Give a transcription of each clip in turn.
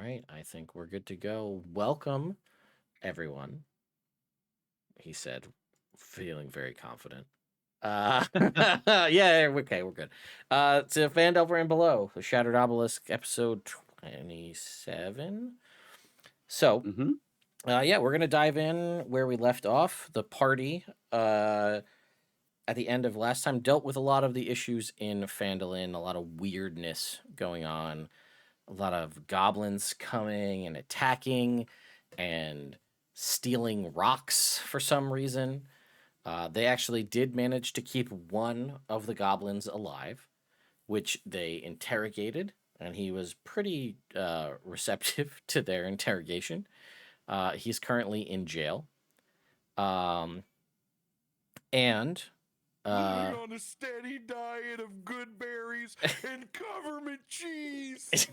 right, I think we're good to go. Welcome, everyone, he said, feeling very confident. Yeah, okay, we're good. To Phandelver and Below, the Shattered Obelisk, episode 27. So, Mm-hmm. yeah, we're gonna dive in where we left off. The party, at the end of last time, dealt with a lot of the issues in Phandalin, a lot of weirdness going on, a lot of goblins coming and attacking and stealing rocks for some reason. They actually did manage to keep one of the goblins alive, which they interrogated, and he was pretty receptive to their interrogation. He's currently in jail. Um, and Living on a steady diet of good berries and government cheese.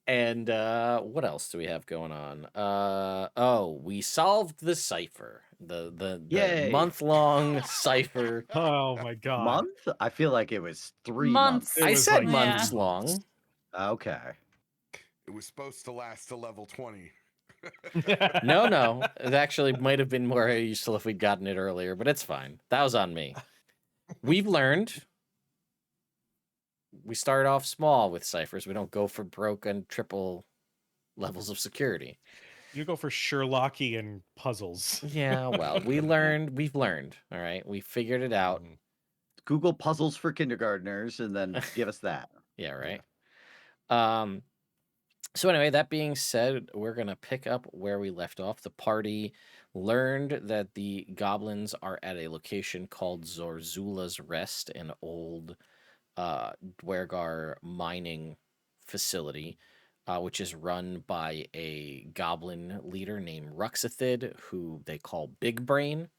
and what else do we have going on? Oh, we solved the cipher. The Yay. month-long cipher. Oh my god. Month? I feel like it was 3 Months. months. It I was said like months 3 long. months. Okay. It was supposed to last to level 20. No. It actually might have been more useful if we'd gotten it earlier, but it's fine. That was on me. We've learned. We start off small with ciphers. We don't go for broke and triple levels of security. You go for Sherlockian puzzles. Yeah, well, we've learned, all right? We figured it out. Google puzzles for kindergartners and then give us that. Yeah, right. Yeah. So anyway, that being said, we're going to pick up where we left off. The party learned that the goblins are at a location called Zorzula's Rest, an old Dwergar mining facility, which is run by a goblin leader named Ruxithid, who they call Big Brain,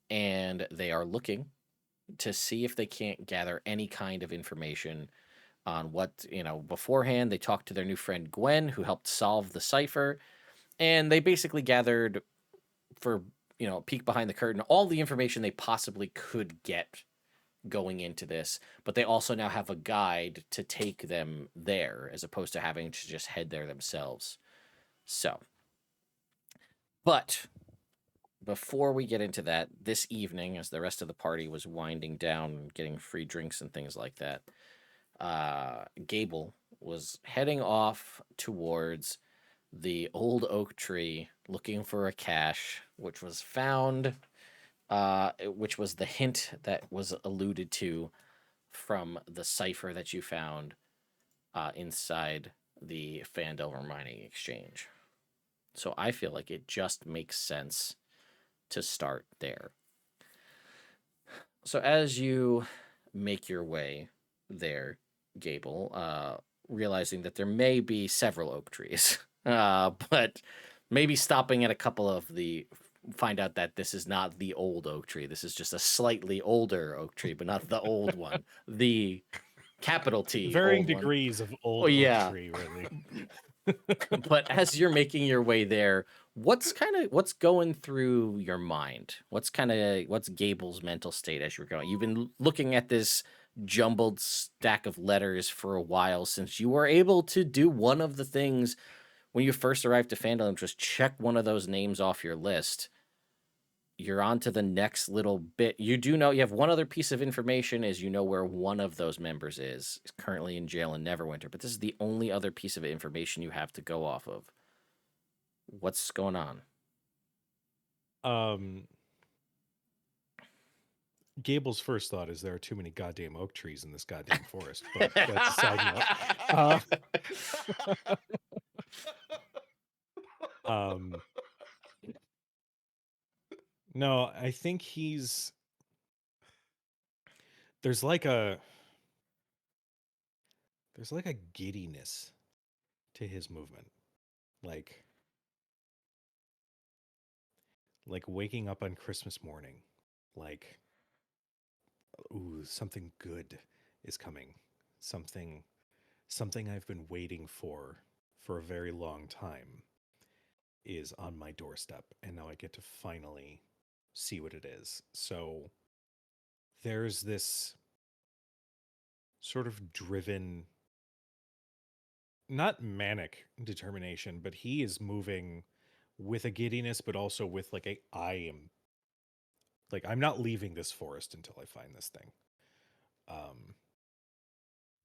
and they are looking to see if they can't gather any kind of information on what, beforehand. They talked to their new friend Gwen, who helped solve the cipher, and they basically gathered, for, a peek behind the curtain, all the information they possibly could get going into this, but they also now have a guide to take them there as opposed to having to just head there themselves. So, but before we get into that, this evening, as the rest of the party was winding down, getting free drinks and things like that, Gable was heading off towards the old oak tree looking for a cache, which was found, which was the hint that was alluded to from the cipher that you found inside the Phandelver Mining Exchange. So I feel like it just makes sense to start there. So as you make your way there, Gable, realizing that there may be several oak trees, but maybe stopping at a couple of find out that this is not the old oak tree. This is just a slightly older oak tree, but not the old one. The capital T. Varying old one. degrees of old yeah. oak tree, really. But as you're making your way there, what's going through your mind? What's Gable's mental state as you're going? You've been looking at this jumbled stack of letters for a while since you were able to do one of the things when you first arrived to Phandalin, just check one of those names off your list. You're on to the next little bit. You do know you have one other piece of information, is you know where one of those members is currently in jail in Neverwinter, but this is the only other piece of information you have to go off of. What's going on? Gable's first thought is there are too many goddamn oak trees in this goddamn forest, but that's a side note. No, I think there's like a giddiness to his movement. Like waking up on Christmas morning, like, ooh, something good is coming. Something I've been waiting for a very long time is on my doorstep, and now I get to finally see what it is. So there's this sort of driven not manic determination, but he is moving with a giddiness, but also with like I'm not leaving this forest until I find this thing.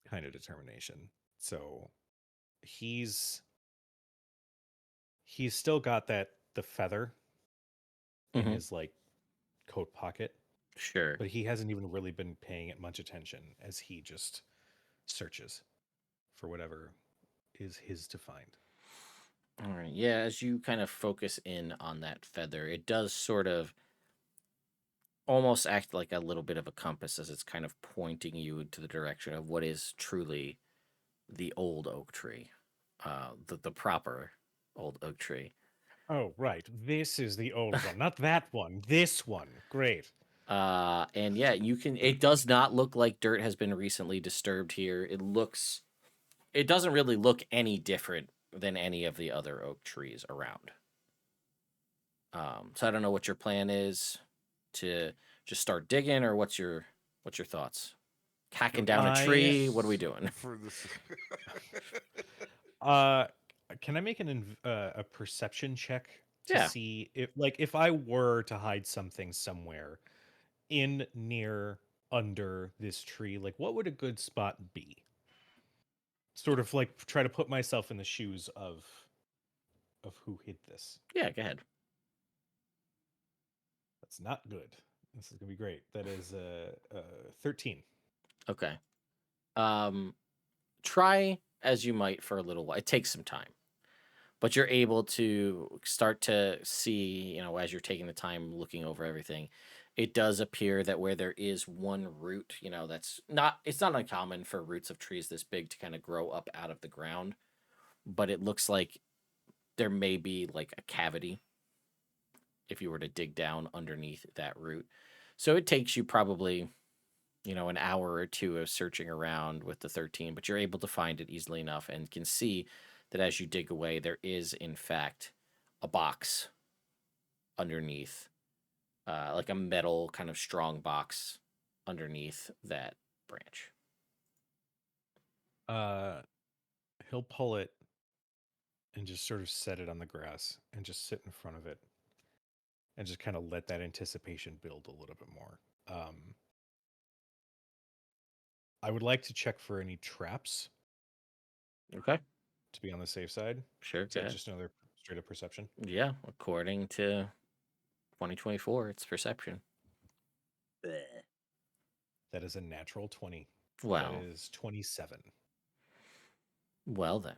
Kind of determination. So he's still got the feather in Mhm. his like coat pocket, Sure. but he hasn't even really been paying it much attention as he just searches for whatever is his to find. All right. Yeah, as you kind of focus in on that feather, it does sort of almost act like a little bit of a compass as it's kind of pointing you into the direction of what is truly the old oak tree, the proper old oak tree. Oh, right. This is the old one, not that one. This one. Great. And yeah, it does not look like dirt has been recently disturbed here. It doesn't really look any different than any of the other oak trees around. So I don't know what your plan is to just start digging, or what's your thoughts? Hacking down a tree? What are we doing? For this. Can I make a perception check to Yeah. see if I were to hide something somewhere in, near, under this tree, like what would a good spot be? Sort of like try to put myself in the shoes of who hid this. Yeah, go ahead. That's not good. This is gonna be great. That is 13. Okay. Try as you might for a little while. It takes some time, but you're able to start to see, as you're taking the time looking over everything, it does appear that where there is one root, it's not uncommon for roots of trees this big to kind of grow up out of the ground, but it looks like there may be like a cavity if you were to dig down underneath that root. So it takes you probably, an hour or two of searching around with the 13, but you're able to find it easily enough and can see that as you dig away, there is, in fact, a box underneath, like a metal kind of strong box underneath that branch. He'll pull it and just sort of set it on the grass and just sit in front of it and just kind of let that anticipation build a little bit more. I would like to check for any traps Okay. to be on the safe side. Sure. Is Go that ahead. just another straight up perception? Yeah. According to 2024, it's perception. That is a natural 20. Wow. That is 27. Well, then.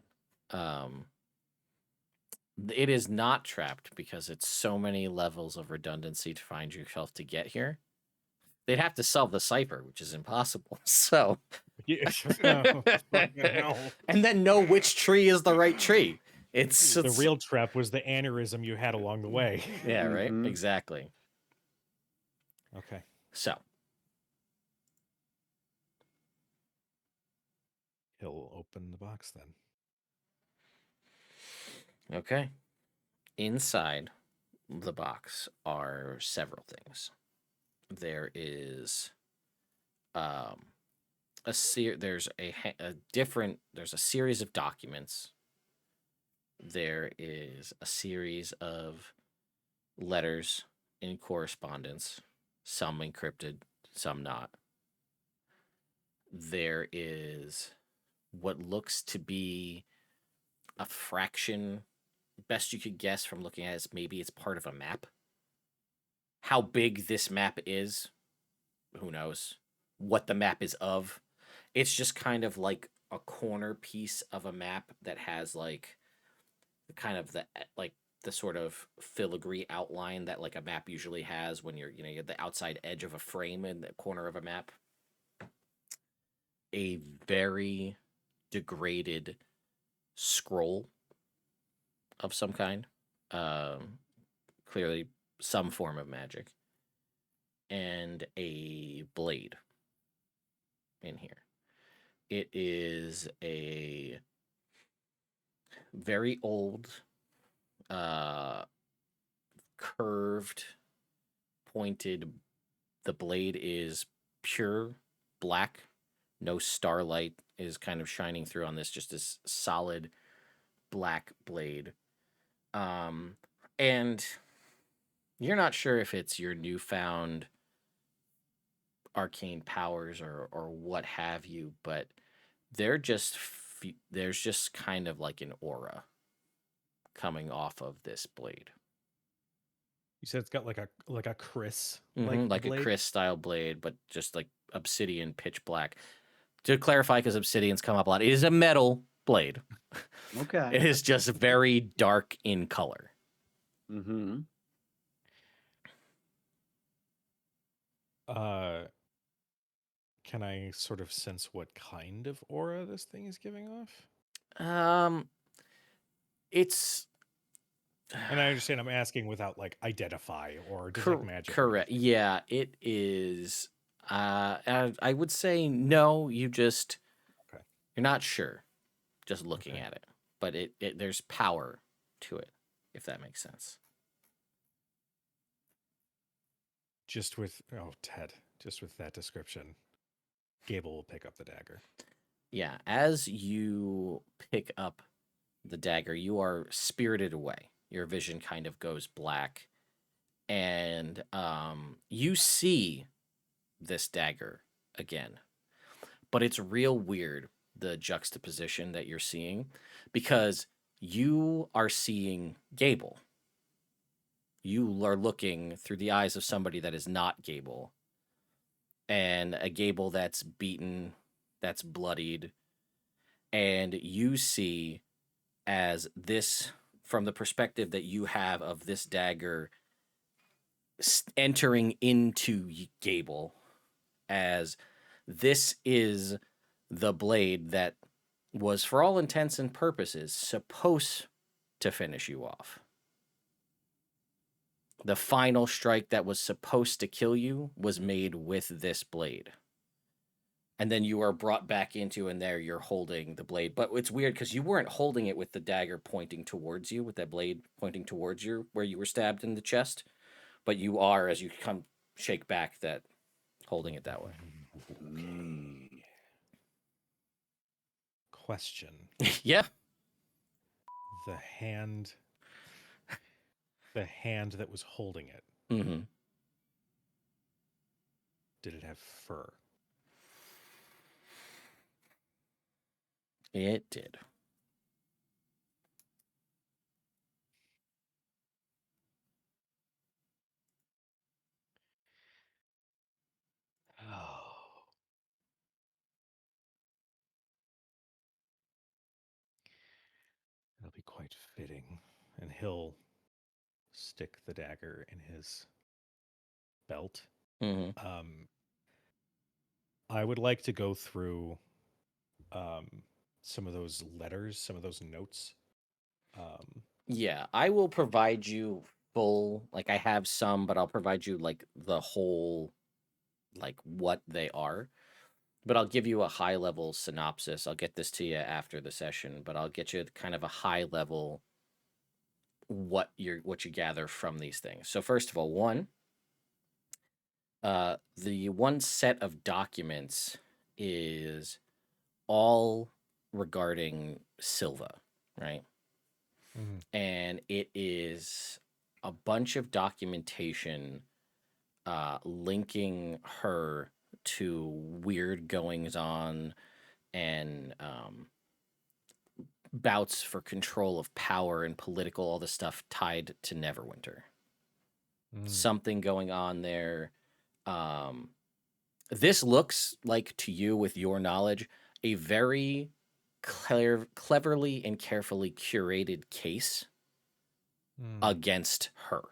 It is not trapped because it's so many levels of redundancy to find yourself to get here. They'd have to solve the cipher, which is impossible. So, Yeah. No. and then know which tree is the right tree. It's The real trap was the aneurysm you had along the way. yeah, right. Mhm. Exactly. Okay. So, He'll open the box then. okay. Inside the box are several things. There is there's there's a series of documents. There is a series of letters in correspondence, some encrypted, some not. There is what looks to be a fraction, best you could guess from looking at it, maybe it's part of a map. How big this map is, who knows? What the map is of. It's just kind of like a corner piece of a map that has like kind of the sort of filigree outline that like a map usually has when you're at the outside edge of a frame in the corner of a map. A very degraded scroll of some kind, clearly some form of magic, and a blade in here. It is a very old, curved, pointed. The blade is pure black No starlight is kind of shining through on this, just this solid black blade. And you're not sure if it's your newfound arcane powers or what have you, but there's just kind of like an aura coming off of this blade. You said it's got like a Chris Like a blade? Chris style blade, but just like obsidian pitch black. To clarify, because obsidians come up a lot, it is a metal blade. Okay. It is just very dark in color. Mm-hmm. Can I sort of sense what kind of aura this thing is giving off? It's And I understand I'm asking without like identify or detect magic. correct. Yeah, it is. I would say no. You're not sure, just looking Okay. at it. But it there's power to it, if that makes sense. Just with that description, Gable will pick up the dagger. Yeah, as you pick up the dagger, you are spirited away. Your vision kind of goes black, and you see this dagger again. But it's real weird, the juxtaposition that you're seeing, because you are seeing Gable. You are looking through the eyes of somebody that is not Gable, and a Gable that's beaten, that's bloodied, and you see as this from the perspective that you have of this dagger entering into Gable, as this is the blade that was, for all intents and purposes, supposed to finish you off. The final strike that was supposed to kill you was made with this blade. And then you are brought back into, and there you're holding the blade. But it's weird because you weren't holding it with the dagger pointing towards you, with that blade pointing towards you where you were stabbed in the chest. But you are, as you come shake back, that holding it that way. Okay. Question. Yeah. The hand that was holding it, Mm-hmm. did it have fur? It did. Oh. That'll be quite fitting. And he'll stick the dagger in his belt. Mm-hmm. I would like to go through some of those letters, some of those notes. Yeah, I will provide you full, like I have some, but I'll provide you like the whole, like what they are. But I'll give you a high level synopsis. I'll get this to you after the session, but I'll get you kind of a high level what you gather from these things. So first of all, the one set of documents is all regarding Silva, right? And it is a bunch of documentation linking her to weird goings on and bouts for control of power and political, all the stuff tied to Neverwinter. Something going on there. This looks like, to you, with your knowledge, a very cleverly and carefully curated case against her.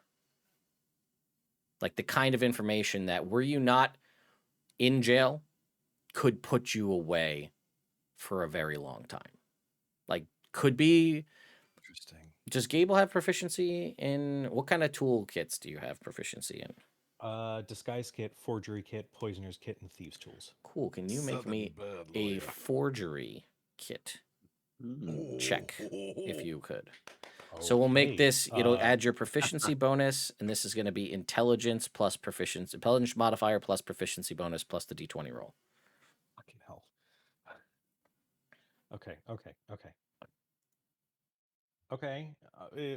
Like the kind of information that, were you not in jail, could put you away for a very long time. Like, could be. Interesting. Does Gable have proficiency in, what kind of toolkits do you have proficiency in? Disguise kit, forgery kit, poisoner's kit, and thieves tools. Cool. Can you make Southern me bad a lawyer. forgery kit check, if you could? So we'll make this, it'll add your proficiency bonus, and this is going to be intelligence plus proficiency, intelligence modifier plus proficiency bonus plus the d20 roll. Fucking hell. Okay. Okay.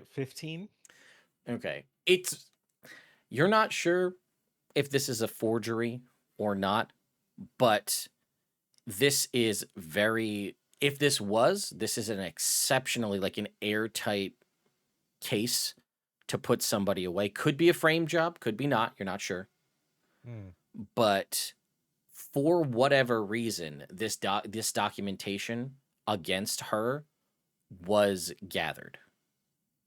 15. Okay. You're not sure if this is a forgery or not, but this is if this is an exceptionally like an airtight case to put somebody away. Could be a frame job, could be not, you're not sure. Mm. But for whatever reason, this documentation against her was gathered.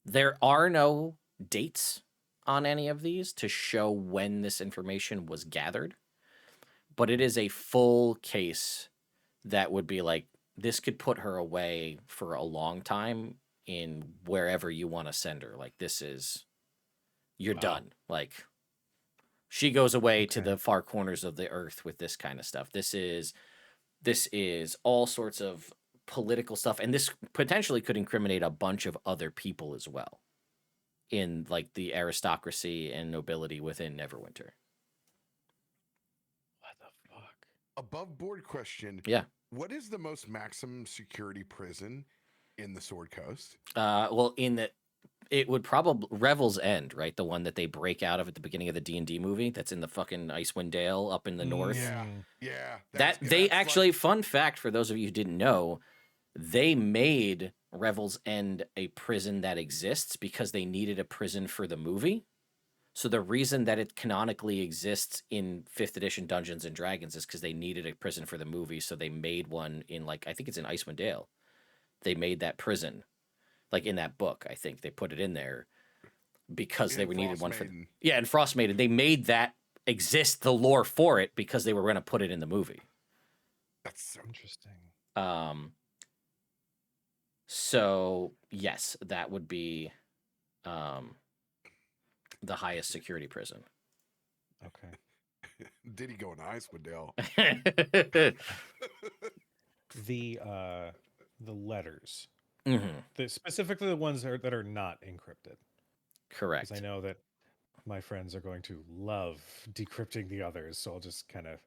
There are no dates on any of these to show when this information was gathered, but it is a full case that would be like, this could put her away for a long time in wherever you want to send her. Like, you're Wow. done. Like, she goes away to Okay. the far corners of the earth with this kind of stuff. This is all sorts of political stuff, and this potentially could incriminate a bunch of other people as well in like the aristocracy and nobility within Neverwinter. What the fuck? Above board question. Yeah. What is the most maximum security prison in the Sword Coast? Well, it would probably Revel's End, right? The one that they break out of at the beginning of the D&D movie that's in the fucking Icewind Dale up in the north. Yeah. That they actually, fun fact for those of you who didn't know, they made Revel's End a prison that exists because they needed a prison for the movie. So the reason that it canonically exists in 5th edition Dungeons and Dragons is because they needed a prison for the movie. So they made one in I think it's in Icewind Dale. They made that prison, like in that book. I think they put it in there because they needed one for. Yeah, and Frost Maiden. They made that exist, the lore for it, because they were going to put it in the movie. That's so Interesting. So yes, that would be the highest security prison. Okay. Did he go in Icewind Dale? The letters, Mm-hmm. specifically the ones that are not encrypted. Correct. Because I know that my friends are going to love decrypting the others, so I'll just kind of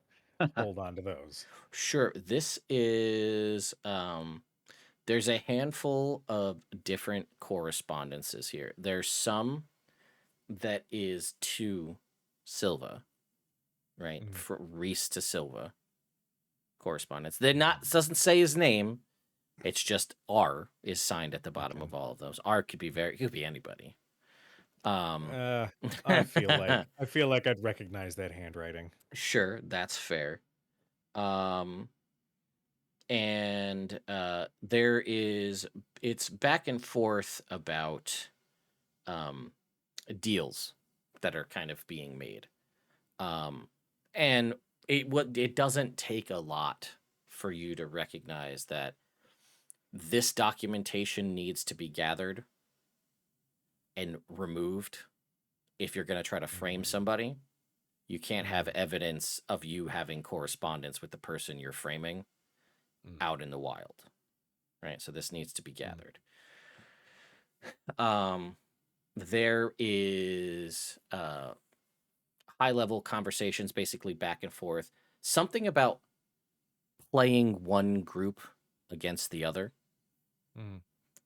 hold on to those. Sure. This is there's a handful of different correspondences here. There's some that is to Silva, right? For Reese to Silva correspondence. They're not, doesn't say his name. It's just R is signed at the bottom of all of those. R could be anybody. I feel like I'd recognize that handwriting. Sure, that's fair. And it's back and forth about deals that are kind of being made. And it doesn't take a lot for you to recognize that this documentation needs to be gathered and removed if you're going to try to frame somebody. You can't have evidence of you having correspondence with the person you're framing out in the wild, right? So this needs to be gathered. There is high-level conversations, basically back and forth. Something about playing one group against the other.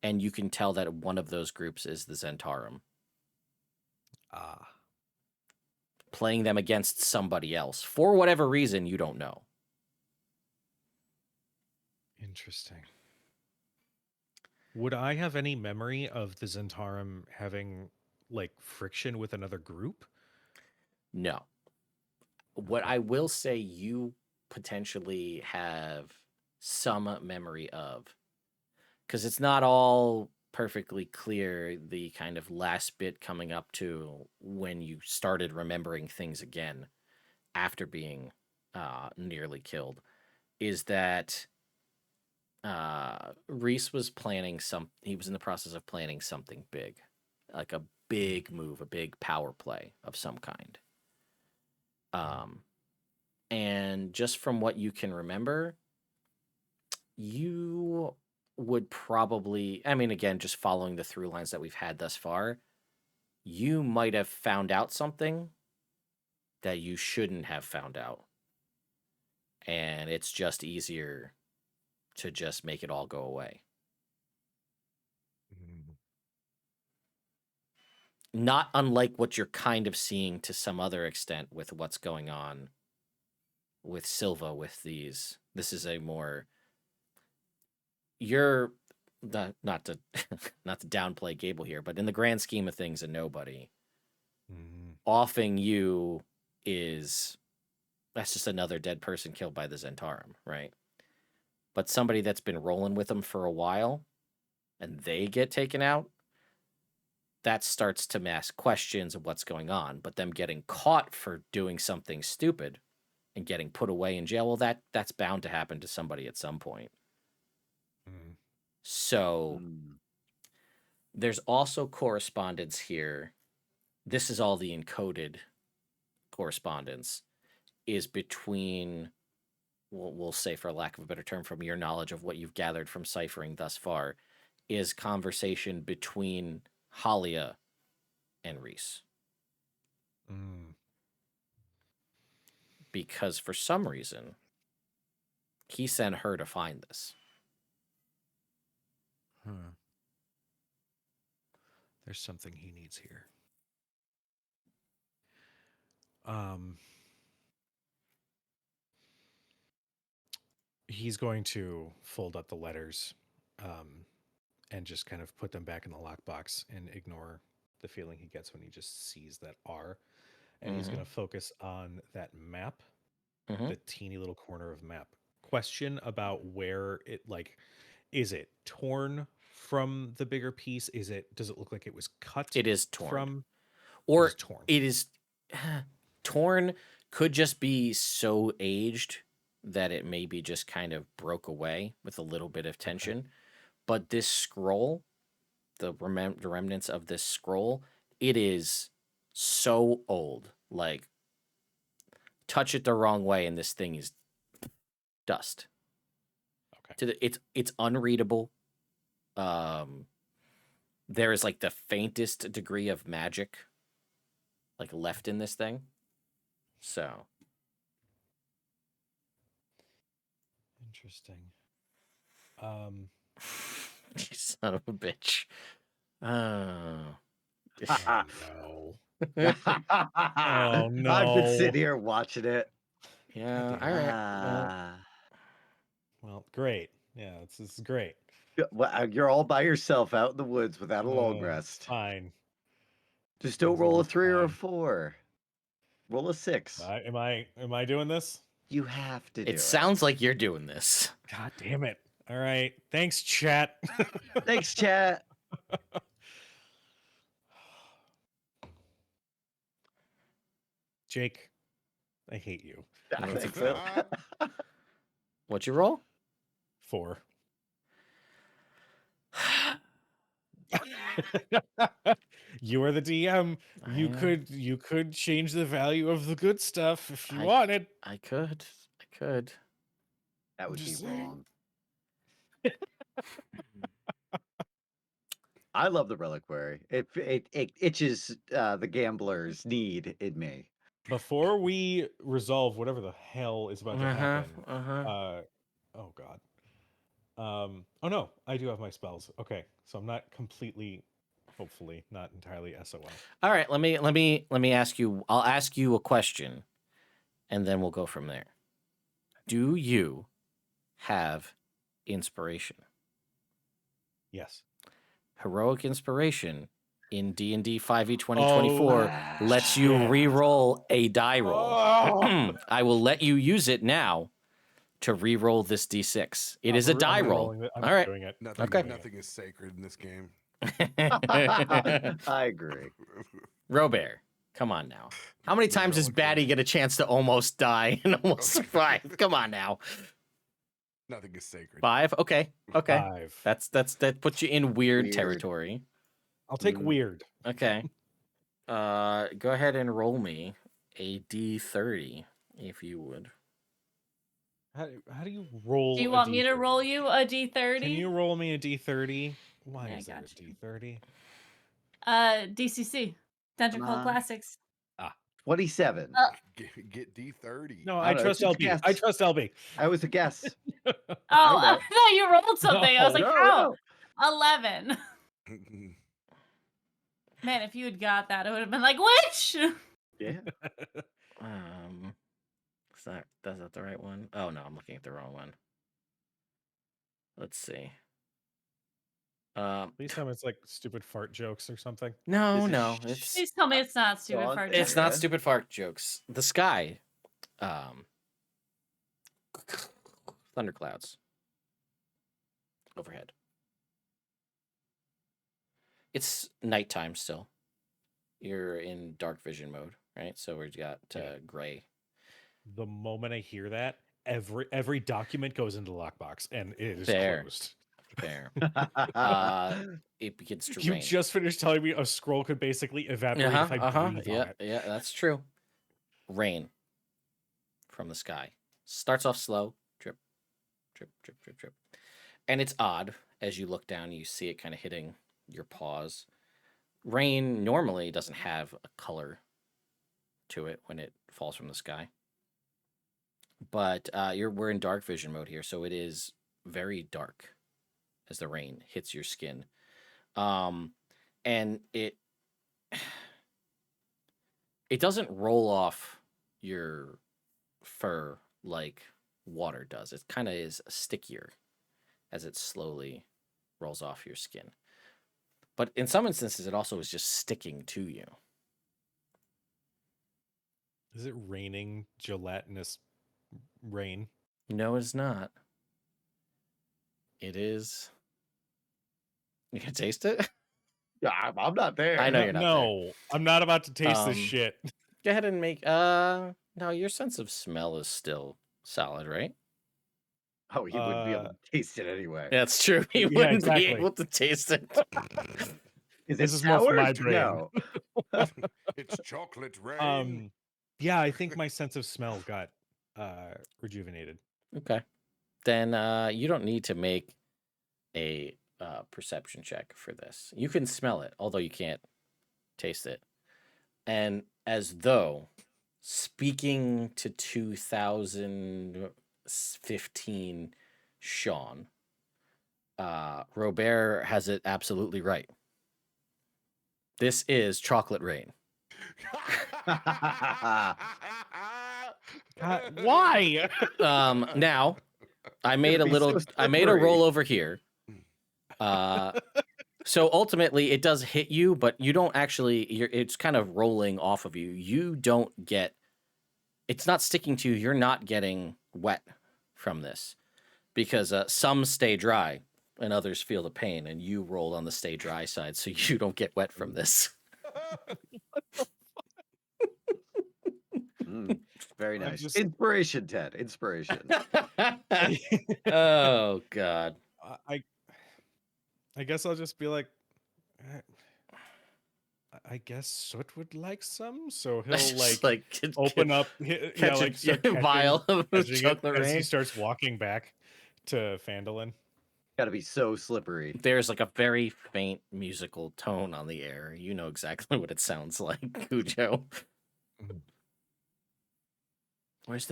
And you can tell that one of those groups is the Zentarum. Playing them against somebody else. For whatever reason, you don't know. Interesting. Would I have any memory of the Zentarum having, like, friction with another group? No. What I will say you potentially have some memory of, because it's not all perfectly clear, the kind of last bit coming up to when you started remembering things again after being nearly killed, is that Reese was planning he was in the process of planning something big, like a big move, a big power play of some kind. And just from what you can remember, you would probably, I mean, again, just following the through lines that we've had thus far, you might have found out something that you shouldn't have found out. And it's just easier to just make it all go away. Mm. Not unlike what you're kind of seeing to some other extent with what's going on with Silva with these. This is a more you're not to not to downplay Gable here, but in the grand scheme of things, a nobody. Mm. Offing you is that's just another dead person killed by the Zentarum, right? But somebody that's been rolling with them for a while and they get taken out, that starts to ask questions of what's going on. But them getting caught for doing something stupid and getting put away in jail, well, that's bound to happen to somebody at some point. Mm. So there's also correspondence here. This is all the encoded correspondence is between, we'll say for lack of a better term, from your knowledge of what you've gathered from ciphering thus far, is conversation between Halia and Reese. Mm. Because for some reason, he sent her to find this. Huh. There's something he needs here. He's going to fold up the letters and just kind of put them back in the lockbox and ignore the feeling he gets when he just sees that R. And he's going to focus on that map, the teeny little corner of map. Question about where it, like, is it torn from the bigger piece? Does it look like it was cut? It is torn. From, or it is torn. It is torn, could just be so aged that it maybe just kind of broke away with a little bit of tension. Okay. But this scroll, the remnants of this scroll, it is so old. Like, touch it the wrong way and this thing is dust. Okay. It's unreadable. There is like the faintest degree of magic like left in this thing. So interesting. You son of a bitch. No. Oh no. I've been sitting here watching it. Yeah, all right. Well, great. Yeah, this is great. You're all by yourself out in the woods without a long rest. Fine. Just don't roll a 3 or a 4. Roll a 6. Am I doing this? You have to do it. It sounds like you're doing this. God damn it. All right. Thanks, chat. Thanks, chat. Jake, I hate you. I think so. What'd you roll? 4. You are the DM. You could change the value of the good stuff if you wanted. I could. That would be wrong. I love the reliquary. It itches the gambler's need in me. Before we resolve whatever the hell is about to happen, oh god. Oh no, I do have my spells. Okay, so I'm not completely, hopefully, not entirely SOL. All right, let me ask you. I'll ask you a question, and then we'll go from there. Do you have inspiration? Yes. Heroic inspiration in D&D 5e 2024 lets you re-roll a die roll. I will let you use it now to re-roll this D6. It is a die roll. I'm all right. Doing it. Nothing is sacred in this game. I agree. Robert, come on now. How many times does Batty get a chance to almost die and almost survive? Come on now. Nothing is sacred. 5? Okay. 5. That puts you in weird territory. I'll take weird. Okay. Go ahead and roll me a D30, if you would. How do you roll? Do you want me to roll you a D30? Can you roll me a D30? Why is there a D30? DCC. Dungeon Call Classics. 27. Get D30. No, I I don't know, trust it's just a LB. I guess. trust LB. I was a guess. Oh, I I know. thought you rolled something. I was No, like, no, how? 11. Man, if you had got that, it would have been like, which? Yeah. Is that the right one? Oh no, I'm looking at the wrong one. Let's see. Please tell me it's like stupid fart jokes or something. No, This is no, it's Please tell me it's not stupid Sean, fart it's jokes. not stupid fart jokes. The sky, thunderclouds overhead. It's nighttime still. You're in dark vision mode, right? So we've got gray. The moment I hear that, every document goes into the lockbox and it is Fair. closed. Fair. It begins to You rain. just finished telling me a scroll could basically evaporate if I breathe on it. Yeah, that's true. Rain from the sky. Starts off slow. Drip, drip, drip, drip, drip. And it's odd. As you look down, you see it kind of hitting your paws. Rain normally doesn't have a color to it when it falls from the sky. But we're in dark vision mode here, so it is very dark as the rain hits your skin. And it doesn't roll off your fur like water does. It kind of is stickier as it slowly rolls off your skin. But in some instances, it also is just sticking to you. Is it raining gelatinous rain? No, it's not. It is. You can taste it? Yeah, I'm not there. I know you're not there. No, I'm not about to taste this Um, shit. Go ahead and make. No, your sense of smell is still solid, right? Oh, he wouldn't be able to taste it anyway. That's true. He Yeah, wouldn't exactly. be able to taste it. Is This it is more for sour? my brain. No. It's chocolate rain. Yeah, I think my sense of smell got rejuvenated. Okay. Then you don't need to make a perception check for this. You can smell it, although you can't taste it. And as though speaking to 2015 Sean, Robert has it absolutely right. This is chocolate rain. Why? Now, I made a be little. so I made a slippery. roll over here. So ultimately, it does hit you, but you don't actually. It's kind of rolling off of you. You don't get. It's not sticking to you. You're not getting wet from this because some stay dry and others feel the pain, and you rolled on the stay dry side, so you don't get wet from this. Very I'm nice. just- Inspiration, Ted. Inspiration. Oh God. I guess I'll just be like, I guess Soot would like some, so he'll Just, like open up, catch like a start catching- vial of catching it chocolate as he rain. starts walking back to Phandelver. Gotta be so slippery. There's like a very faint musical tone on the air. You know exactly what it sounds like, Cujo.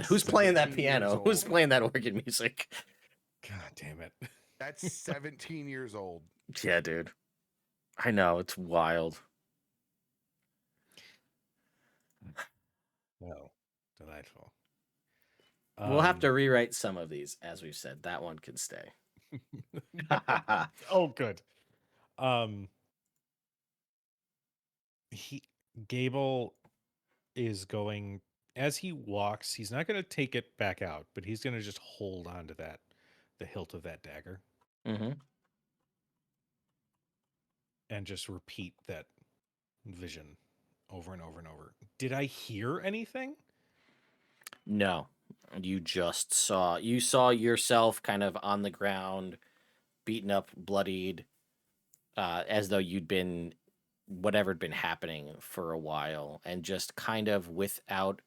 Who's playing that 17 years piano? Who's old. playing that organ music? God damn it! That's 17 years old. Yeah, dude. I know, it's wild. Well, delightful. We'll have to rewrite some of these, as we've said. That one can stay. Oh, good. Gable is going as he walks. He's not going to take it back out, but he's going to just hold on to the hilt of that dagger, Mm-hmm. and just repeat that vision over and over and over. Did I hear anything? No, you just saw yourself kind of on the ground, beaten up, bloodied, as though you'd been whatever had been happening for a while, and just kind of without.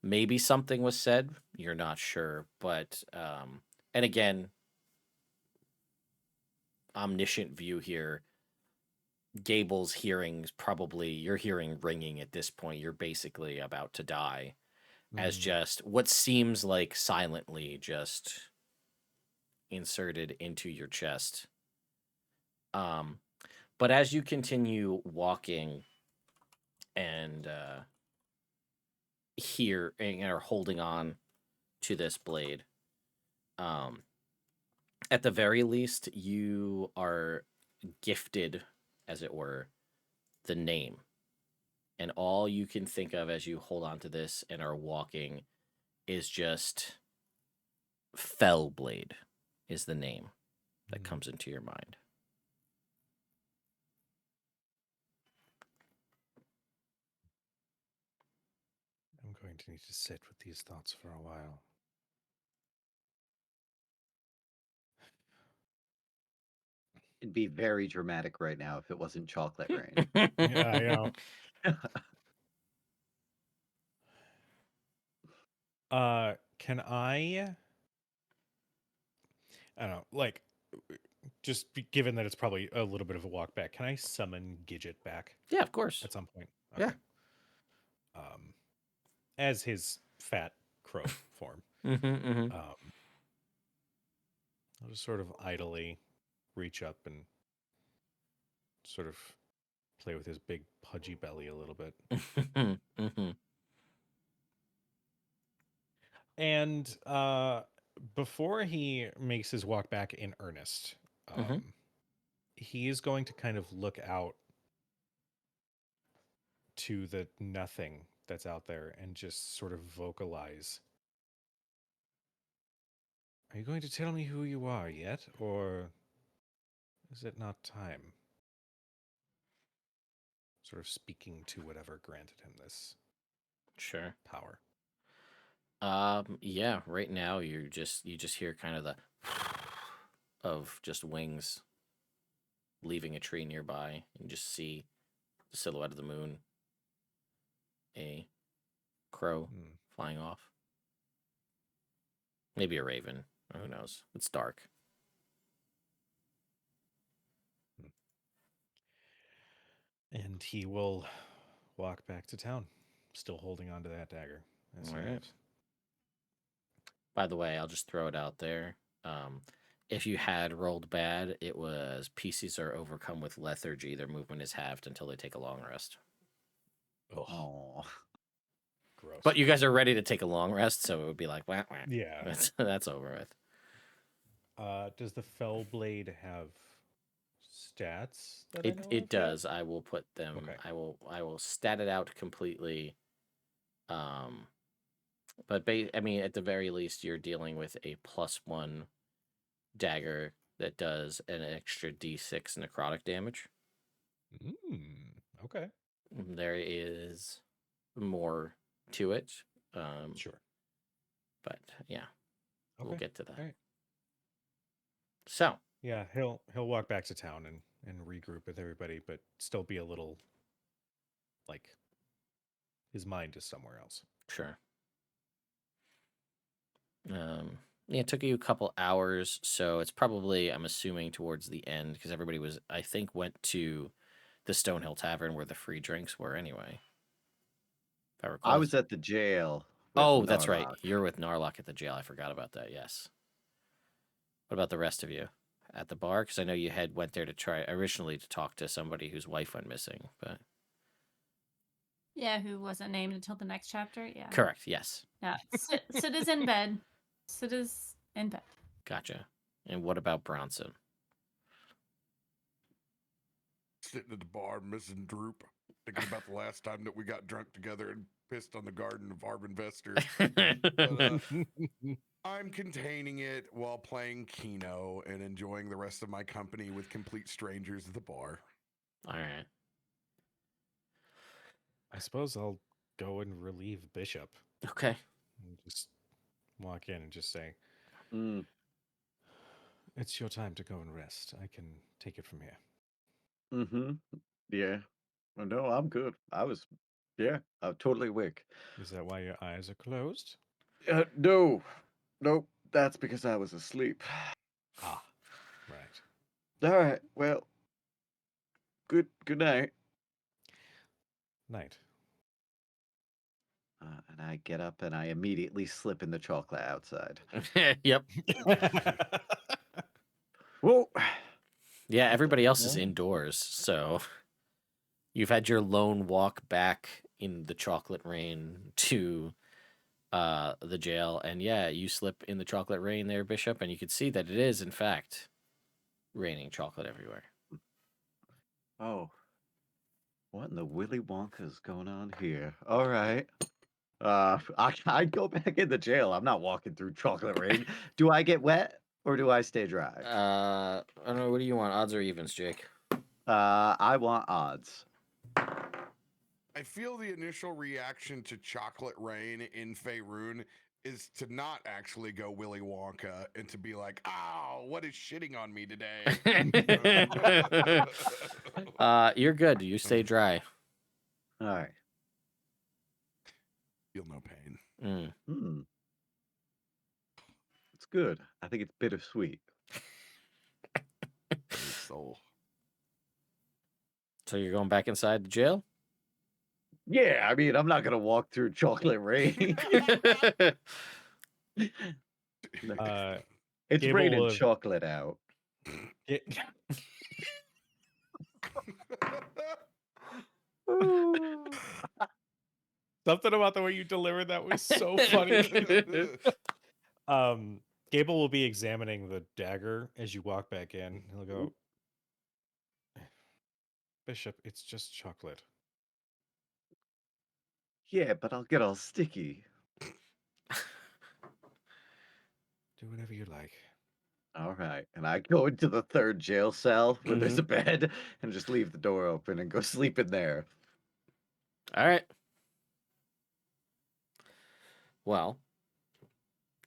Maybe something was said. You're not sure, but and again, omniscient view here. Gable's hearing's probably, you're hearing ringing at this point. You're basically about to die as Mm, just what seems like silently just inserted into your chest. But as you continue walking and here and are holding on to this blade, at the very least, you are gifted, as it were, the name. And all you can think of as you hold on to this and are walking is just Fellblade is the name that mm. comes into your mind. I'm going to need to sit with these thoughts for a while. It'd be very dramatic right now if it wasn't chocolate rain. Yeah, I know. Can I don't know, like, given that it's probably a little bit of a walk back, can I summon Gidget back Yeah, of course. at some point? Yeah. As his fat crow form. Mm-hmm. I'll just sort of idly reach up and sort of play with his big pudgy belly a little bit. Mm-hmm. And before he makes his walk back in earnest, Mhm. he is going to kind of look out to the nothing that's out there and just sort of vocalize. Are you going to tell me who you are yet, or is it not time? Sort of speaking to whatever granted him this Sure. power. Yeah, right now you just hear kind of the of just wings leaving a tree nearby. You just see the silhouette of the moon, a crow Hmm. flying off. Maybe a raven. Who knows? It's dark. And he will walk back to town, still holding on to that dagger. As he All right. leaves. By the way, I'll just throw it out there. If you had rolled bad, it was PCs are overcome with lethargy. Their movement is halved until they take a long rest. Ugh, Oh, gross. But you guys are ready to take a long rest, so it would be like, wah, wah. Yeah. That's over with. Does the fell blade have stats? That I know It of yet? does. I will put them. Okay. I will stat it out completely. But I mean, at the very least, you're dealing with a +1 dagger that does an extra D6 necrotic damage. Okay. There is more to it. Sure. But yeah, we'll Okay. get to that. All right. So Yeah, he'll walk back to town and regroup with everybody, but still be a little like his mind is somewhere else. sure. Yeah, it took you a couple hours, so it's probably, I'm assuming, towards the end because everybody was, I think, went to the Stonehill Tavern where the free drinks were anyway. If I recall. I was at the jail. With Oh, that's right. Narlock. You're with Narlock at the jail. I forgot about that. Yes. What about the rest of you? At the bar? Because I know you went there to try originally to talk to somebody whose wife went missing, but Yeah, who wasn't named until the next chapter. Yeah. correct. Yes. Yeah. Sid is in bed. Sid is in bed. Gotcha. And what about Bronson? Sitting at the bar, missing Droop, thinking about the last time that we got drunk together and pissed on the garden of Arbinvester. But I'm containing it while playing Keno and enjoying the rest of my company with complete strangers at the bar. All right. I suppose I'll go and relieve Bishop. Okay. And just walk in and just say, Mm, "It's your time to go and rest. I can take it from here." mm-hmm. Yeah. Well, no, I'm good. I'm totally awake. Is that why your eyes are closed? No. Nope. That's because I was asleep. Ah, right. All right. Well, good night. Night. And I get up and I immediately slip in the chocolate outside. Yep. Whoa. Yeah, everybody else is hell? indoors, so you've had your lone walk back in the chocolate rain to the jail, and yeah, you slip in the chocolate rain there, Bishop, and you can see that it is in fact raining chocolate everywhere. Oh. What in the Willy Wonka is going on here? All right. I'd go back in the jail. I'm not walking through chocolate rain. Do I get wet or do I stay dry? I don't know. What do you want, odds or evens, Jake? I want odds. I feel the initial reaction to chocolate rain in Faerun is to not actually go Willy Wonka and to be like, "Oh, what is shitting on me today?" You're good. You stay dry. All right. Feel no pain. It's good. I think it's bittersweet. Soul. So you're going back inside the jail? Yeah, I mean, I'm not gonna walk through chocolate rain. It's Gable raining will have- chocolate out. Something about the way you delivered that was so funny. Gable will be examining the dagger as you walk back in. He'll go, Bishop, it's just chocolate. Yeah, but I'll get all sticky. Do whatever you like. All right. And I go into the third jail cell where there's a bed and just leave the door open and go sleep in there. All right. Well,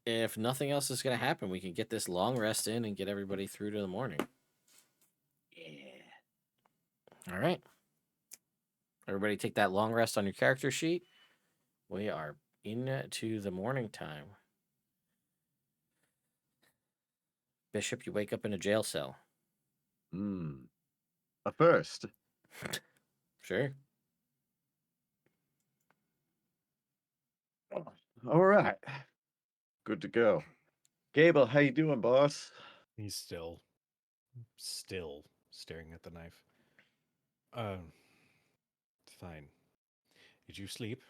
if nothing else is going to happen, we can get this long rest in and get everybody through to the morning. Yeah. All right. Everybody take that long rest on your character sheet. We are into the morning time. Bishop, you wake up in a jail cell. A first. Sure. All right. Good to go. Gable, how you doing, boss? He's still staring at the knife. Fine. Did you sleep?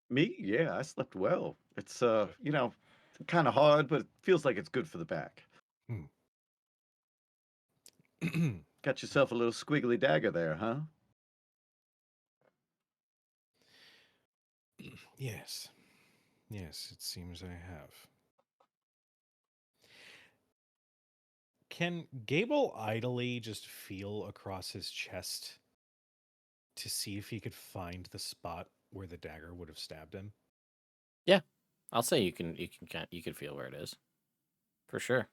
Me? Yeah, I slept well. It's kind of hard, but it feels like it's good for the back. Got yourself a little squiggly dagger there, huh? Yes. Yes, it seems I have. Can Gable idly just feel across his chest to see if he could find the spot where the dagger would have stabbed him? Yeah. I'll say you can feel where it is. For sure.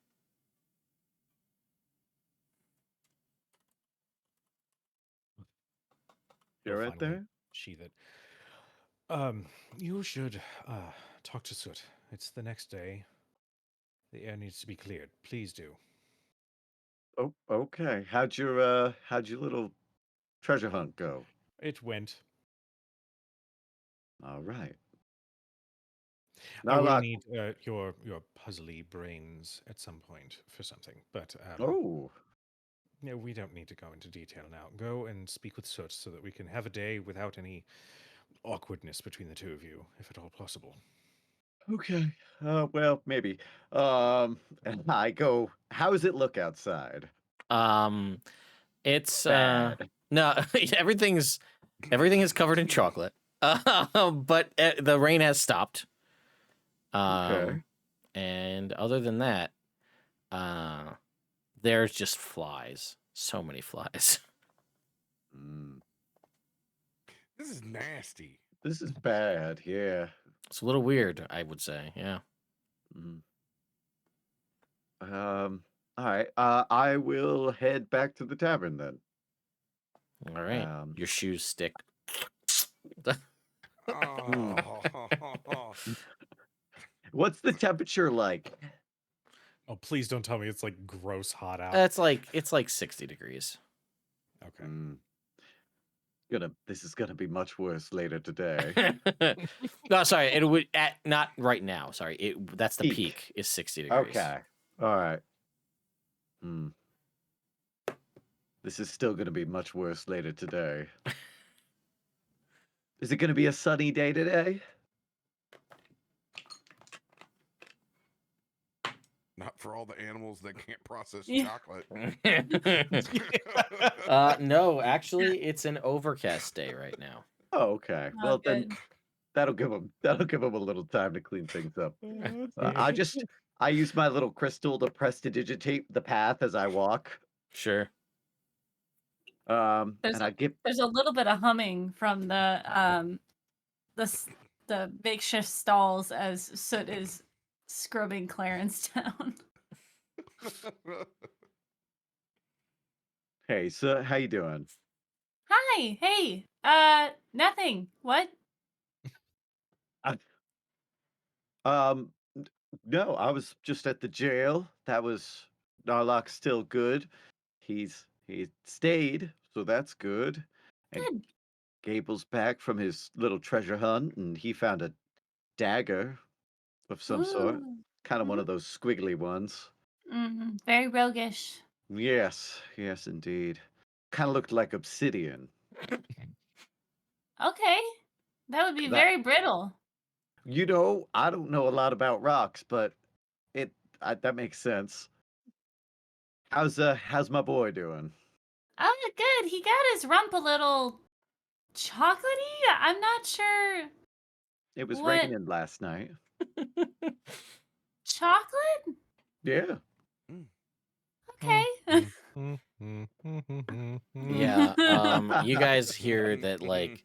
You're He'll right finally there? sheath it. You should talk to Soot. It's the next day. The air needs to be cleared. Please do. Oh, okay. How'd your little treasure hunt go? It went. All right. I Not a will lot. need your puzzly brains at some point for something, but Oh, no, we don't need to go into detail now. Go and speak with Soot so that we can have a day without any awkwardness between the two of you, if at all possible. okay. Well, maybe. And I go, how does it look outside? It's Bad. no, everything is covered in chocolate. But the rain has stopped. Okay. And other than that, there's just flies. So many flies. Mm, This is nasty. this is bad. Yeah. It's a little weird, I would say. Yeah. Mm. All right. I will head back to the tavern then. All right. Um, Your shoes stick. Oh. What's the temperature like? Oh, please don't tell me it's like gross hot out. It's like 60 degrees. Okay. This is gonna be much worse later today. No, sorry. It would not right now. Sorry. That's the Peak. peak is 60 degrees. Okay. All right. This is still gonna be much worse later today. Is it gonna be a sunny day today? Not for all the animals that can't process Yeah. chocolate. No, actually, it's an overcast day right now. Oh, okay. Oh, Well, then good. that'll give them a little time to clean things up. I use my little crystal to prestidigitate the path as I walk. Sure. And I give There's a little bit of humming from the makeshift stalls as Soot is scrubbing Clarence down. Hey, so how you doing? Hi, hey, nothing. What? Um, no, I was just at the jail. That was Narlock's still good. He stayed, so that's good. And Good. Gable's back from his little treasure hunt, and he found a dagger of some sort. Ooh. Kind of one of those squiggly ones. Very roguish. Yes, yes, indeed. Kind of looked like obsidian. Okay, that would be That very brittle. I don't know a lot about rocks, but that makes sense. How's my boy doing? Oh, good. He got his rump a little chocolatey. I'm not sure It was what raining last night. chocolate. Yeah. Okay. Yeah. You guys hear that like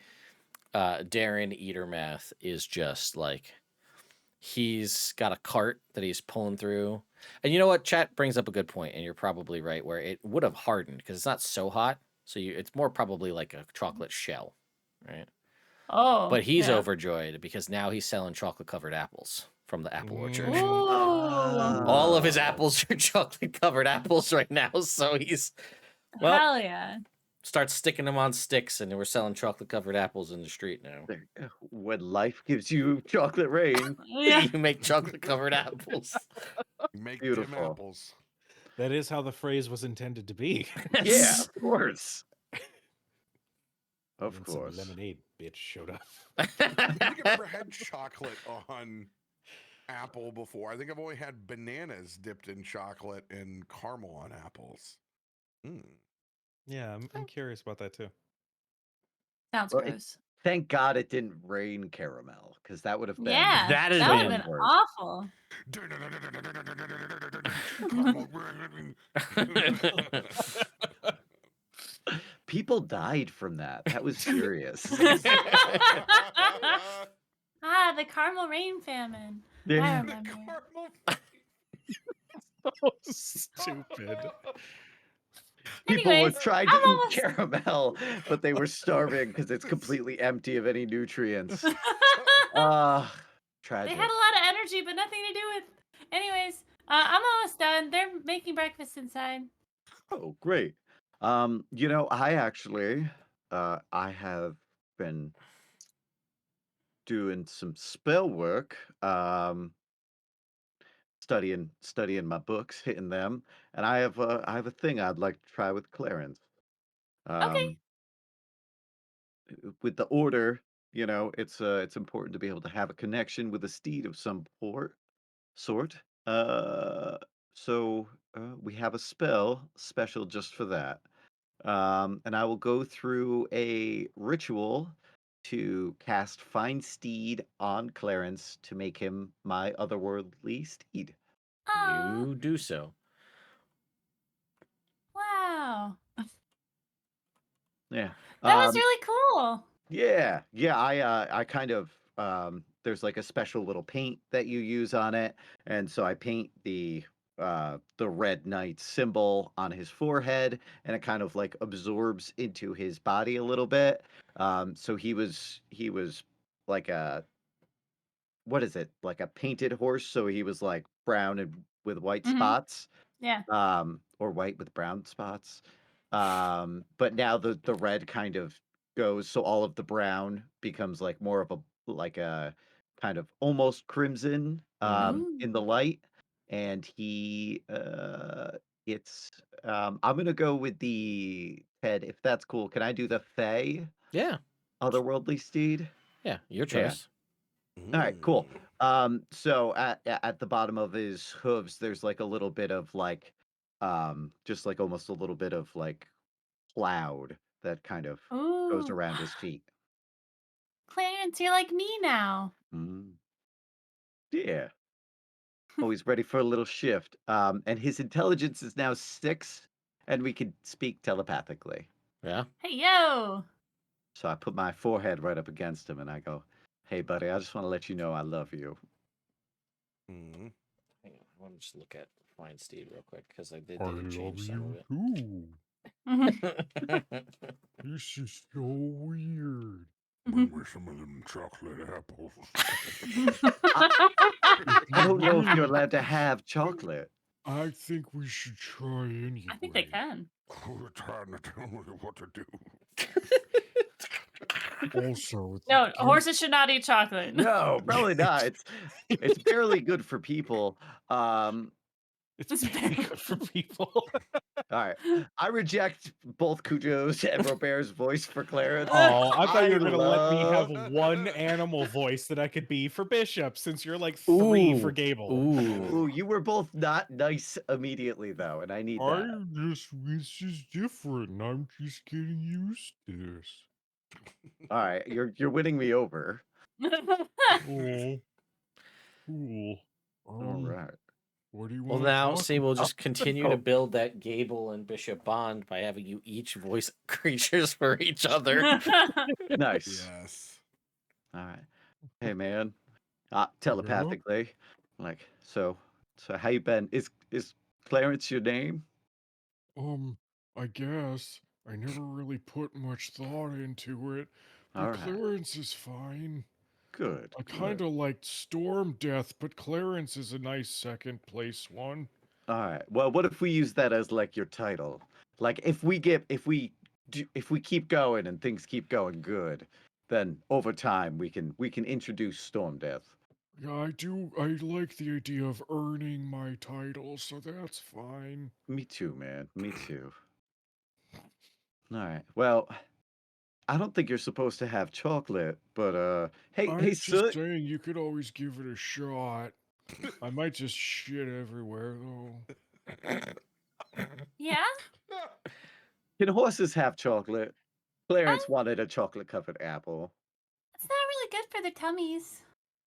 Darren Eatermath is just like he's got a cart that he's pulling through. And you know what? Chat brings up a good point, and you're probably right, where it would have hardened because it's not so hot. So it's more probably like a chocolate shell, right? Oh, But he's yeah. overjoyed because now he's selling chocolate covered apples from the apple orchard. Ooh. All of his Oh. apples are chocolate covered apples right now. So he's, well, Hell yeah. starts sticking them on sticks, and we're selling chocolate covered apples in the street now. When life gives you chocolate rain. Yeah. You make chocolate covered apples. Make Beautiful. dim apples. That is how the phrase was intended to be. Yeah, of course. Of And course. some lemonade bitch showed up. I don't think I've ever had chocolate on apple before. I think I've only had bananas dipped in chocolate and caramel on apples. Yeah, I'm curious about that too. Sounds Well, gross. Thank God it didn't rain caramel, because that would have been Yeah, That has that would have been been worse. awful. People died from that. That was serious. Ah, the caramel rain famine. I Yeah. remember. So stupid. People were Anyways, trying to I'm eat almost. caramel, but they were starving because it's completely empty of any nutrients. They Tragic. had a lot of energy, but nothing to do with. Anyways, I'm almost done. They're making breakfast inside. Oh, great. I actually, I have been doing some spell work, studying my books, hitting them, and I have a thing I'd like to try with Clarence. Okay. With the order, it's important to be able to have a connection with a steed of some sort. Uh, so we have a spell special just for that. And I will go through a ritual to cast Find Steed on Clarence to make him my otherworldly steed. Aw, You do so. wow. Yeah. That was really cool. Yeah. I kind of there's like a special little paint that you use on it, and so I paint the red knight symbol on his forehead, and it kind of like absorbs into his body a little bit. So he was like a what is it? Like a painted horse, so he was like brown and with white Mhm. spots, Yeah. or white with brown spots. But now the red kind of goes, so all of the brown becomes like more of a kind of almost crimson Ooh. in the light. And it's I'm gonna go with the Ted, if that's cool. Can I do the Fey Yeah. otherworldly steed? Yeah. Your Yeah. choice. All right, cool. Mm. So at the bottom of his hooves, there's like a little bit of like, just like almost a little bit of like cloud that kind of goes Ooh. around his feet. Clarence, you're like me now. Mm. Yeah, always ready for a little shift. And his intelligence is now 6, and we can speak telepathically. Yeah. Hey, yo. So I put my forehead right up against him, and I go, "Hey, buddy, I just want to let you know I love you." Mm. Hang on. I want to just look at Find Steed real quick because I I did love change some you of too. it. This is so weird. Bring me some of them chocolate apples. I don't know if you're Really? allowed to have chocolate. I think we should try anyway. I think they can. You're trying to tell me what to do. Also, No, give- horses should not eat chocolate. No, probably not. It's barely good for people. it's very good for people. All right. I reject both Cujo's and Robert's voice for Clarence. Oh, I thought you were gonna let me have love- one animal voice that I could be for Bishop, since you're like 3 for Ooh. Gable. Ooh. Ooh, you were both not nice immediately though, and I need that. It's just different. And I'm just getting used to this. All right, you're winning me over. Oh, cool. All right. What do you Well, want now, to talk see, we'll about? just continue to build that Gable and Bishop bond by having you each voice creatures for each other. Nice. Yes. All right. Hey man. Telepathically. Like, so how you been? Is Clarence your name? I guess I never really put much thought into it, All but right. Clarence is fine. Good. I good. kind of liked Storm Death, but Clarence is a nice second place one. All right. Well, what if we use that as like your title? Like if we keep going and things keep going good, then over time we can introduce Storm Death. Yeah, I like the idea of earning my title, so that's fine. Me too, man. Me too. All right. Well, I don't think you're supposed to have chocolate, but hey, I'm hey, just Soot. saying you could always give it a shot. I might just shit everywhere, though. Yeah? Can horses have chocolate? Clarence Um, wanted a chocolate-covered apple. it's not really good for their tummies.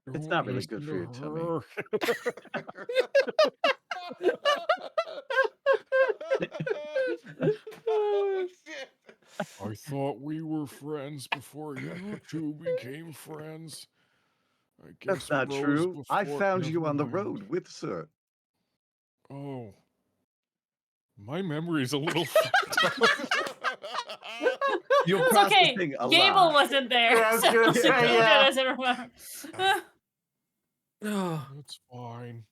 It's Don't not really good listen for to your tummy. Oh, shit. I thought we were friends before you two became friends. I That's guess not bros true. I before. found you Never on the mind. road with Soot. Oh, my memory's a little fucked up. You're It's okay. processing a Gable lot. wasn't there. Yeah, I was gonna so say, Gable yeah. doesn't remember. That's fine.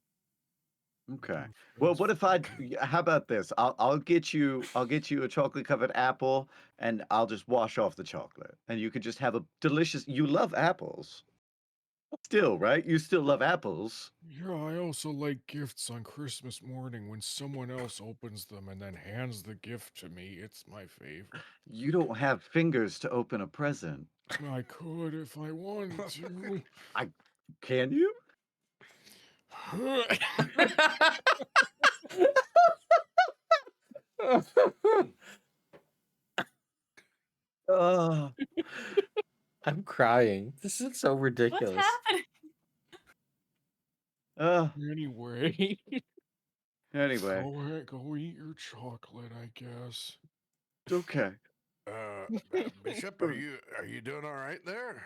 Okay. Well, what if how about this? I'll get you a chocolate covered apple and I'll just wash off the chocolate. And you could just have a delicious you love apples. Still, right? You still love apples. Yeah, I also like gifts on Christmas morning when someone else opens them and then hands the gift to me. It's my favorite. You don't have fingers to open a present. I could if I wanted to. Can you? Oh, I'm crying. This is so What's ridiculous. happening? Anyway, anyway, go eat your chocolate, I guess. it's okay. Bishop, are you doing all right there?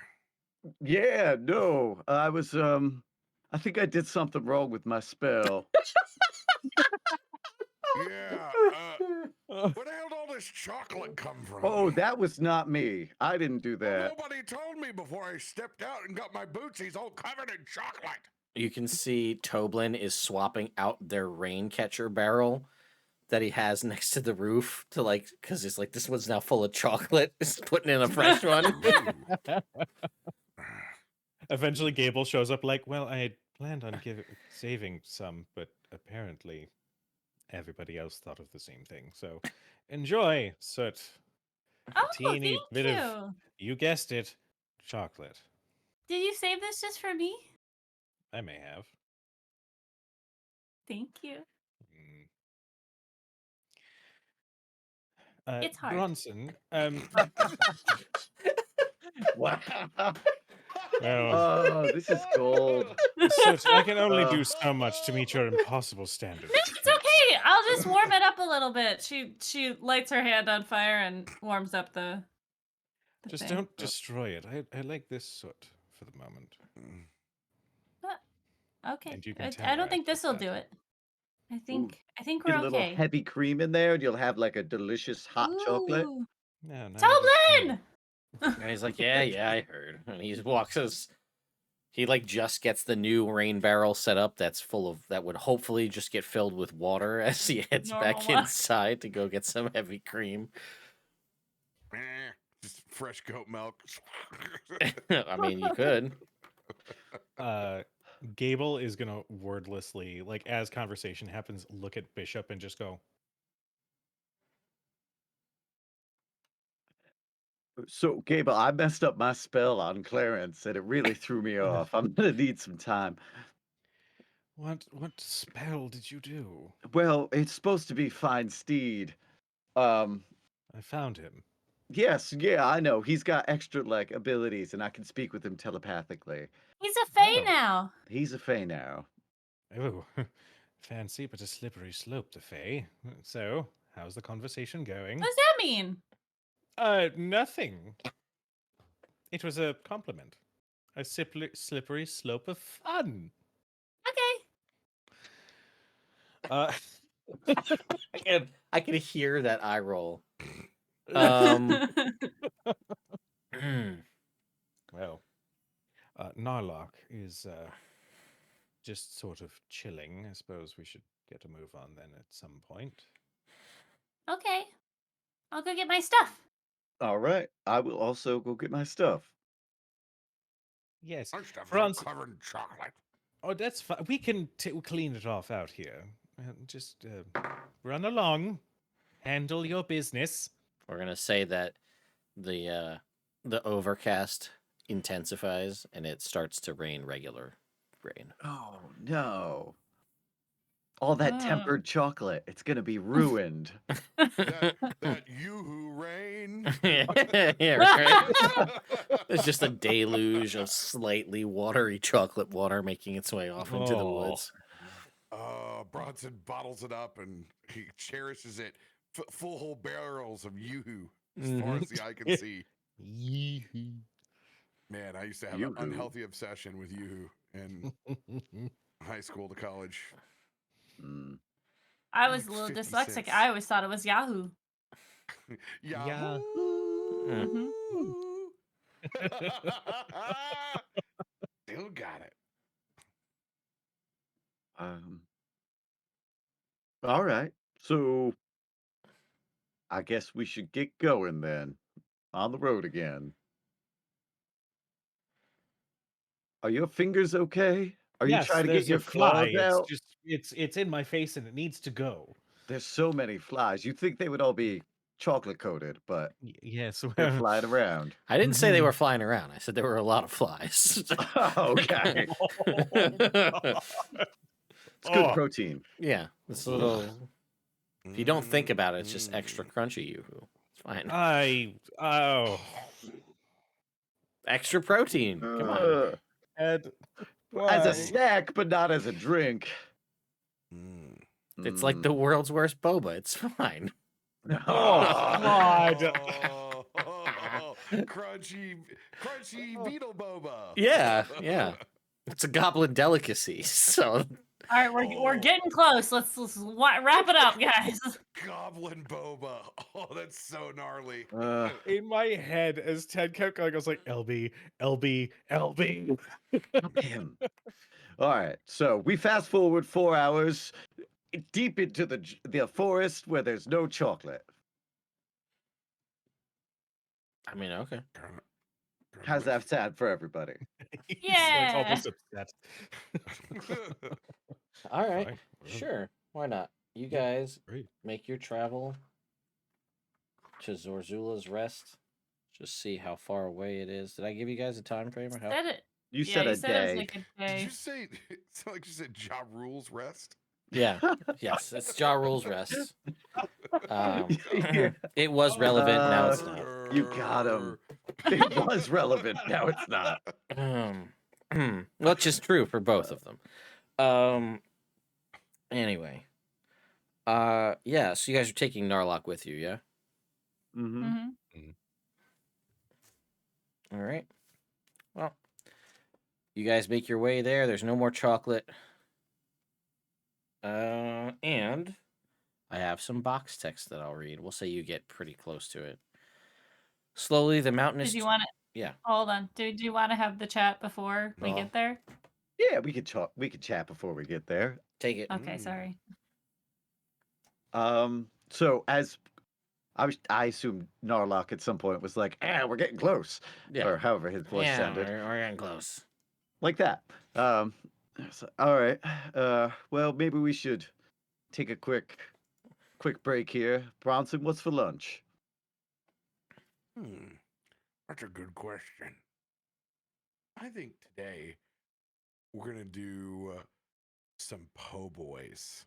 Yeah, no. I was I think I did something wrong with my spell. Yeah. Where the hell did all this chocolate come from? Oh, that was not me. I didn't do Well, that. nobody told me before I stepped out and got my boots. He's all covered in chocolate. You can see Toblin is swapping out their rain catcher barrel that he has next to the roof to like, because it's like this one's now full of chocolate. He's putting in a fresh one. Ooh. Eventually, Gable shows up like, well, I had planned on saving some, but apparently everybody else thought of the same thing. So enjoy, Soot. A Oh, teeny thank bit you. of, you guessed it, chocolate. Did you save this just for me? I may have. Thank you. It's hard. Bronson, Wow. well, Oh, this is gold. Soot, I can only do Uh. so much to meet your impossible standards. It's okay. I'll just warm it up a little bit. She lights her hand on fire and warms up the Just thing. don't destroy it. I like this Soot for the moment. Okay. And you can I tell don't her think I this will said do that. it. I think Get we're a little okay. heavy cream in there, and you'll have like a delicious hot chocolate. Ooh. No, now you just made Toblin! And he's like, yeah, I heard. And he walks us. He like just gets the new rain barrel set up that's full of that would hopefully just get filled with water as he heads Normal back water. inside to go get some heavy cream. Just fresh goat milk. I mean, you could. Gable is gonna wordlessly, like as conversation happens, look at Bishop and just go, So, Gable, I messed up my spell on Clarence, and it really threw me off. I'm gonna need some time. What spell did you do? Well, it's supposed to be find Steed. Um, I found him. yes, yeah, I know. He's got extra like abilities, and I can speak with him telepathically. He's a fae Oh. now. He's a Fae now. Oh, fancy but a slippery slope, the Fae. So, how's the conversation going? What does that mean? Nothing. It was a compliment. A slippery slope of fun. Okay. I can hear that eye roll. Well, Narlock is just sort of chilling. I suppose we should get a move on then at some point. Okay. I'll go get my stuff. All right, I will also go get my stuff. Yes, Our stuff's all Franz. covered in chocolate. Oh, that's fine. We can clean it off out here. Just run along. Handle your business. We're gonna say that the overcast intensifies and it starts to rain regular rain. Oh no. All that tempered chocolate, it's gonna be ruined. That yoo-hoo rain. Yeah, right. There's just a deluge of slightly watery chocolate water making its way off into the woods. Bronson bottles it up and he cherishes it. Full whole barrels of yoo-hoo as far as the eye can see. Yee-hoo. Man, I used to have Yoo-hoo. an unhealthy obsession with yoo-hoo in high school to college. Mm. I was a Like little 50 dyslexic. cents. I always thought it was Yahoo. Yahoo! Still got it. All right. So I guess we should get going then. On the road again. Are your fingers okay? Are you Yes, trying to get there's your a fly. claws out? It's in my face and it needs to go. There's so many flies. You'd think they would all be chocolate coated, but Yes, they're flying around. I didn't say they were flying around. I said there were a lot of flies. Okay. It's good protein. Yeah, this little. If you don't think about it, it's just extra crunchy yoo-hoo. It's fine. Extra protein. Come on. Ed, As a why? snack, but not as a drink. It's like the world's worst boba. It's fine. Oh, God. Crunchy beetle boba. Yeah. It's a goblin delicacy. So All right, we're getting close. Let's wrap it up, guys. Goblin boba. Oh, that's so gnarly. In my head, as Ted kept going, I was like, LB, LB, LB. Him. All right. So we fast forward 4 hours. deep into the forest where there's no chocolate. I mean, okay. How's that sound for everybody? He's Yeah. like almost upset. All right. Fine, whatever. Sure. Why not? You Yeah, guys Great. make your travel to Zorzula's Rest. Just see how far away it is. Did I give you guys a time frame or how? Said it. You Yeah, said you a said it was day. like a Did day. you say it sounded like you said Ja rules rest? Yeah. Yes, it's Ja Rule's Rest. Yeah. It was relevant. Now it's not. You got him. It was relevant. Now it's not. Which is true for both of them. Anyway. Yeah, so you guys are taking Narlock with you, yeah? Mm-hmm. Mm-hmm. All right. Well, you guys make your way there. There's no more chocolate. And I have some box text that I'll read. We'll say you get pretty close to it. Slowly, the mountainous. Did you want to? Yeah. Hold on. Do you want to have the chat before we No. get there? Yeah, we could talk. We could chat before we get there. Take it. Okay, Mm. sorry. So as I assume Narlock at some point was like, we're getting close. Yeah. Or however his voice Yeah, sounded. we're getting close. Like that. So, all right. Well, maybe we should take a quick break here. Bronson, what's for lunch? That's a good question. I think today we're gonna do some po' boys.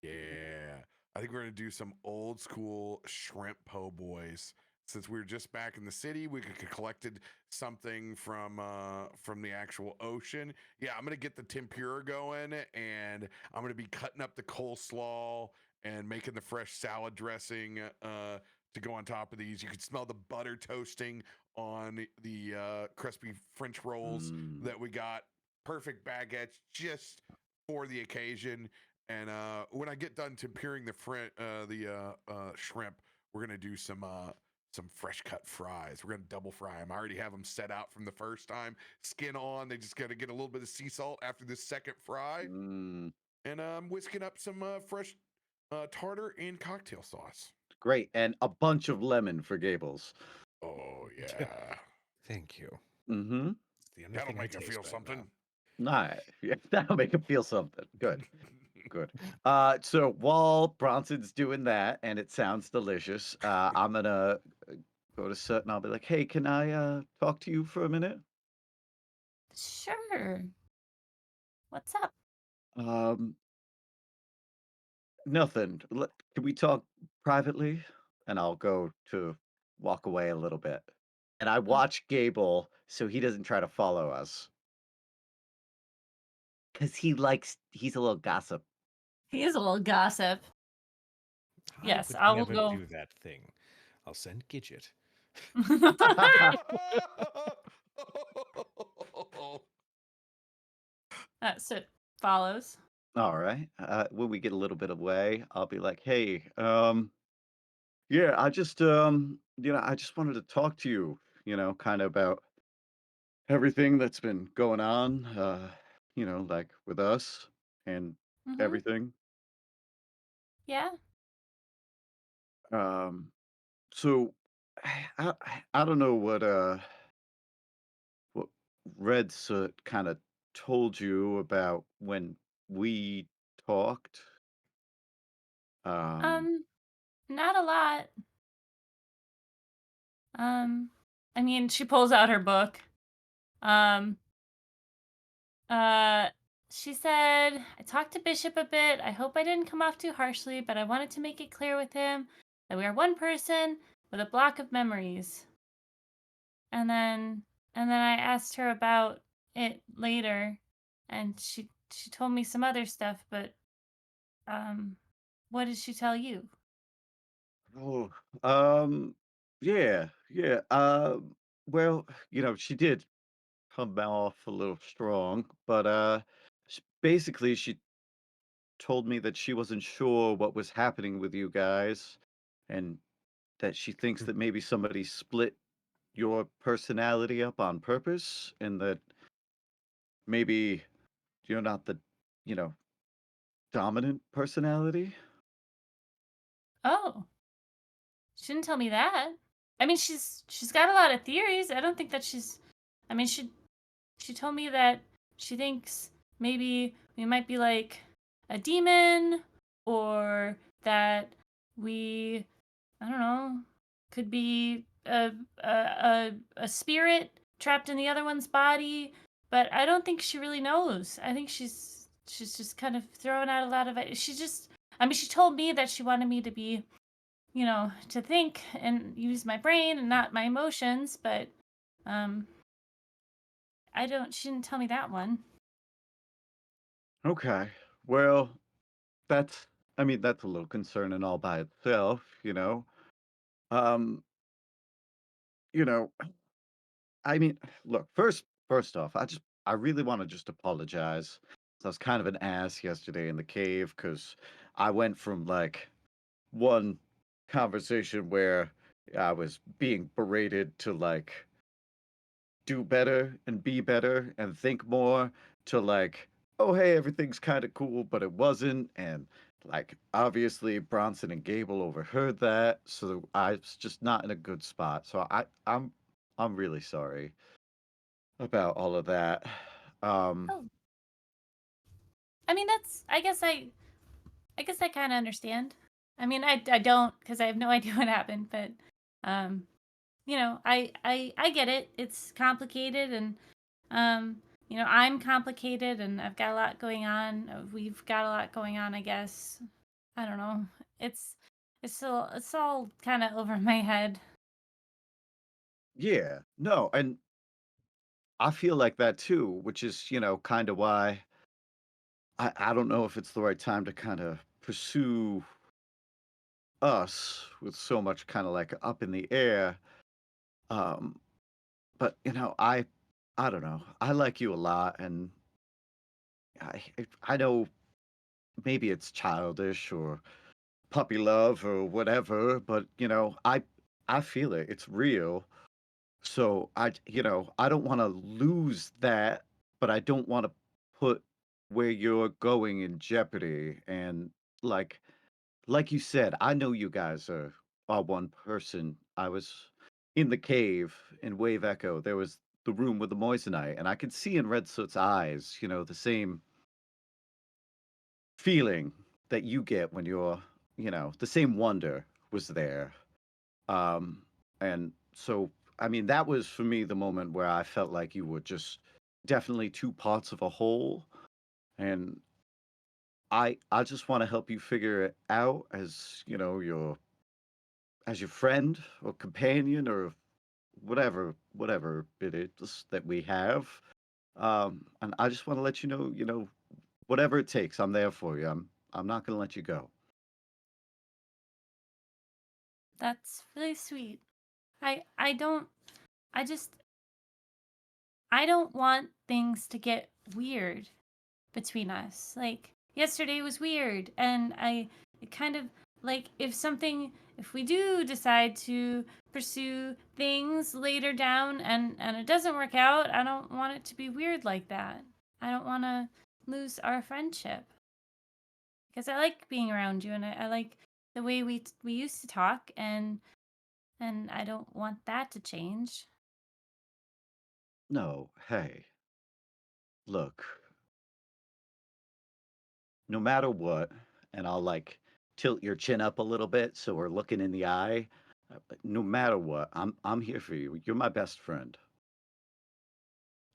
Yeah, I think we're gonna do some old school shrimp po' boys. Since we were just back in the city, we could collected something from the actual ocean. Yeah, I'm gonna get the tempura going, and I'm gonna be cutting up the coleslaw and making the fresh salad dressing to go on top of these. You can smell the butter toasting on the crispy French rolls Mm. that we got. Perfect baguettes just for the occasion. And when I get done tempuring the shrimp, we're gonna do some fresh cut fries. We're gonna double fry them. I already have them set out from the first time. Skin on. They just gotta get a little bit of sea salt after the second fry. Mm. And I'm whisking up some fresh tartar and cocktail sauce. Great. And a bunch of lemon for Gables. Oh yeah, Thank you. Mm-hmm. It's the only that'll thing I make you taste feel right something. Nice. Yeah, that'll make him feel something. Good. Good. So while Bronson's doing that, and it sounds delicious, I'm gonna go to Soot and I'll be like, "Hey, can I talk to you for a minute?" Sure. What's up? Nothing. Can we talk privately? And I'll go to walk away a little bit. And I watch Gable so he doesn't try to follow us. Because he's a little gossip. He is a little gossip. Yes, I will never go. do that thing. I'll send Gidget. So follows. All right. When we get a little bit away, I'll be like, "Hey, yeah, I just I just wanted to talk to you, kind of about everything that's been going on, like with us and Mm-hmm. everything. Yeah. So I I don't know what Red Soot kind of told you about when we talked. Um, Not a lot. I mean, she pulls out her book. Um, she said, I talked to Bishop a bit. I hope I didn't come off too harshly, but I wanted to make it clear with him that we are one person with a block of memories. And then I asked her about it later, and she told me some other stuff, but what did she tell you? oh, yeah, yeah. Well, she did come off a little strong, but basically she told me that she wasn't sure what was happening with you guys, and that she thinks that maybe somebody split your personality up on purpose, and that maybe you're not the, you know, dominant personality. Oh, she didn't tell me that. I mean, she's got a lot of theories. I don't think that she's. I mean, she told me that she thinks maybe we might be like a demon, or that we, I don't know, could be a spirit trapped in the other one's body. But I don't think she really knows. I think she's just kind of throwing out a lot of it. She just, I mean, she told me that she wanted me to be, to think and use my brain and not my emotions, but um she didn't tell me that one. Okay. Well, that's I mean, that's a little concerning all by itself, Um, you know, I mean, look, first off, I really want to just apologize. I was kind of an ass yesterday in the cave because I went from like one conversation where I was being berated to like do better and be better and think more to like, oh hey, everything's kind of cool, but it wasn't, and like obviously Bronson and Gable overheard that, so I was just not in a good spot. So I'm really sorry about all of that. Um, Oh, I mean, that's, I guess I kind of understand. I mean, I don't, because I have no idea what happened, but um I get it. It's complicated, and I'm complicated, and I've got a lot going on. We've got a lot going on, I guess. I don't know. It's it's all kind of over my head. yeah, no, and I feel like that too, which is, kind of why I don't know if it's the right time to kind of pursue us with so much kind of like up in the air. Um, but I don't know. I like you a lot, and I know maybe it's childish or puppy love or whatever, but I feel it. It's real. So I don't want to lose that, but I don't want to put where you're going in jeopardy. And like like you said, I know you guys are one person. I was in the cave in Wave Echo. There was the room with the moissanite, and I could see in Red Soot's eyes, the same feeling that you get when the same wonder was there. Um, and so, I mean, that was for me the moment where I felt like you were just definitely two parts of a whole. And I just want to help you figure it out as, your friend or companion or whatever it is that we have. And I just want to let you know, whatever it takes, I'm there for you. I'm not going to let you go. That's really sweet. I don't I just I don't want things to get weird between us. Like yesterday was weird, and it kind of, like, if we do decide to pursue things later down, and it doesn't work out, I don't want it to be weird like that. I don't want to lose our friendship, because I like being around you, and I like the way we used to talk, and I don't want that to change. No, hey, look, no matter what, and I'll like tilt your chin up a little bit so we're looking in the eye. No matter what, I'm here for you. You're my best friend.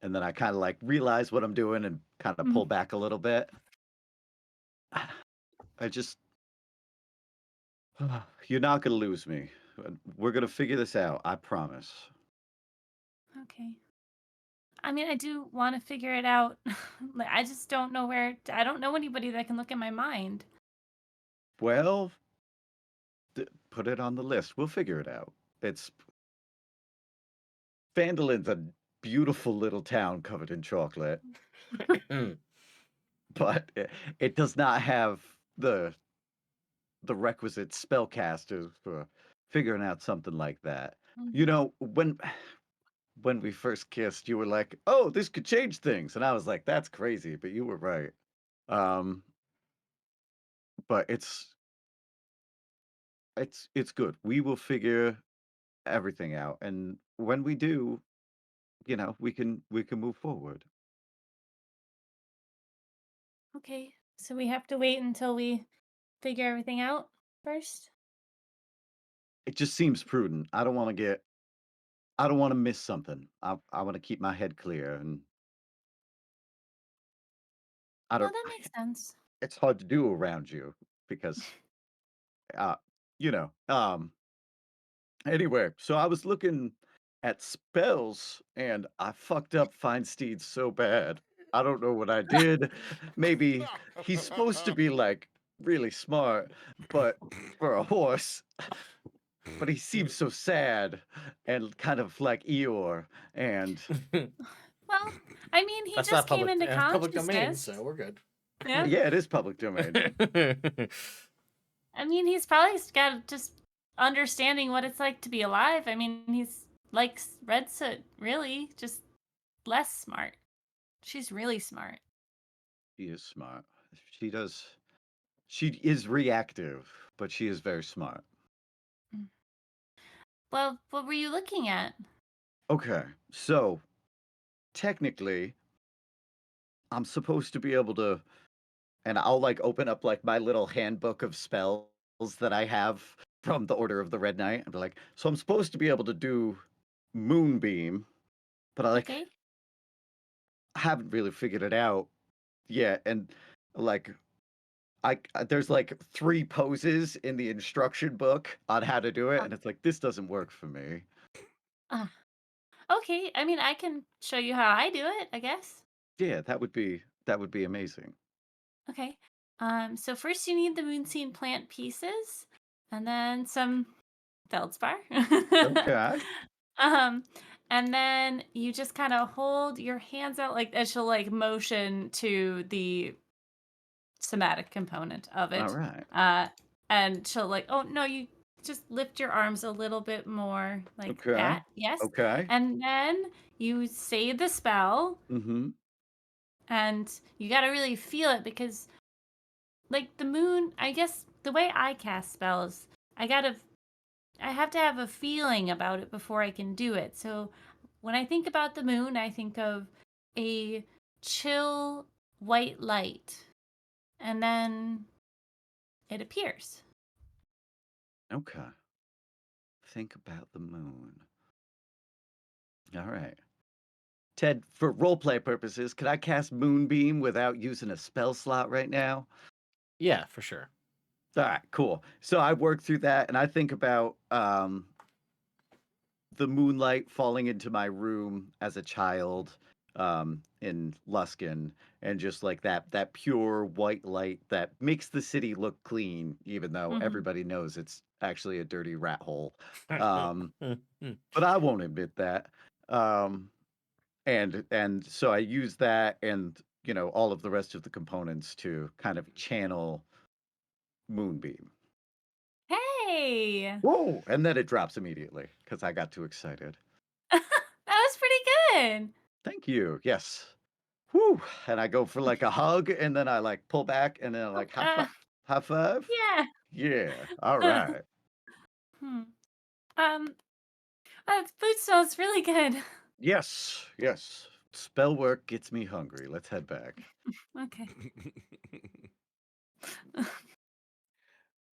And then I kind of like realize what I'm doing and kind of Mm, pull back a little bit. I just you're not gonna lose me. We're gonna figure this out. I promise. okay. I mean, I do want to figure it out. Like, I just don't know I don't know anybody that can look in my mind. Well, put it on the list. We'll figure it out. It's Phandelver's a beautiful little town covered in chocolate, but it does not have the requisite spellcasters for figuring out something like that. You Mhm. know, when we first kissed, you were like, "Oh, this could change things," and I was like, "That's crazy," but you were right. Um, but it's good. We will figure everything out, and when we do, we can move forward. Okay, so we have to wait until we figure everything out first. It just seems prudent. I don't want to miss something. I want to keep my head clear, and I No, don't. that makes sense. It's hard to do around you because, uh, you know. Anyway, so I was looking at spells, and I fucked up Fine Steed so bad. I don't know what I did. Maybe he's supposed to be like really smart, but for a horse, but he seems so sad and kind of like Eeyore. And Well, I mean, he That's just not came into public domain, consciousness. so we're good. Yeah. yeah, it is public domain. I mean, he's probably got just understanding what it's like to be alive. I mean, he's like Red Soot, really, just less smart. She's really smart. She is smart. She does. She is reactive, but she is very smart. Well, what were you looking at? Okay, so technically, I'm supposed to be able to, and I'll like open up like my little handbook of spells that I have from the Order of the Red Knight and be like, so I'm supposed to be able to do Moonbeam, but Okay. I haven't really figured it out yet. And like, there's like 3 poses in the instruction book on how to do it, Oh. and it's like this doesn't work for me. Okay. I mean, I can show you how I do it, I guess. Yeah, that would be amazing. Okay. So first you need the moonseed plant pieces, and then some feldspar. Okay. um, and then you just kind of hold your hands out like as she'll like motion to the somatic component of All it. right. And she'll like, oh no, you just lift your arms a little bit more like Okay. that. Yes. Okay. And then you say the spell, Mm-hmm. and you got to really feel it because like the moon, I guess the way I cast spells, I have to have a feeling about it before I can do it. So when I think about the moon, I think of a chill white light, and then it appears. Okay. Think about the moon. All right. Ted, for roleplay purposes, could I cast Moonbeam without using a spell slot right now? Yeah, for sure. All right, cool. So I work through that, and I think about the moonlight falling into my room as a child in Luskin, and just like that pure white light that makes the city look clean, even though Mhm. everybody knows it's actually a dirty rat hole. But I won't admit that. Um, and so I use that and all of the rest of the components to kind of channel Moonbeam. Hey, Whoa! And then it drops immediately because I got too excited. that was pretty good. Thank you. Yes. Whew. And I go for like a hug, and then I like pull back, and then I like high five. High five. Yeah. Yeah. All right. Hmm. That food smells really good. Yes. Yes. Spell work gets me hungry. Let's head back. Okay.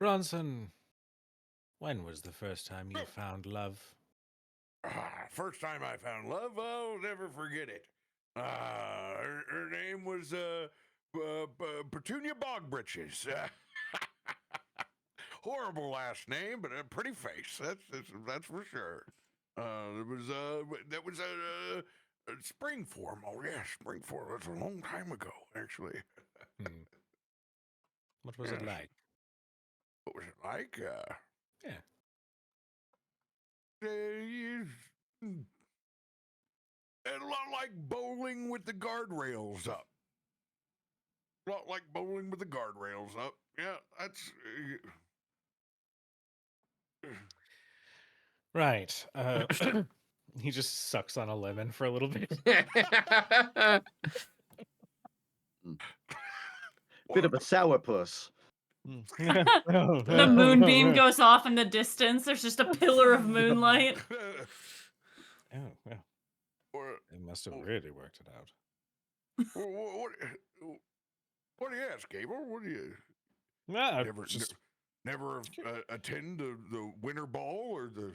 Bronson, when was the first time you found love? First time I found love, I'll never forget it. Her name was Petunia Bogbritches. Horrible last name, but a pretty face. That's for sure. That was a spring form. Oh yeah, spring form. That's a long time ago, actually. Hmm. What was it Yes. like? What was it like? Yeah. A lot like bowling with the guardrails up. A lot like bowling with the guardrails up. Yeah, that's. Right. He just sucks on a lemon for a little bit. Bit of a sourpuss. The moonbeam goes off in the distance. There's just a pillar of moonlight. Oh, well, Or it must have really worked it out. what do you ask, Gable? What do you Nah, never just never attend the winter ball or the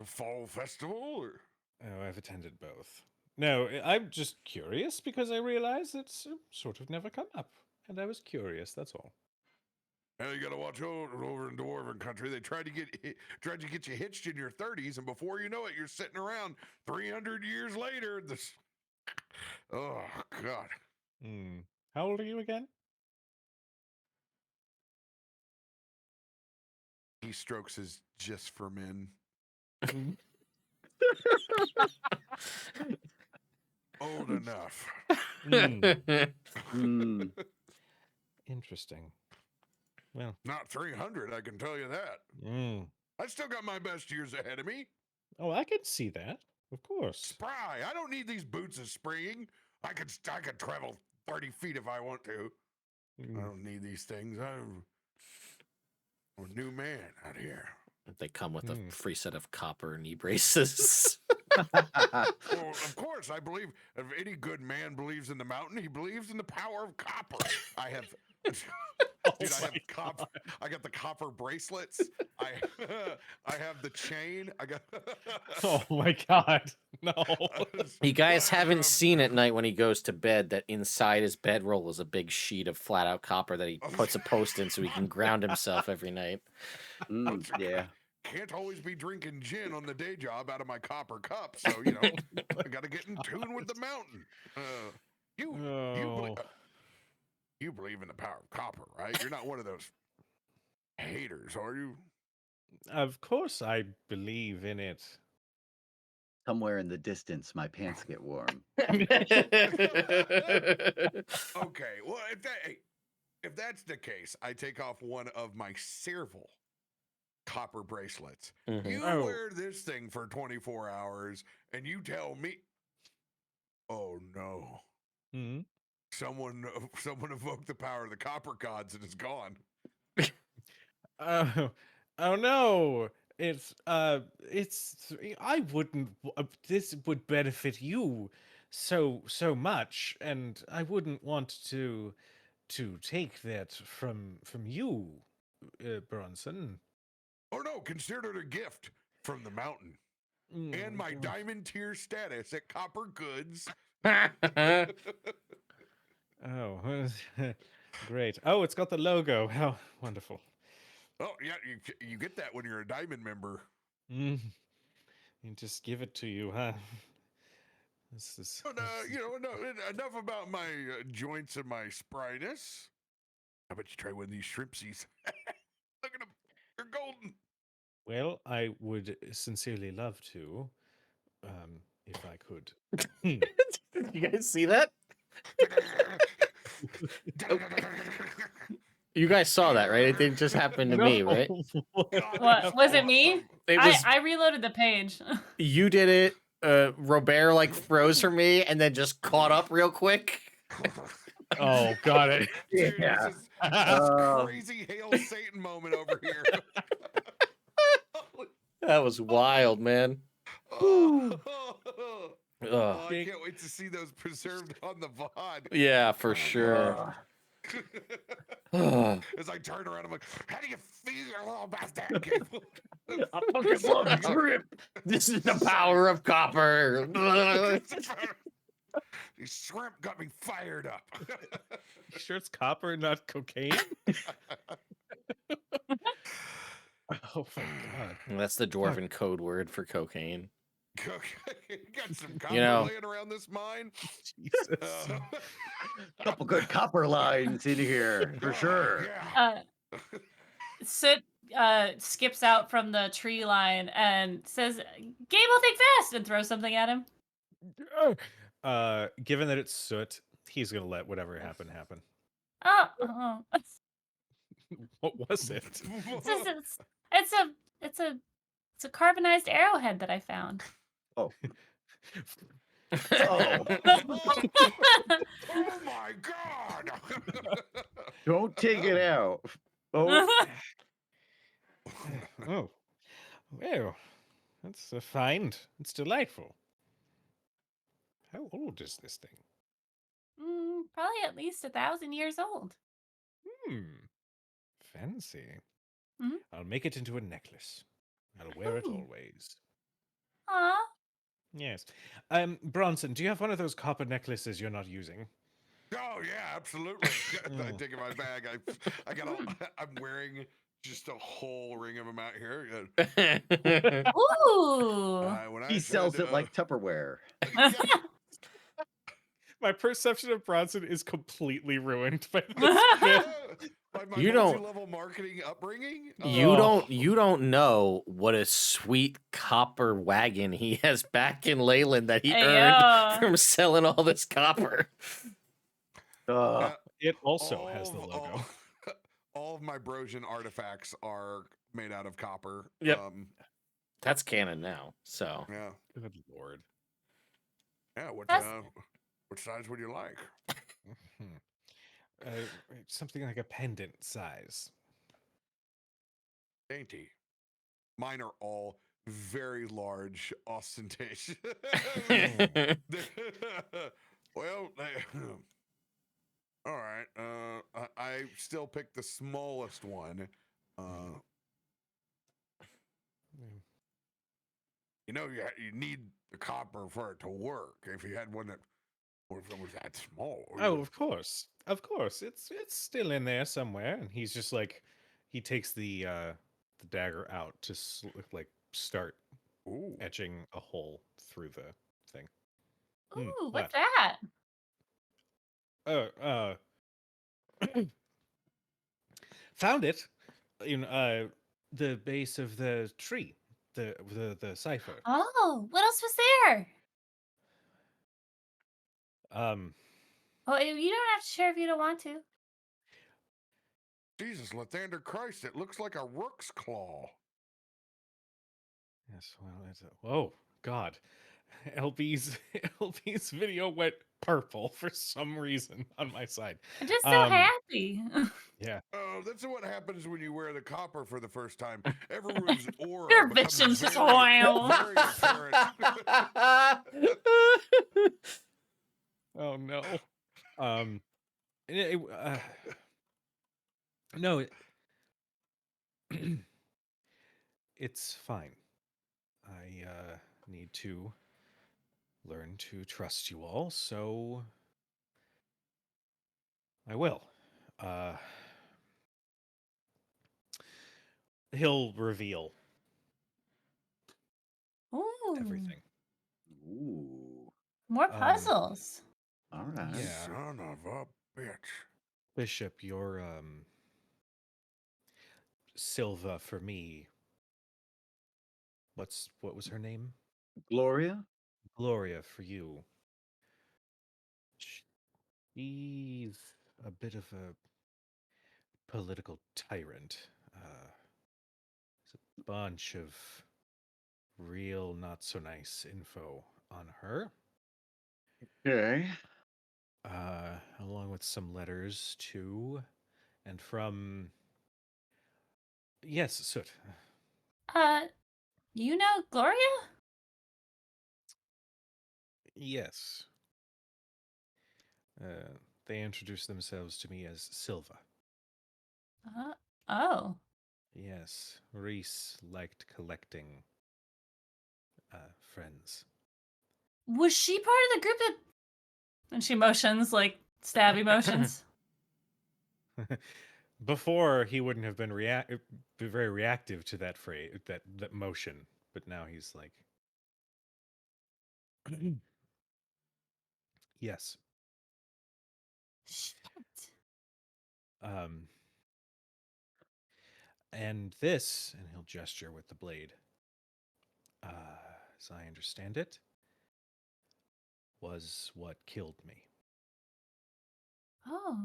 fall festival? Or oh, I've attended both. No, I'm just curious because I realize it's sort of never come up, and I was curious. That's all. now you got to watch over in Dwarven country. They tried to get you hitched in your 30s, and before you know it, you're sitting around 300 years later. This, oh God. Hmm. How old are you again? He strokes his just for men. Old enough. Interesting. Well, Not 300, I can tell you that. I still got my best years ahead of me. Oh, I can see that. Of course. Spry. I don't need these boots of springing. I could travel 30 feet if I want to. I don't need these things. I'm a new man out here. They come with a free set of copper knee braces. Well, of course, I believe if any good man believes in the mountain, he believes in the power of copper. I have, dude, I have copper. I got the copper bracelets. I have the chain. I got. Oh my God, no! You guys haven't seen at night when he goes to bed that inside his bedroll is a big sheet of flat out copper that he puts a post in so he can ground himself every night. Yeah. Can't always be drinking gin on the day job out of my copper cup, so you know I got to get in tune with the mountain. You believe in the power of copper, right? You're not one of those haters, are you? Of course, I believe in it. Somewhere in the distance, my pants get warm. Okay, well if that's the case, I take off one of my Serval copper bracelets. You wear this thing for 24 hours, and you tell me, oh no. Someone evoked the power of the copper gods and it's gone. Oh no! It's I wouldn't. This would benefit you so much, and I wouldn't want to take that from you, Bronson. Oh no! Consider it a gift from the mountain and my diamond tier status at Copper Goods. Oh, great! Oh, it's got the logo. How wonderful! Oh yeah, you get that when you're a diamond member. You just give it to you, huh? This is. But, enough about my joints and my spryness. How about you try one of these shrimpsies? Look at them; they're golden. Well, I would sincerely love to, if I could. You guys see that? You guys saw that, right? It didn't just happen to me, right? What was it? Me? I reloaded the page. You did it. Robert like froze for me and then just caught up real quick. Oh, got it. Dude, Yeah. this is crazy Hail Satan moment over here. That was wild, man. I Ugh. can't wait to see those preserved on the VOD. Yeah, for sure. As I turn around, I'm like, how do you feel about that, Gable? I fucking love shrimp. This is the power of copper. These shrimp got me fired up. You sure it's copper, not cocaine? Oh my God. That's the dwarven code word for cocaine. Got some copper You know. laying around this mine. Jesus. Couple good copper lines in here for sure. Yeah. Soot skips out from the tree line and says, "Gable, think fast!" and throws something at him. Given that it's Soot, he's gonna let whatever happen. Oh. What was it? It's a carbonized arrowhead that I found. Oh, Oh, Oh my god! don't take it out. Oh, Oh, well, that's a find. It's delightful. How old is this thing? Probably at least 1,000 years old. Fancy. Mhm. I'll make it into a necklace. I'll wear it Ooh. always. Aw. Yes. Bronson, do you have one of those copper necklaces you're not using? Oh yeah, absolutely. I Oh. take in my bag. I'm wearing just a whole ring of them out here. Ooh. When he I sells said, it like Tupperware. yeah, My perception of Bronson is completely ruined by this bit. my You don't- multi-level marketing upbringing. You don't know what a sweet copper wagon he has back in Leyland that he earned Yeah. from selling all this copper. Uh, It also has the logo. All of my Brosian artifacts are made out of copper. Yep. That's canon now. So Yeah. Good lord. Yeah. That's- What size would you like? Something like a pendant size. Dainty. Mine are all very large, ostentatious. Well, all right. I still picked the smallest one. You know, you need the copper for it to work. If you had one that was that small. Oh, of course. Of course. It's still in there somewhere. And he's just like he takes the dagger out to like start Ooh. etching a hole through the thing. Ooh, what? what's that? Found it in the base of the tree. The cipher. Oh, what else was there? Oh, you don't have to share if you don't want to. Jesus, Lathander Christ, it looks like a rook's claw. Yes, well, it's oh God. LB's LB's video went purple for some reason on my side. I'm just so happy. Yeah. Oh, that's what happens when you wear the copper for the first time. Everyone's aura Your becomes vision's very, spoiled. very apparent. Oh no. No, it's fine. I need to learn to trust you all, so I will. He'll reveal Ooh, everything. ooh. more puzzles. All right. Yeah. Son of a bitch. Bishop, your Silva for me. What was her name? Gloria? Gloria for you. She's a bit of a political tyrant. There's a bunch of real not so nice info on her. Okay. Along with some letters too, and from yes, Soot. You know Gloria? Yes. They introduced themselves to me as Silva. Oh. Yes, Reese liked collecting friends. Was she part of the group that... And she motions, like, stab emotions. Before he wouldn't have been very reactive to that phrase, that motion, but now he's like, yes. Shit. And this, and he'll gesture with the blade. As I understand it, was what killed me. Oh.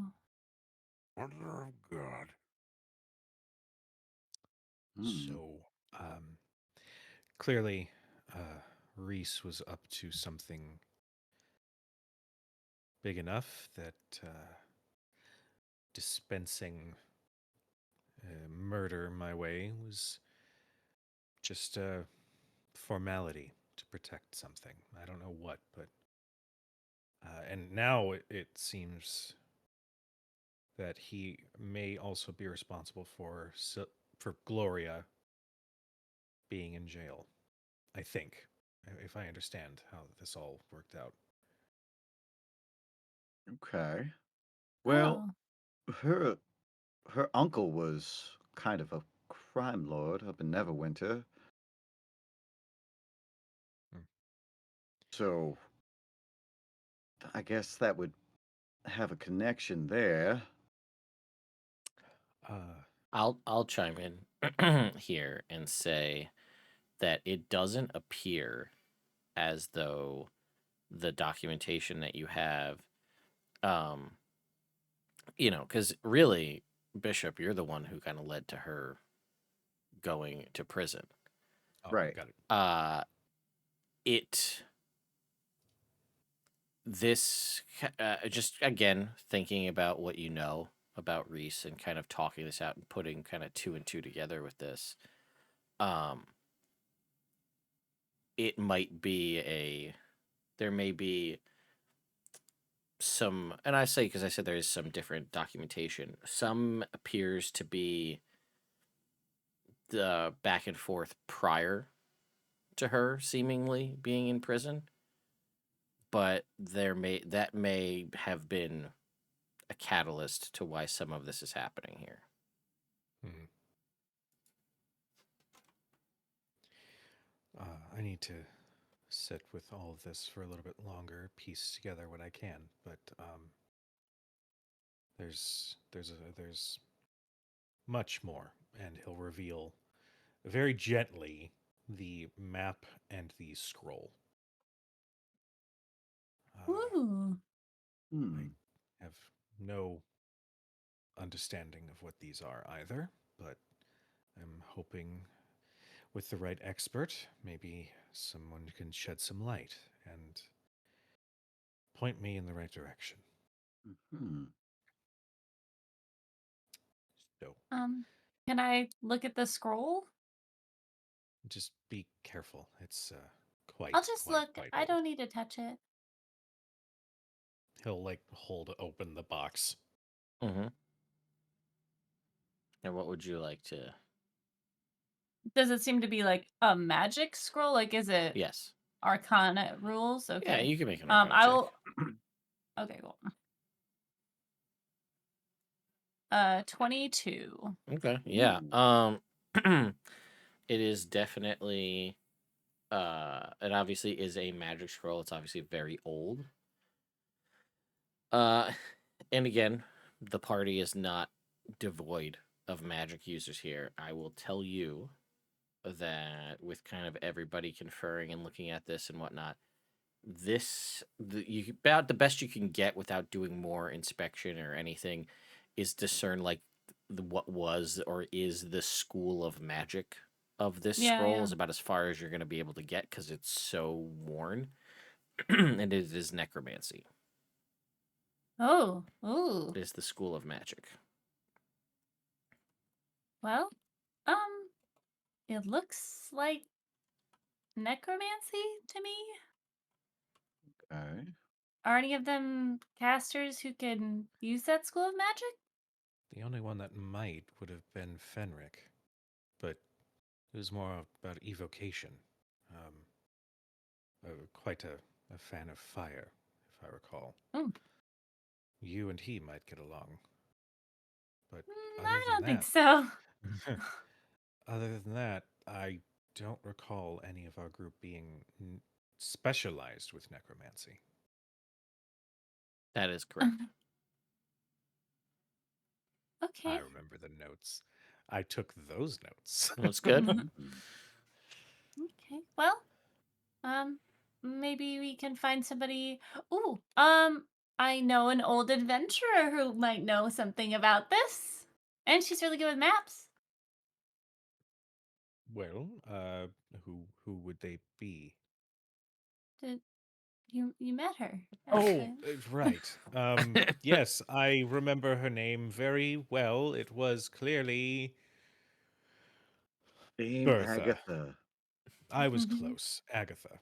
Mother of God. So, clearly, Reese was up to something big enough that dispensing murder my way was just a formality to protect something. I don't know what, but and now it seems that he may also be responsible for Gloria being in jail. I think, if I understand how this all worked out. Okay. Well, Oh. her her uncle was kind of a crime lord up in Neverwinter. Hmm. So I guess that would have a connection there. I'll chime in here and say that it doesn't appear as though the documentation that you have, um, because really, Bishop, you're the one who kind of led to her going to prison. Oh, Right. got it. It this just again thinking about what you know about Reese and kind of talking this out and putting kind of two and two together with this. It might be there may be some, and I say because I said there is some different documentation. Some appears to be the back and forth prior to her seemingly being in prison, but that may have been a catalyst to why some of this is happening here. Hmm. I need to sit with all of this for a little bit longer, piece together what I can. But there's much more, and he'll reveal very gently the map and the scroll. Ooh. Hmm. I have no understanding of what these are either, but I'm hoping with the right expert, maybe someone can shed some light and point me in the right direction. Hmm. So Can I look at the scroll? just be careful. It's I'll just look. quite I old. don't need to touch it. He'll like hold open the box. Mm-hmm. And what would you like to? Does it seem to be like a magic scroll? Like, is it Yes. Arcana rules? Yeah, Okay. you can make an Arcana I check. will. Okay, cool. 22. Okay. Yeah. Ooh. It is definitely it obviously is a magic scroll. It's obviously very old. Uh and again, the party is not devoid of magic users here. I will tell you that with kind of everybody conferring and looking at this and whatnot, about the best you can get without doing more inspection or anything is discern like what was or is the school of magic of this Yeah, scroll yeah. is about as far as you're going to be able to get because it's so worn. And it is necromancy. Oh, ooh. It is the school of magic. Well, it looks like necromancy to me. Okay. Are any of them casters who can use that school of magic? The only one that might would have been Fenric, but it was more about evocation. Quite a fan of fire, if I recall. Oh, You and he might get along, but other I than don't think that, so. other than that, I don't recall any of our group being specialized with necromancy. That is correct. I Okay. remember the notes. I took those notes. That's good. Okay. Well, maybe we can find somebody. Ooh, I know an old adventurer who might know something about this. And she's really good with maps. Well, who would they be? You met her. Oh, Ashen. right. Yes, I remember her name very well. It was clearly Dame Bertha. Agatha. I was Mhm. close. Agatha.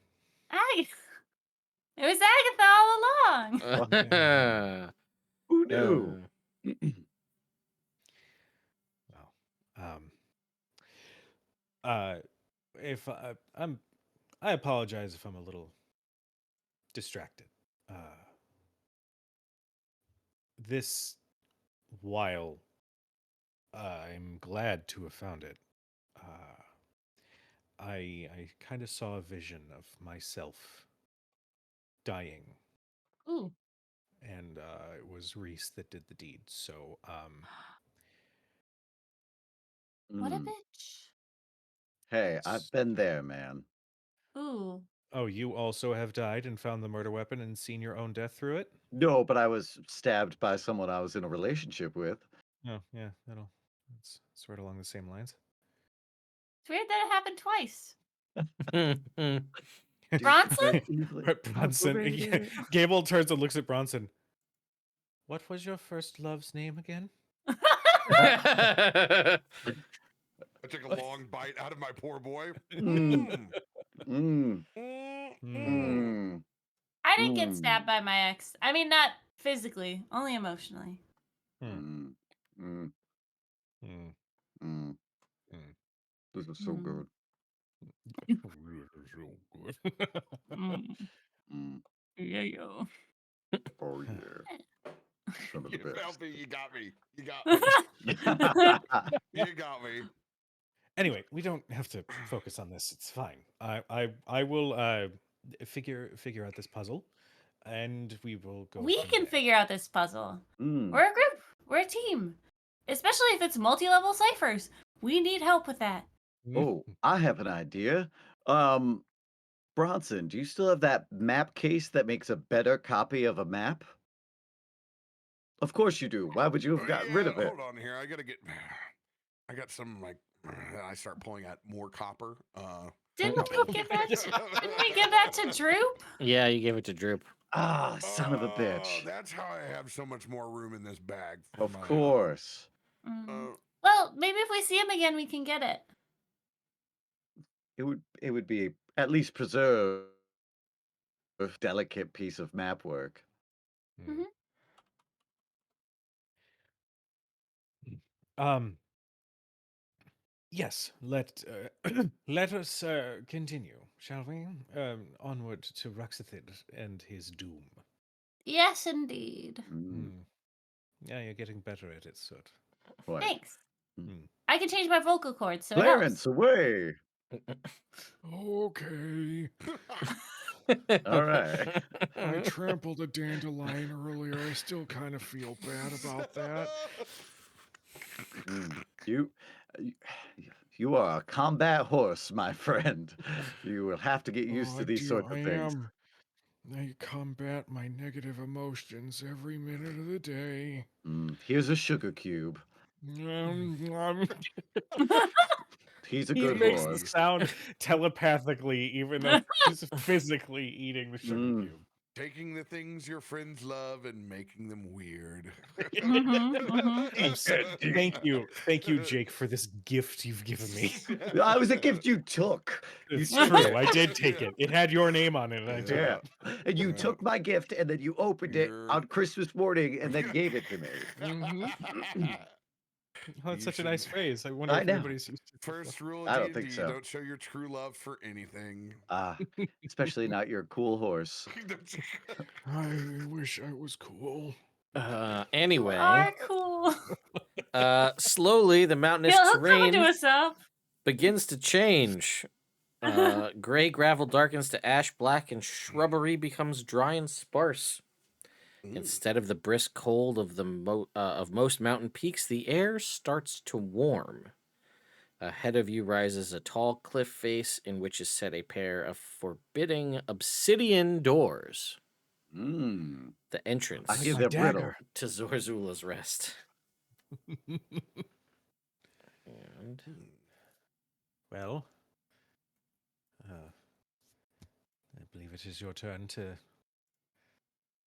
It was Agatha all along. Yeah. Who knew? Well, uh, if I apologize if I'm a little distracted. This, while I'm glad to have found it, I kind of saw a vision of myself dying, Ooh. and it was Reese that did the deed. So, What a Mm. bitch. Hey, I've been there, man. Ooh. oh, you also have died and found the murder weapon and seen your own death through it? No, but I was stabbed by someone I was in a relationship with. Oh, yeah, it's right along the same lines. It's weird that it happened twice. Did Bronson? the easily Bronson. operate it? Gable turns and looks at Bronson. What was your first love's name again? I took a long bite out of my poor boy. Mm, mm, Hmm. mm, I didn't get mm, stabbed by my ex. I mean, not physically, only emotionally. mm, mm, Hmm. mm. Hmm. This is so Mm. good. Mm. Mm. Yeah, yo. Oh yeah, some of the Melfi, you got me. You got best. me. You got me. Anyway, we don't have to focus on this. It's fine. I will figure out this puzzle, and we will go We from can there. figure out this puzzle. Mm. We're a group. We're a team. Especially if it's multi-level ciphers. We need help with that. Oh, I have an idea. Um, Bronson, do you still have that map case that makes a better copy of a map? Of course you do. Why would you have gotten rid Yeah, of it? hold on here. I gotta get. I got some like. I start pulling out more copper. Didn't we give that? Didn't we give that to Droop? Yeah, you gave it to Droop. Ah, son of a Oh, bitch. that's how I have so much more room in this bag. For Of my, course. Mm. Well, maybe if we see him again, we can get it. It would be at least preserve a delicate piece of map work. Hmm. Mhm. Um. Yes. Let us continue, shall we? Onward to Ruxithid and his doom. Yes, indeed. Mm, Yeah, you're getting better at it, Soot. quite. Thanks. Mm. I can change my vocal cords, so it Clarence, helps. away. okay. All right. I trampled a dandelion earlier. I still kind of feel bad about that. Mm. You, y- you are a combat horse, my friend. You will have to get used to these sorts I of things. am. I combat my negative emotions every minute of the day. Here's a sugar cube. Um, He's a He good makes the horse. sound telepathically, even though he's physically eating the sugar Mm. cube. taking the things your friends love and making them weird. Thank you, Jake, for this gift you've given me. I was a gift you took. You It's took true. it. I did take it. It had your name on it, and I took Yeah. it. And you took my gift and then you opened it You're- on Christmas morning and then gave it to me. Oh, that's You such a should- nice phrase. I wonder I if know. anybody's used it before. First rule I of don't think D&D, so. don't show your true love for anything. Especially not your cool horse. I wish I was cool. You Anyway, are cool. slowly the mountainous He'll come into terrain himself. begins to change. Gray gravel darkens to ash black, and shrubbery becomes dry and sparse. Instead of the brisk cold of of most mountain peaks, the air starts to warm. Ahead of you rises a tall cliff face in which is set a pair of forbidding obsidian doors. Mm. The entrance I hear My they're brittle. dagger. to Zorzula's rest. And Well, I believe it is your turn to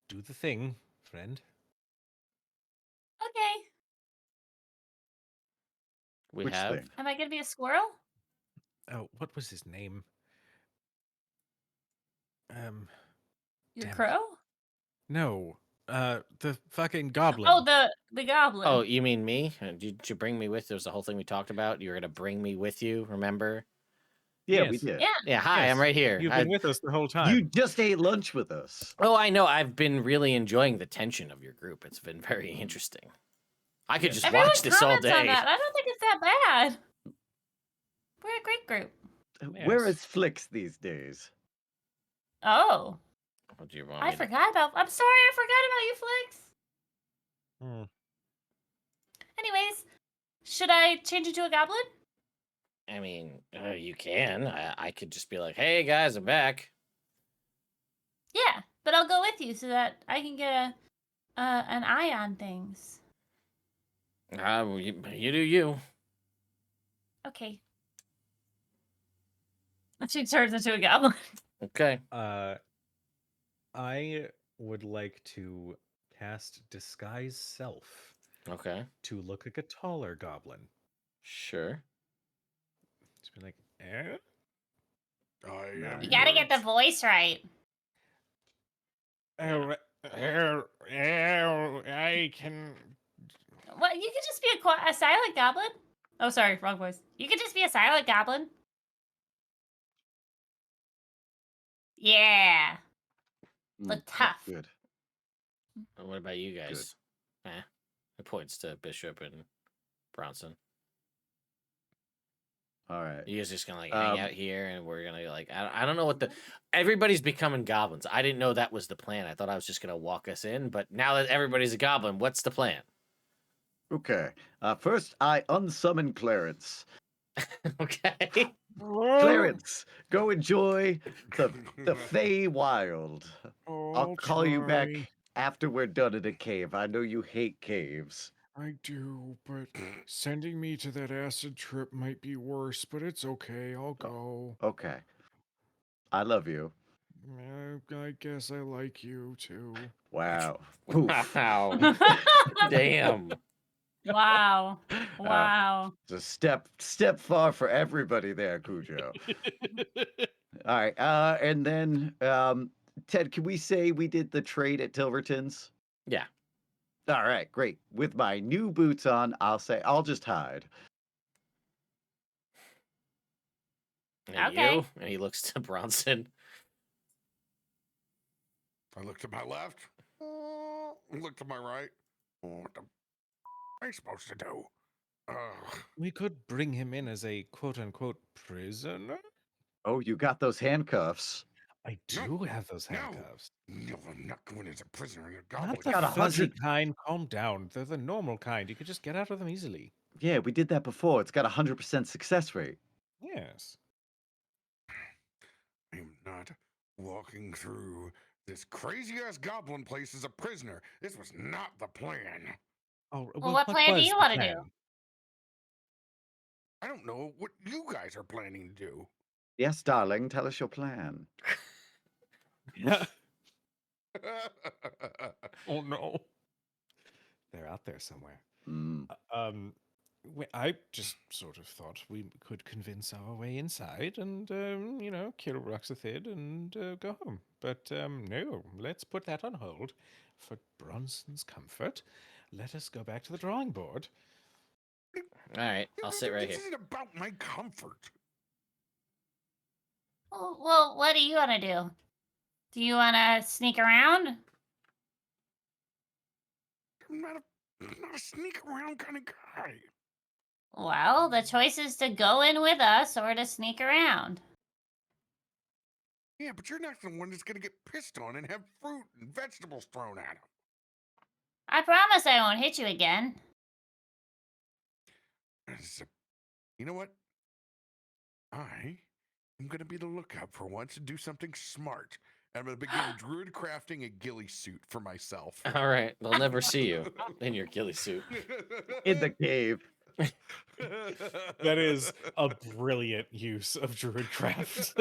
do the thing, friend. Okay. We Which have. thing? Am I gonna be a squirrel? Oh, what was his name? Your Damn it. crow? No, the fucking goblin. Oh, the goblin. Oh, you mean me? Did you bring me with? There was the whole thing we talked about. You were gonna bring me with you. Remember? Yeah, we Yes. did. Yeah. Yeah. Hi, I'm Yes, right here. You've been with us the whole time. You just ate lunch with us. Oh, I know. I've been really enjoying the tension of your group. It's been very interesting. I could Yes. just Everyone watch this all comments on day. that. I don't think it's that bad. We're a great group. Where Yes. is Flicks these days? Oh, What do you want I me to- forgot about. I'm sorry, I forgot about you, Flicks. Hmm. Anyways, should I change into a goblin? I mean, you can. I could just be like, "Hey guys, I'm back." Yeah, but I'll go with you so that I can get an eye on things. Well, you do you. Okay. She turns into a goblin. Okay. I would like to cast Disguise Self Okay. to look like a taller goblin. Sure. To be like, eh? I You am You gotta get the Groot. voice right. I can. What? You could just be a silent goblin. Oh, sorry, wrong voice. You could just be a silent goblin. Yeah, look tough. Good. What about you guys? It points to Bishop and Bronson. All right. You guys just gonna like hang out here, and we're gonna like I don't know what the everybody's becoming goblins. I didn't know that was the plan. I thought I was just gonna walk us in, but now that everybody's a goblin, what's the plan? Okay. First, I unsummon Clarence. Okay. Clarence, go enjoy the Fey Wild. I'll call you back try. after we're done in a cave. I know you hate caves. I do, but sending me to that acid trip might be worse, but it's okay. I'll go. Okay. I love you. I guess I like you too. Wow. Oof. Wow. Damn. Wow. Wow. It's a step far for everybody there, Cujo. All right. And then Ted, can we say we did the trade at Tilverton's? Yeah. All right, great. With my new boots on, I'll just hide. And Okay. you? And he looks to Bronson. I look to my left. Look to my right. What the am I supposed to do? We could bring him in as a quote unquote prisoner. Oh, you got those handcuffs. I No, do have those no. handcuffs. No, I'm not going as a prisoner in a Not goblin. the got fuzzy 100 kind. Calm down. They're the normal kind. You could just get out of them easily. Yeah, we did that before. It's got 100% success rate. Yes. I am not walking through this crazy ass goblin place as a prisoner. This was not the plan. Oh, Well, what plan do was you the wanna do? plan? I don't know what you guys are planning to do. Yes, darling, tell us your plan. Yeah. Oh no. They're out there somewhere. Mm. I just sort of thought we could convince our way inside and, kill Ruxithid and go home. But no, let's put that on hold. For Bronson's comfort, let us go back to the drawing board. All right, I'll sit right This here. isn't about my comfort. Well, what do you want to do? Do you want to sneak around? I'm not a sneak around kind of guy. Well, the choice is to go in with us or to sneak around. Yeah, but you're not the one that's gonna get pissed on and have fruit and vegetables thrown at him. I promise I won't hit you again. You know what? I am gonna be the lookout for once and do something smart. And I'm gonna begin druid crafting a ghillie suit for myself. All right, they'll never see you in your ghillie suit. In the cave. That is a brilliant use of Druidcraft.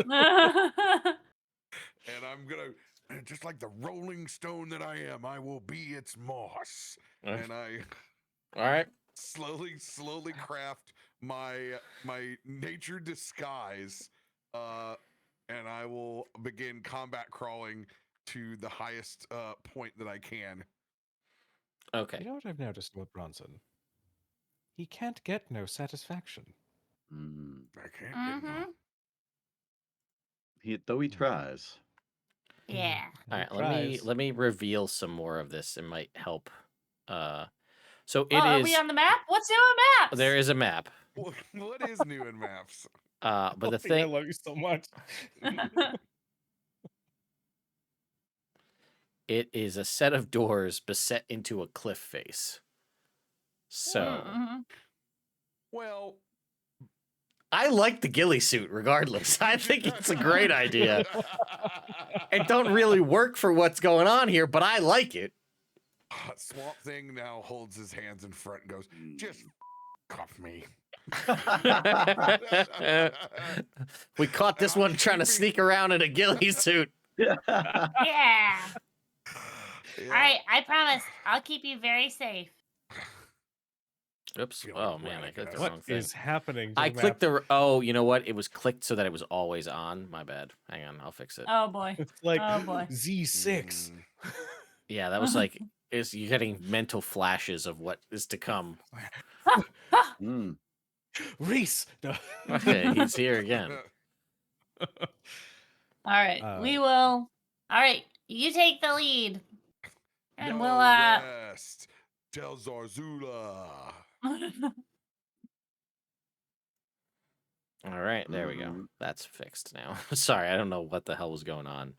And I'm gonna And just like the rolling stone that I am, I will be its moss. And I All right. slowly craft my nature disguise, and I will begin combat crawling to the highest point that I can. Okay. You know what I've noticed about Bronson? He can't get no satisfaction. Mm. I can't get Mm-hmm. Though he tries. Yeah. All He right. tries. Let me reveal some more of this. It might help. So it Well, are we is. on the map? What's new on maps? There is a map. What is new in maps? But the I thing, love you so much. it is a set of doors beset into a cliff face. So Mm-hmm. Well, I like the ghillie suit regardless. I think it's a great idea. It don't really work for what's going on here, but I like it. Swamp Thing now holds his hands in front and goes, just off me. We caught this And I'm one trying to keeping- sneak around in a ghillie suit. Yeah. Yeah. All right. I promise. I'll keep you very safe. Oops. Feel Oh like man, I Radic clicked the has- What wrong thing. is happening? To I the clicked map? the. Oh, you know what? It was clicked so that it was always on. My bad. Hang on, I'll fix it. Oh boy. It's like Oh boy. Z6. Mm. Yeah, that was like. Is you're getting mental flashes of what is to come. Mm. Reese. No. Okay, he's here again. All right. We will. All right. You take the lead. And No we'll rest. Tell Zorzula. All right, there we go. Mhm. That's fixed now. Sorry, I don't know what the hell was going on.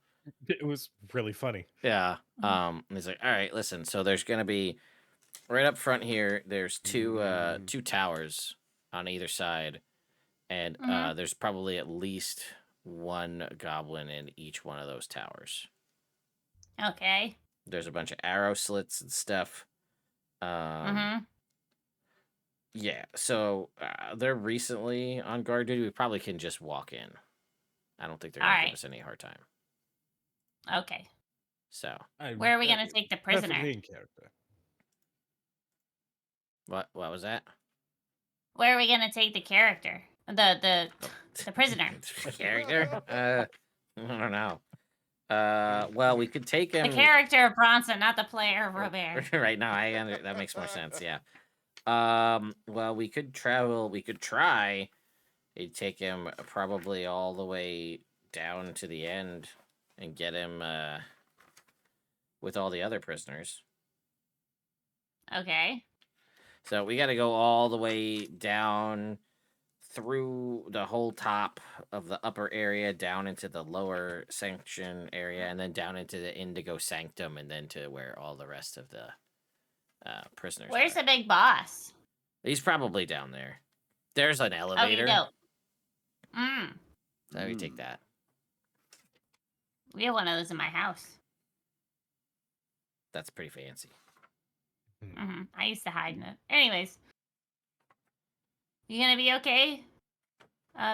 It was really funny. Yeah. And he's like, all right, listen. So there's gonna be right up front here. There's two towers on either side, and Mhm. there's probably at least one goblin in each one of those towers. Okay. There's a bunch of arrow slits and stuff. Mm-hmm. Yeah. So they're recently on guard duty. We probably can just walk in. I don't think they're gonna All give right. us any hard time. Okay. So Where are we gonna take the prisoner? Perfectly in character. what was that? Where are we gonna take the character? The prisoner. Character? I don't know. Well, we could take The him character of Bronson, not the player of Robert. right now. That makes more sense. Yeah. Well, we could travel. We could try. It'd take him probably all the way down to the end and get him with all the other prisoners. Okay. So we got to go all the way down through the whole top of the upper area, down into the lower sanction area, and then down into the Indigo Sanctum, and then to where all the rest of the prisoners Where's are. the big boss? He's probably down there. There's an Okay, elevator. dope. Mm. So we take that. We have one of those in my house. That's pretty fancy. Mm-hmm. I used to hide in it. Anyways. You gonna be okay,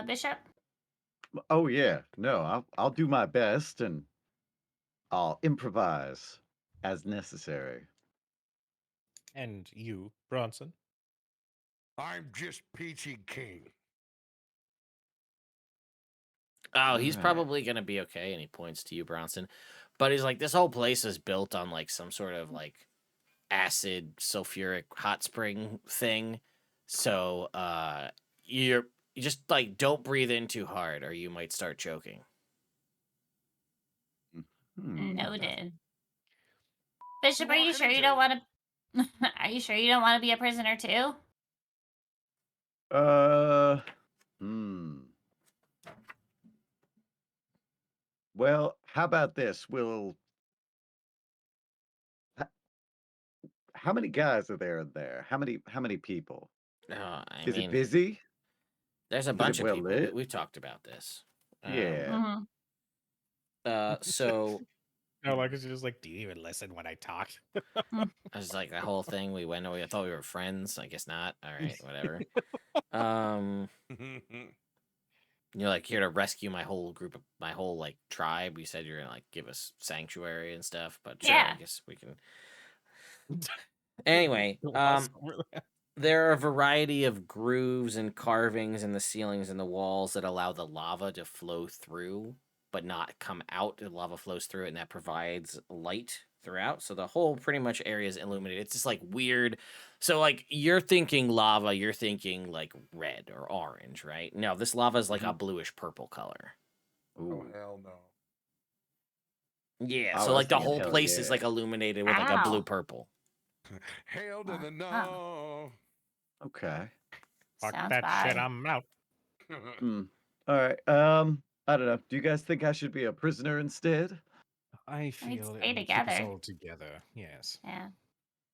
Bishop? Oh yeah. No, I'll do my best and I'll improvise as necessary. And you, Bronson? I'm just Peachy King. Oh, he's Alright. probably gonna be okay, and he points to you, Bronson. But he's like, this whole place is built on like some sort of like acid sulfuric hot spring thing. So you just like don't breathe in too hard, or you might start choking. Hmm. Noted. Bishop, are What you can sure I you do? don't want to? Are you sure you don't want to be a prisoner too? Hmm. Well, how about this? How many guys are there in there? How many people? I Is it mean, busy? there's a Is bunch it of well people. lit? We've talked about this. Yeah. Mm-hmm. So No, like it's just like, do you even listen when I talk? I was like, that whole thing. We went away. I thought we were friends. I guess not. All right, whatever. You're like here to rescue my whole group of my whole like tribe. You said you're gonna like give us sanctuary and stuff, but sure, I Yeah. guess we can. Anyway, Lost over there. there are a variety of grooves and carvings in the ceilings and the walls that allow the lava to flow through, but not come out. The lava flows through it, and that provides light throughout. So the whole pretty much area is illuminated. It's just like weird. So like you're thinking lava, you're thinking like red or orange, right? No, this lava is like a bluish purple color. Oh Ooh. hell no. Yeah, I so was like the thinking whole hell place is yeah. like illuminated with like a blue Ow. purple. Hell to the Huh. no. Okay. Fuck Sounds that shit, bad. I'm out. Hmm. All right. I don't know. Do you guys think I should be a prisoner instead? I We'd feel it stay will keep us together. all together. Yes. Yeah.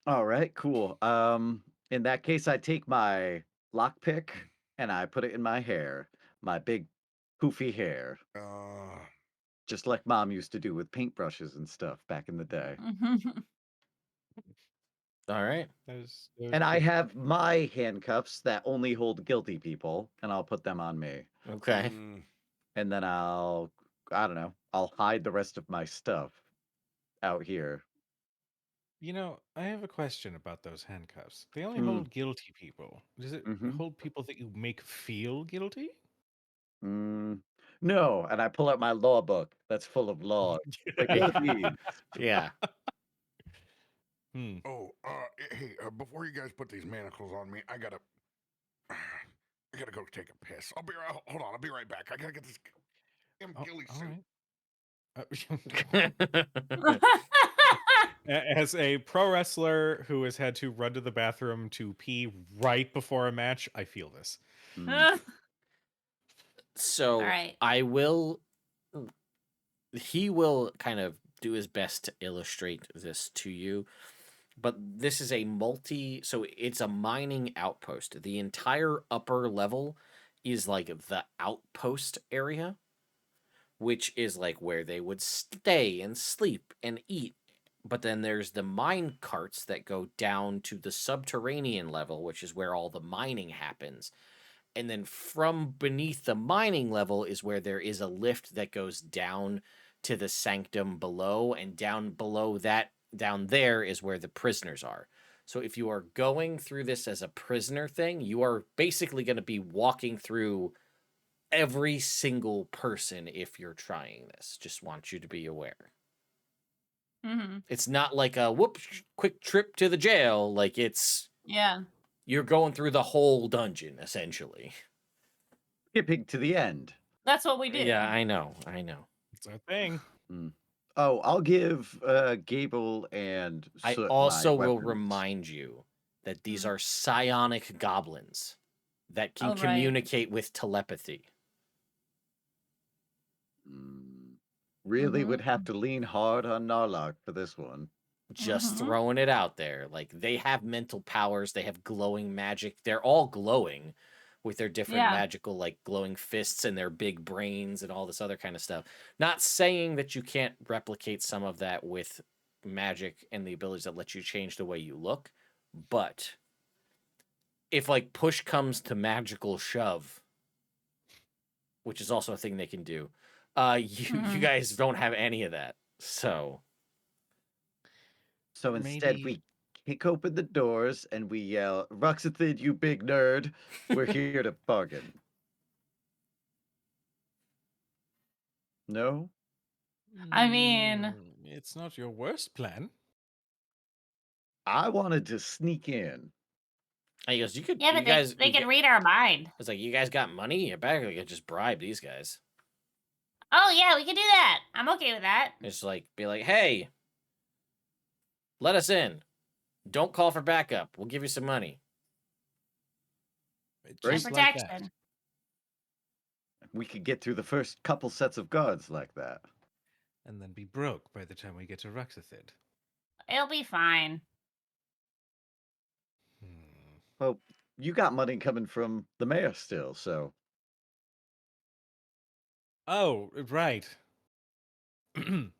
All right, cool. In that case, I take my lockpick and I put it in my hair, my big poofy hair, just like Mom used to do with paintbrushes and stuff back in the day. All right. That was And I good. have my handcuffs that only hold guilty people, and I'll put them on me. Okay. And then I don't know, I'll hide the rest of my stuff out here. You know, I have a question about those handcuffs. They only Mm. hold guilty people. Does it Mhm. hold people that you make feel guilty? No, and I pull out my law book that's full of laws. Like, what are these? Yeah. Hmm. Oh, hey, before you guys put these manacles on me, I gotta go take a piss. I'll be right. Hold on, I'll be right back. I gotta get this damn Oh, ghillie all suit. right. As a pro wrestler who has had to run to the bathroom to pee right before a match, I feel this. Mm. So Alright. I will. He will kind of do his best to illustrate this to you, but this is a so it's a mining outpost. The entire upper level is like the outpost area, which is like where they would stay and sleep and eat. But then there's the mine carts that go down to the subterranean level, which is where all the mining happens. And then from beneath the mining level is where there is a lift that goes down to the sanctum below, and down below that, down there is where the prisoners are. So if you are going through this as a prisoner thing, you are basically going to be walking through every single person if you're trying this. Just want you to be aware. Mm-hmm. It's not like a quick trip to the jail. Like Yeah. you're going through the whole dungeon essentially. Skipping to the end. That's what we do. Yeah, I know. It's our thing. Oh, I'll give Gable and I Soot also my will weapons. remind you that these Mm. are psionic goblins that can Oh, right. communicate with telepathy. Really would Mm-hmm. have to lean hard on Narlock for this one. Just Mhm. throwing it out there. Like they have mental powers, they have glowing magic. They're all glowing with their different Yeah. magical like glowing fists and their big brains and all this other kind of stuff. Not saying that you can't replicate some of that with magic and the abilities that let you change the way you look, but if like push comes to magical shove, which is also a thing they can do, you Mhm. guys don't have any of that. So So instead, we kick open the doors and we yell, Ruxithid, you big nerd, we're here to bargain. No? I mean, It's not your worst plan. I wanted to sneak in. and he goes, "You could, yeah, you but guys, they can read our mind. It's like you guys got money. You better could just bribe these guys. Oh yeah, we can do that. I'm okay with that. It's like be like, hey, let us in. Don't call for backup. We'll give you some money. And Just like that. protection. We could get through the first couple sets of guards like that. And then be broke by the time we get to Ruxithid. It'll be fine. Well, you got money coming from the mayor still, so Oh, right. Forgot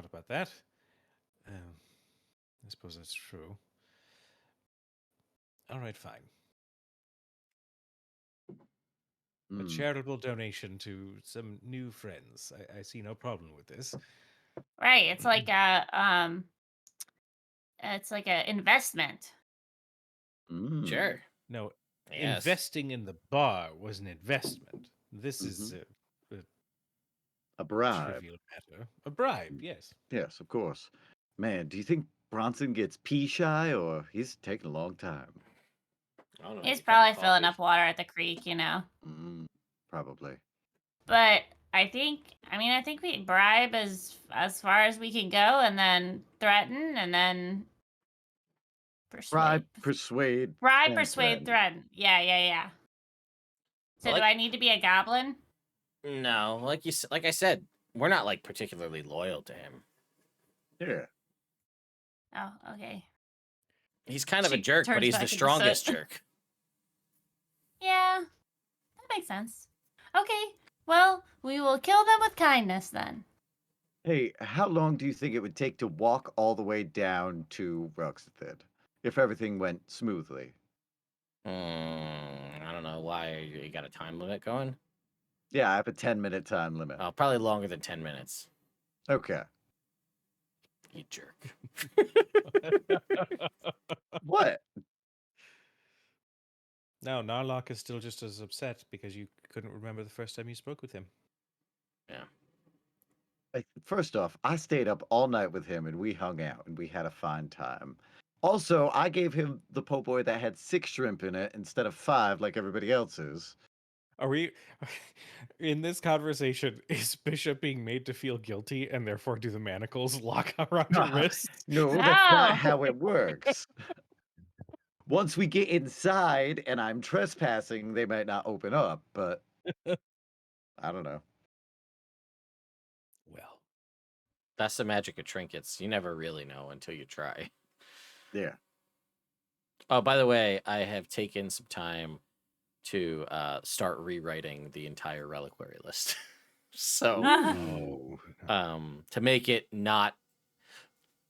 about that. I suppose that's true. All right, fine. A Mm. charitable donation to some new friends. I see no problem with this. Right. It's like a investment. Mm. Sure. No, Yes. investing in the bar was an investment. This is A bribe. trivial matter. A bribe, yes. Yes, of course. Man, do you think Bronson gets pee shy, or he's taking a long time? I don't know. He's get a cup of probably filling coffee. up water at the creek, Probably. But I think we bribe as far as we can go, and then threaten, and then Bribe, persuade. persuade, Bribe, and persuade, threaten. Yeah. So Like- do I need to be a goblin? No, like I said, we're not like particularly loyal to him. Yeah. Oh, okay. He's kind of a She jerk, but turns he's back the into strongest soot. jerk. Yeah, that makes sense. Okay, well, we will kill them with kindness then. Hey, how long do you think it would take to walk all the way down to Ruxithid if everything went smoothly? I don't know why you got a time limit going. Yeah, I have a 10-minute time limit. Oh, probably longer than 10 minutes. Okay. You jerk. What? No, Narlock is still just as upset because you couldn't remember the first time you spoke with him. First off, I stayed up all night with him and we hung out and we had a fine time. Also, I gave him the po' boy that had 6 shrimp in it instead of 5 like everybody else's. Are we in this conversation? Is Bishop being made to feel guilty and therefore do the manacles lock around her wrists? No, that's not how it works. Once we get inside and I'm trespassing, they might not open up, but I don't know. Well, That's the magic of trinkets. You never really know until you try. Yeah. Oh, by the way, I have taken some time to start rewriting the entire reliquary list. So, to make it not.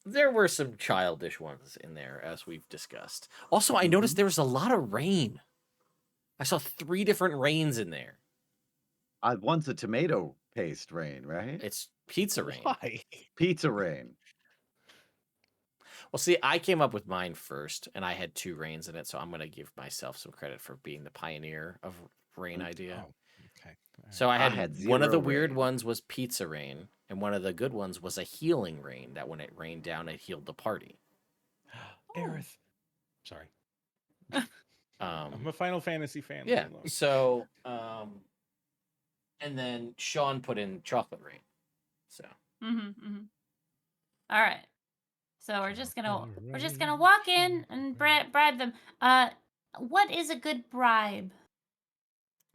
There were some childish ones in there, as we've discussed. Also, I noticed there was a lot of rain. I saw 3 different rains in there. One's a tomato paste rain, right? It's pizza rain. why? Pizza rain. Well, see, I came up with mine first, and I had 2 rains in it, so I'm going to give myself some credit for being the pioneer of rain idea. Oh, okay. So I had, had one of the 0 weird rain. ones was pizza rain, and one of the good ones was a healing rain, that when it rained down, it healed the party. Aerith. Sorry. Um, I'm a Final Fantasy fan. yeah, leave me alone. so, and then Sean put in chocolate rain. So, All right. So we're just gonna Chocolate walk in rain, and chocolate bribe them. What is a good bribe?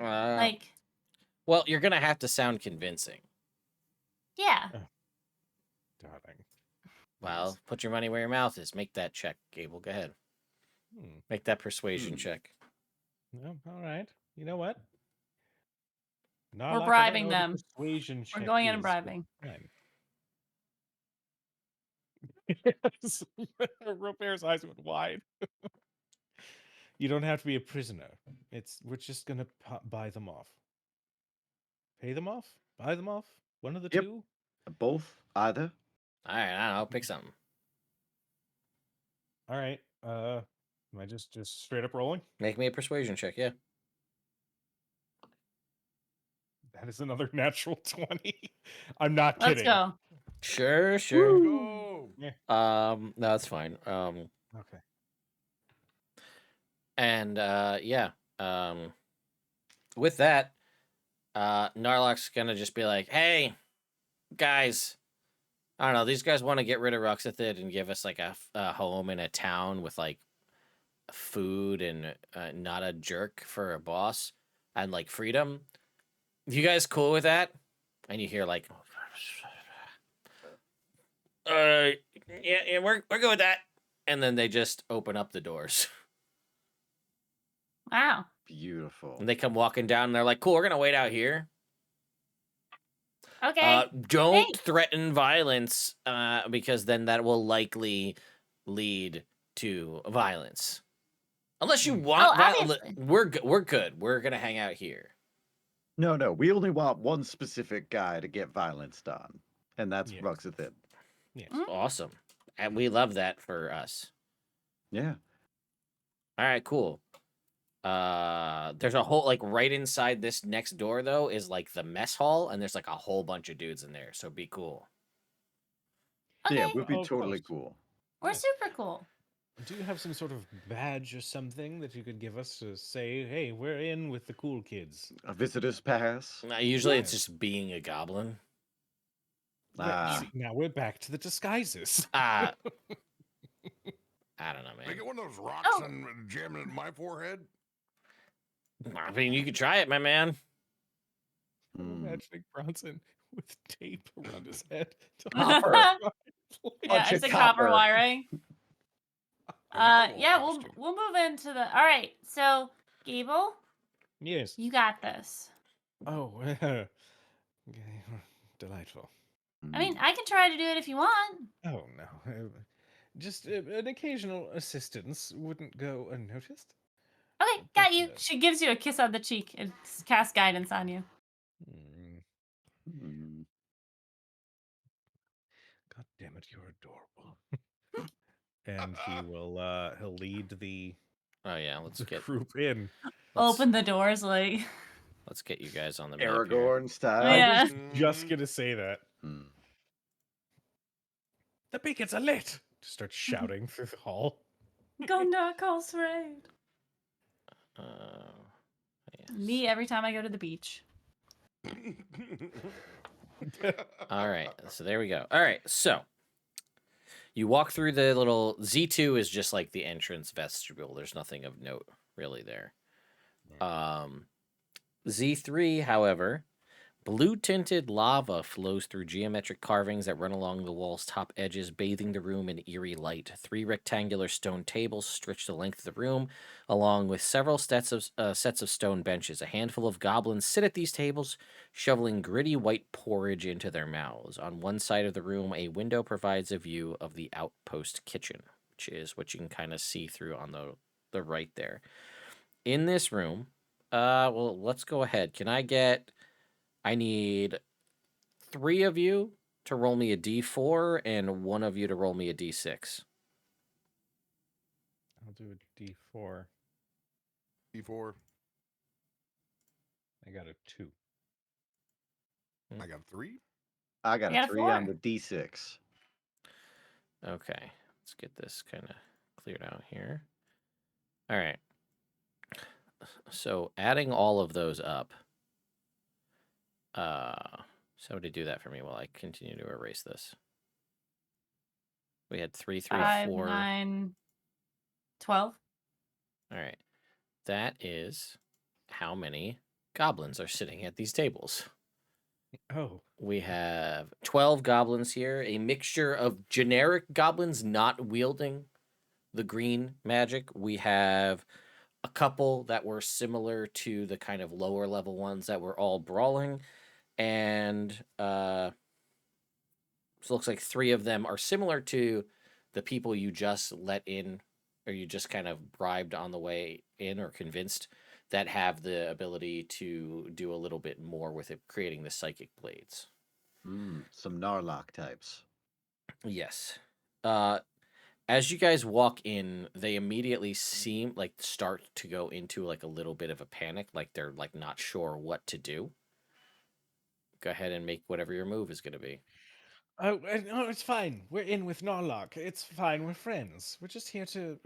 Like, well, you're going to have to sound convincing. yeah. darling. Well, put your money where your mouth is. Make that check, Gable. Go ahead. Make that persuasion check. No, all right. You know what? We're Narlock, I don't bribing know what a them. persuasion We're check going in and is, but bribing. fine. Yes. Robert's eyes went wide. You don't have to be a prisoner. We're just gonna buy them off. Pay them off? Buy them off? One of the Yep. two? Both, either. All right, I don't know. Pick something. All right. Am I just straight up rolling? Make me a persuasion check, yeah. That is another natural 20. I'm not Let's kidding. go. Sure. Go. No, that's fine. Okay. And with that, Narlock's gonna just be like, "Hey, guys, I don't know. These guys want to get rid of Ruxithid and give us like a home in a town with like food and not a jerk for a boss and like freedom. You guys cool with that?" And you hear like, yeah, we're good with that. And then they just open up the doors. Wow. Beautiful. And they come walking down and they're like, "Cool, we're gonna wait out here. Okay. Don't Thanks. threaten violence, because then that will likely lead to violence. Unless you want violence, obviously. we're good. We're gonna hang out here." No. We only want one specific guy to get violence done, and that's Yes. Ruxithid. Yes. Mm. Awesome. And we love that for us. Yeah. All right, cool. There's a whole, like, right inside this next door, though, is, like, the mess hall, and there's, like, a whole bunch of dudes in there, so be cool. Okay, Yeah, we'll be Oh, of totally course. cool. we're Yes. super cool. Do you have some sort of badge or something that you could give us to say, hey, we're in with the cool kids? A visitor's pass. Usually it's Yes. just being a goblin. Ah. See, now we're back to the disguises. I don't know, They man. get one of those rocks Oh. and jam it in my forehead. I mean, you could try it, my man. I'm Hmm. imagining Bronson with tape around his head. To Copper. Yeah, Bunch it's of a copper copper. wiring. A narwhal Yeah, costume. we'll move into the. All right, so Gable, Yes. you got this. Oh, okay. Delightful. I mean, Hmm. I can try to do it if you want. Oh, no. Just an occasional assistance wouldn't go unnoticed. Okay, But, got you. She gives you a kiss on the cheek and casts guidance on you. Hmm. God damn it, you're adorable. And he'll lead the Oh yeah, let's get group in. Open the doors, like. let's get you guys on the map here. Aragorn style. Yeah. I was just gonna say that. Hmm. The beacons are lit! Just start shouting through the hall. Gondor calls raid. Yes. Me every time I go to the beach. All right, so there we go. All right, so you walk through the little Z2 is just like the entrance vestibule. There's nothing of note really there. Z3, however, blue tinted lava flows through geometric carvings that run along the wall's top edges, bathing the room in eerie light. 3 rectangular stone tables stretch the length of the room, along with several sets of stone benches. A handful of goblins sit at these tables, shoveling gritty white porridge into their mouths. On one side of the room, a window provides a view of the outpost kitchen, which is what you can kind of see through on the right there. In this room, well, let's go ahead. I need 3 of you to roll me a d4 and 1 of you to roll me a d6. I'll do a D4. D4. I got a 2. I got 3. I got I got a a 3 on 4. the D6. Okay, let's get this kind of cleared out here. All right. So adding all of those up. Somebody do that for me while I continue to erase this. We had 3, 3, 5, 4. 9, 12. All right. That is how many goblins are sitting at these tables. Oh. We have 12 goblins here, a mixture of generic goblins not wielding the green magic. We have a couple that were similar to the kind of lower level ones that were all brawling. And so it looks like 3 of them are similar to the people you just let in, or you just kind of bribed on the way in or convinced, that have the ability to do a little bit more with it, creating the psychic blades. Some Narlock types. Yes. As you guys walk in, they immediately seem like start to go into like a little bit of a panic, like they're like not sure what to do. Go ahead and make whatever your move is going to be. Oh, no, it's fine. We're in with Narlock. It's fine. We're friends. We're just here to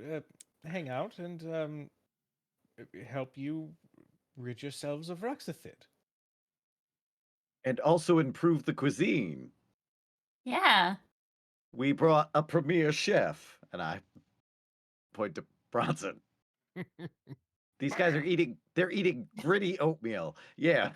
hang out and help you rid yourselves of Ruxithid. And also improve the cuisine. Yeah. We brought a premier chef, and I point to Bronson. These guys are they're eating gritty oatmeal. Yeah.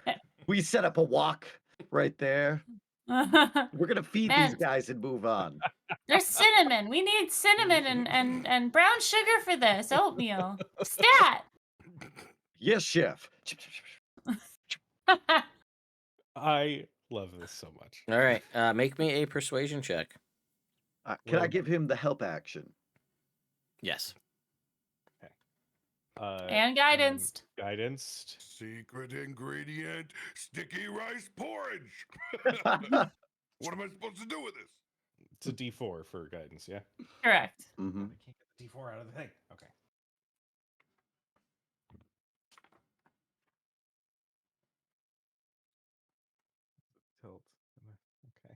We set up a wok right there. We're gonna feed these Man, guys and move on. there's cinnamon. We need cinnamon and brown sugar for this oatmeal. Stat. Yes, chef. I love this so much. All right. Make me a persuasion check. Can I Well- give him the help action? Yes. And guidanced. Guidanced. Secret ingredient: sticky rice porridge. What am I supposed to do with this? It's a D4 for guidance, yeah? Correct. Mm-hmm. I can't get the D4 out of the thing. Okay. Tilt. Okay.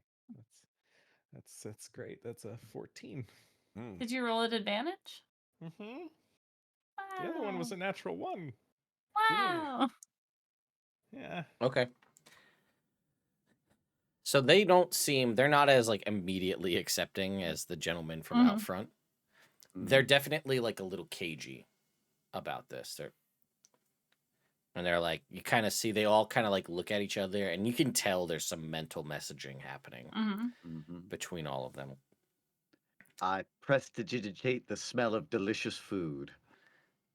That's great. That's a 14. Did you roll at advantage? Mm-hmm. Wow. The other one was a natural 1. Wow. Yeah. Okay. So they're not as like immediately accepting as the gentleman from out front. They're definitely like a little cagey about this. They're like, you kind of see, they all kind of like look at each other, and you can tell there's some mental messaging happening between all of them. I prestidigitate the smell of delicious food.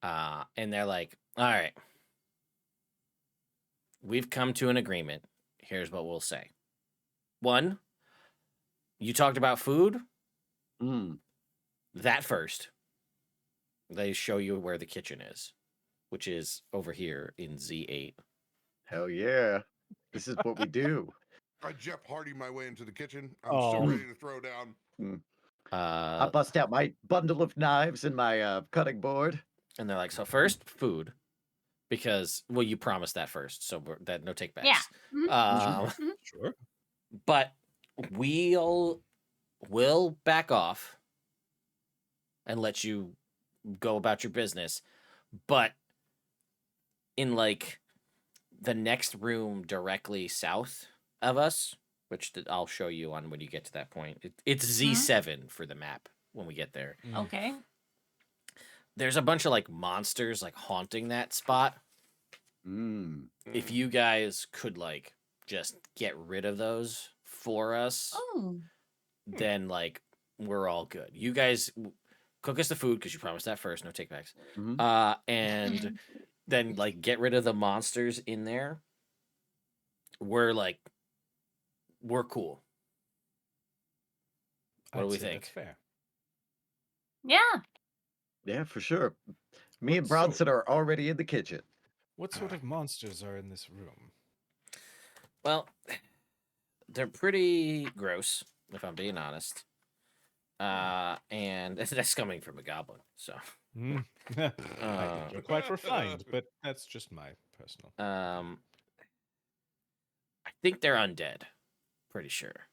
And they're like, all right, we've come to an agreement. Here's what we'll say. 1, you talked about food. That first. They show you where the kitchen is, which is over here in Z8. Hell yeah. This is what we do. I Jeff Hardy my way into the kitchen. I'm still ready to throw down. I bust out my bundle of knives and my cutting board. And they're like, so first, food. Because, well, you promised that first, so that no take backs. Yeah. Sure. But we'll back off and let you go about your business. But in like the next room directly south of us, which I'll show you on when you get to that point. It's Z7 for the map when we get there. Okay. There's a bunch of like monsters like haunting that spot. If you guys could like just get rid of those for us, then like we're all good. You guys cook us the food because you promised that first, no take backs. And then like get rid of the monsters in there. We're cool. What do we think? That's fair. Yeah. Yeah, for sure. Me and Bronson are already in the kitchen. What sort of monsters are in this room? Well, they're pretty gross, if I'm being honest. And that's coming from a goblin, so. I think you're quite refined, but that's just my personal. I think they're undead. Pretty sure.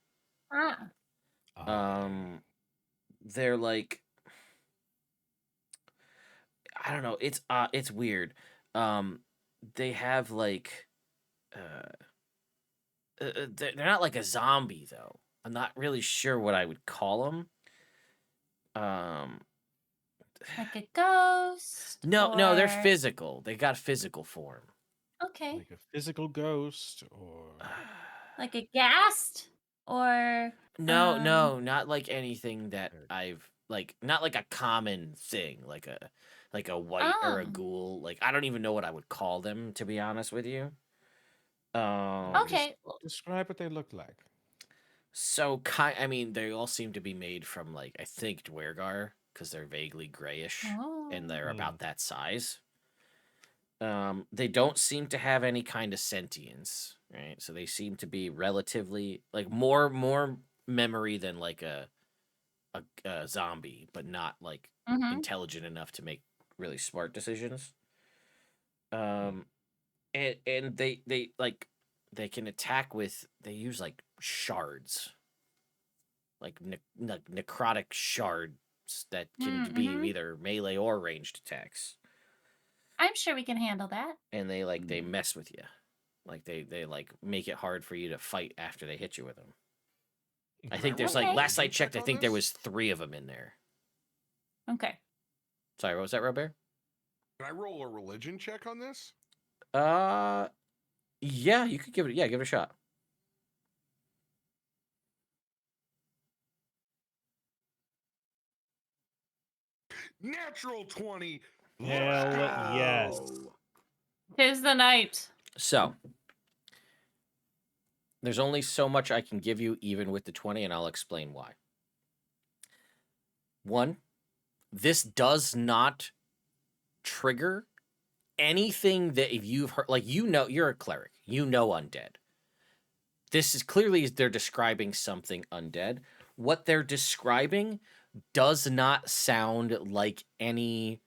They're like, I don't know. It's weird. They have like, they're not like a zombie though. I'm not really sure what I would call them. Like a ghost? No, they're or- physical. They got physical form. Okay. Like a physical ghost, or Like a ghast? Or No, not like anything that I've like, not like a common thing, like a white or a ghoul. Like I don't even know what I would call them, to be honest with you. okay. describe what they look like. So I mean, they all seem to be made from like, I think Dwergar, because they're vaguely grayish and they're about that size. They don't seem to have any kind of sentience, right? So they seem to be relatively like more memory than like a zombie, but not like intelligent enough to make really smart decisions. And they like, they can attack with, they use like shards, like necrotic shards that can be either melee or ranged attacks. I'm sure we can handle that. And they like, they mess with you. Like they like make it hard for you to fight after they hit you with them. I think there's like, last I checked, I think there was 3 of them in there. Okay. Sorry, what was that, Robert? Can I roll a religion check on this? Yeah, you could give it a shot. Natural 20. Hell yes. 'Tis the night. So, there's only so much I can give you, even with the 20, and I'll explain why. 1, this does not trigger anything that if you've heard, like, you're a cleric, undead. This is clearly they're describing something undead. What they're describing does not sound like any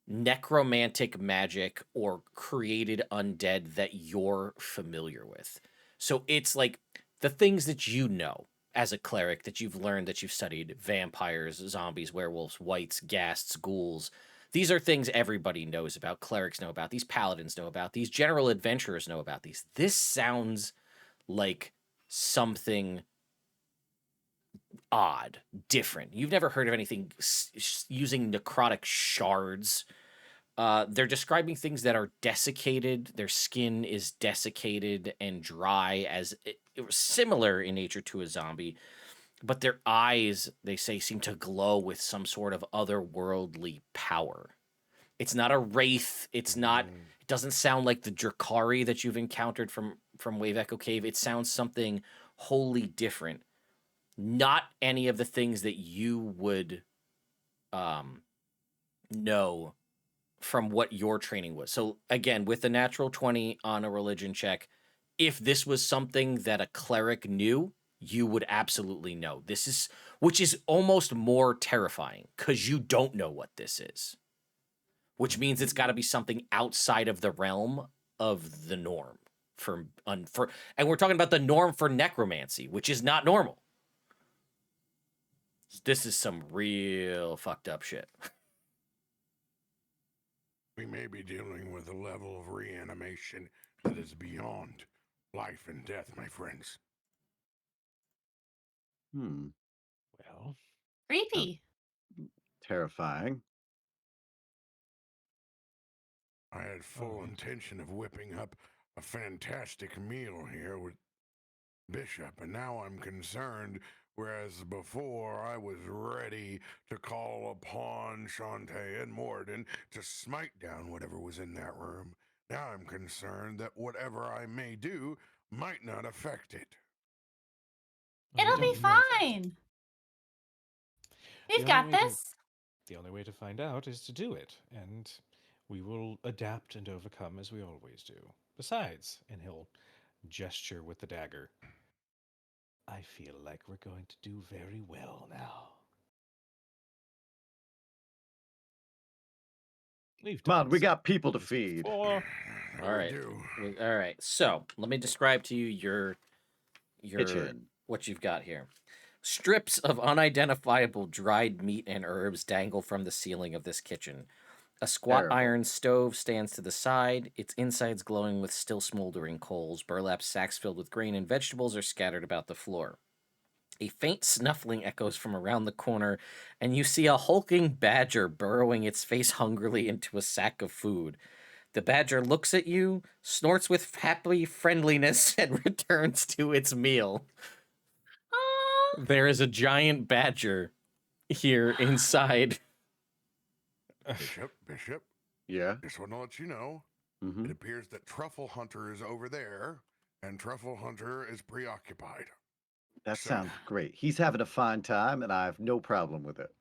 necromantic magic or created undead that you're familiar with. So it's like the things that you know as a cleric that you've learned, that you've studied: vampires, zombies, werewolves, wights, ghasts, ghouls. These are things everybody knows about. Clerics know about these, paladins know about these, general adventurers know about these. This sounds like something odd, different. You've never heard of anything using necrotic shards. They're describing things that are desiccated. Their skin is desiccated and dry, as it was similar in nature to a zombie. But their eyes, they say, seem to glow with some sort of otherworldly power. It's not a wraith. It's not. It doesn't sound like the Drakari that you've encountered from Wave Echo Cave. It sounds something wholly different. Not any of the things that you would know from what your training was. So again, with the natural 20 on a religion check, if this was something that a cleric knew, you would absolutely know. This is, which is almost more terrifying because you don't know what this is, which means it's got to be something outside of the realm of the norm and we're talking about the norm for necromancy, which is not normal. This is some real fucked up shit. We may be dealing with a level of reanimation that is beyond life and death, my friends. Well, Creepy. Terrifying. I had full intention of whipping up a fantastic meal here with Bishop, and now I'm concerned, whereas before I was ready to call upon Shantae and Morden to smite down whatever was in that room. Now I'm concerned that whatever I may do might not affect it. well, we It'll be don't know that. fine. We've The got only way to- this. The only way to find out is to do it, and we will adapt and overcome as we always do. Besides, and he'll gesture with the dagger, I feel like we're going to do very well now. We've Come on, done we some got people to things feed. before. All right. We do. All right. So let me describe to you your Kitchen. what you've got here. Strips of unidentifiable dried meat and herbs dangle from the ceiling of this kitchen. A squat Terrible. iron stove stands to the side, its insides glowing with still smoldering coals. Burlap sacks filled with grain and vegetables are scattered about the floor. A faint snuffling echoes from around the corner, and you see a hulking badger burrowing its face hungrily into a sack of food. The badger looks at you, snorts with happy friendliness, and returns to its meal. Aw. There is a giant badger here inside. Bishop, Yeah. just want to let you know, Mm-hmm. it appears that Truffle Hunter is over there, and Truffle Hunter is preoccupied. That So- sounds great. He's having a fine time, and I have no problem with it.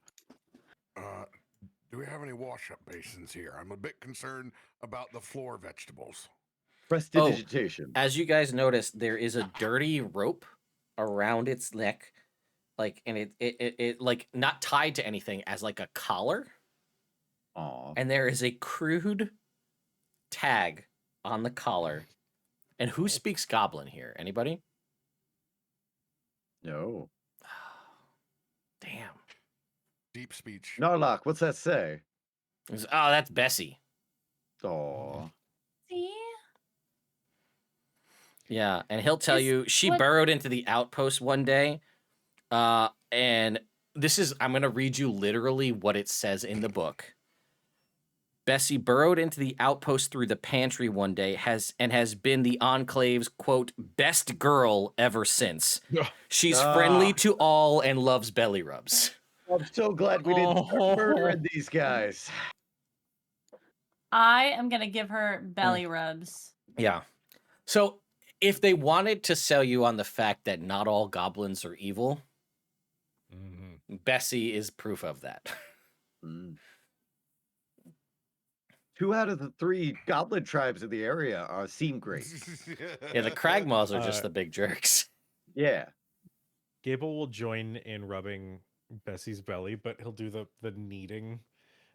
Do we have any wash-up basins here? I'm a bit concerned about the floor vegetables. Prestidigitation. As you guys notice, there is a dirty rope around its neck, like, and it like not tied to anything, as like a collar, Aw. and there is a crude tag on the collar. And who speaks Goblin here? Anybody? No. Damn. Deep speech. Narlock, what's that say? Oh, that's Bessie. Aw. See? Yeah, and he'll tell Is you she what- burrowed into the outpost one day, and I'm going to read you literally what it says in the book. Bessie burrowed into the outpost through the pantry one day, has been the Enclave's, quote, best girl ever since. She's friendly to all and loves belly rubs. I'm so glad we didn't start murdering these guys. I am gonna give her belly rubs. Yeah. So if they wanted to sell you on the fact that not all goblins are evil, Mhm. Bessie is proof of that. Mm. 2 out of the 3 goblin tribes in the area seem great. Yeah, the Cragmaws are just Uh, the big jerks. Yeah. Gable will join in rubbing Bessie's belly, but he'll do the kneading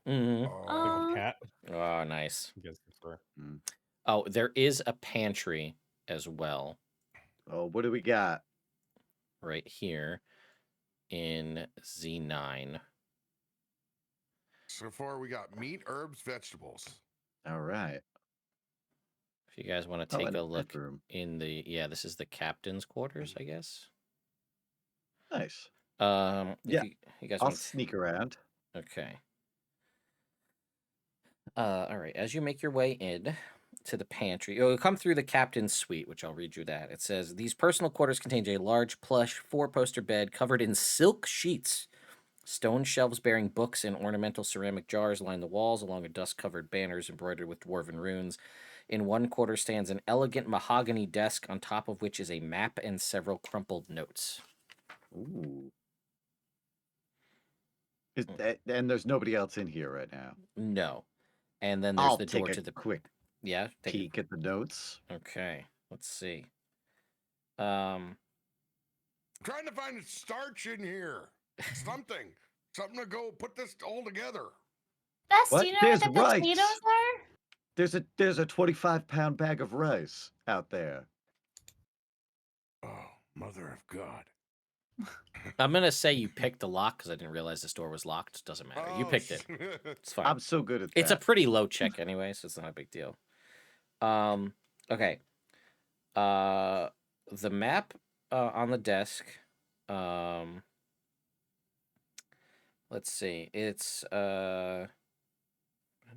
Hmm. like a Aw. cat. Oh, nice. You guys can swear. Mm. Oh, there is a pantry as well Oh, what do we got? right here in Z9. So far, we got meat, herbs, vegetables. All right. If you guys want to Oh, take and a a look bedroom. in the, yeah, this is the captain's quarters, I guess. Nice. If Yeah. you guys I'll want to, sneak around. okay. All right. As you make your way in to the pantry, you'll come through the captain's suite, which I'll read you that. It says these personal quarters contain a large plush 4-poster bed covered in silk sheets. Stone shelves bearing books and ornamental ceramic jars line the walls, along with dust-covered banners embroidered with dwarven runes. In one quarter stands an elegant mahogany desk, on top of which is a map and several crumpled notes. Ooh. And there's nobody else in here right now. No. And then there's I'll the take door a to the... quick Yeah? Take it. peek at the notes. Okay. Let's see. I'm trying to find starch in here. Something. Something to go put this all together. Bess, What? do you know where There's the rice. potatoes are? There's a 25-pound bag of rice out there. Oh, mother of God. I'm going to say you picked the lock because I didn't realize this door was locked. Doesn't matter. You picked it. It's fine. I'm so good at that. It's a pretty low check anyway, so it's not a big deal. Okay. The map on the desk. Let's see. It's I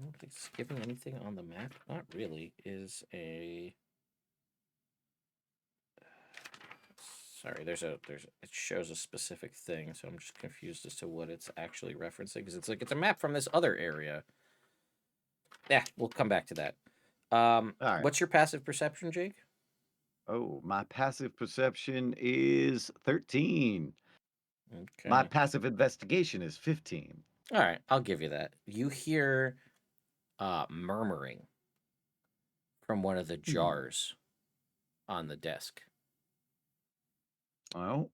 don't think it's giving anything on the map. Not really. Is a sorry. It shows a specific thing, so I'm just confused as to what it's actually referencing because it's like it's a map from this other area. Yeah, we'll come back to that. All right. What's your passive perception, Jake? Oh, my passive perception is 13. Okay. My passive investigation is 15. All right, I'll give you that. You hear murmuring from one of the jars on the desk. Oh.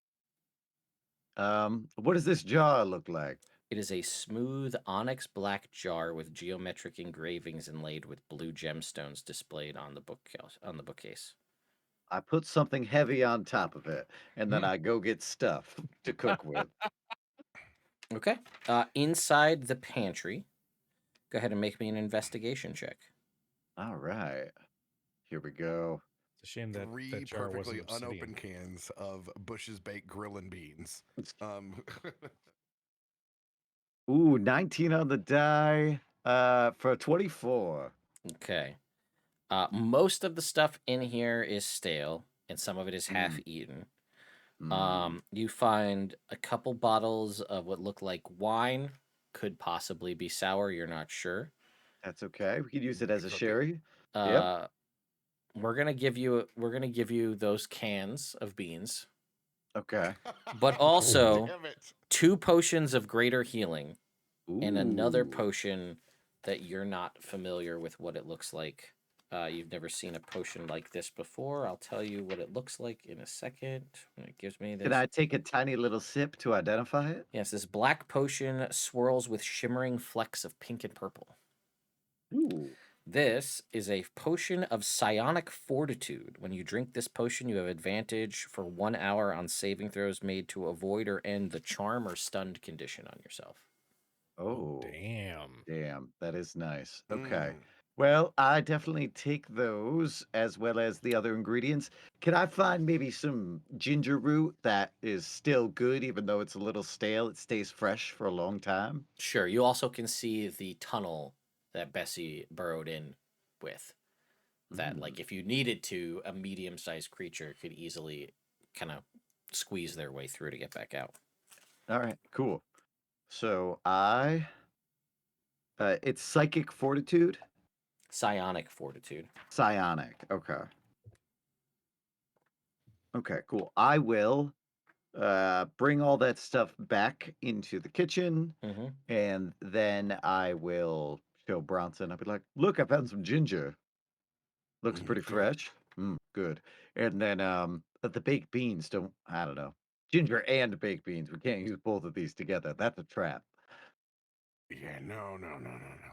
What does this jar look like? It is a smooth onyx black jar with geometric engravings inlaid with blue gemstones displayed on the bookcase. I put something heavy on top of it, and then I go get stuff to cook with. Okay. Inside the pantry, go ahead and make me an investigation check. All right. Here we go. It's a shame that Three that jar perfectly wasn't obsidian. unopened cans of Bush's baked grill and beans. Ooh, 19 on the die for 24. Okay. Most of the stuff in here is stale, and some of it is half eaten. You find a couple bottles of what look like wine, could possibly be sour. You're not sure. That's okay. We could use it as a Cook it. sherry. We're gonna give you those cans of beans, Okay. but also Damn it. 2 potions of greater healing and another Ooh. potion that you're not familiar with what it looks like. You've never seen a potion like this before. I'll tell you what it looks like in a second. When it gives me this. Can I take a tiny little sip to identify it? Yes, this black potion swirls with shimmering flecks of pink and purple. Ooh. This is a potion of psionic fortitude. When you drink this potion, you have advantage for 1 hour on saving throws made to avoid or end the charm or stunned condition on yourself. Oh, Damn. damn. That is nice. Okay. Well, I definitely take those as well as the other ingredients. Can I find maybe some ginger root that is still good, even though it's a little stale? It stays fresh for a long time. Sure. You also can see the tunnel that Bessie burrowed in with. That, like, if you needed to, a medium-sized creature could easily kind of squeeze their way through to get back out. All right, cool. So it's psychic fortitude? Psionic fortitude. Psionic. Okay. Okay, cool. I will bring all that stuff back into the kitchen, Mm-hmm. and then I will show Bronson. I'll be like, look, I found some ginger. Looks pretty Good. fresh. Good. And then the baked beans I don't know. Ginger and baked beans. We can't use both of these together. That's a trap. Yeah, no.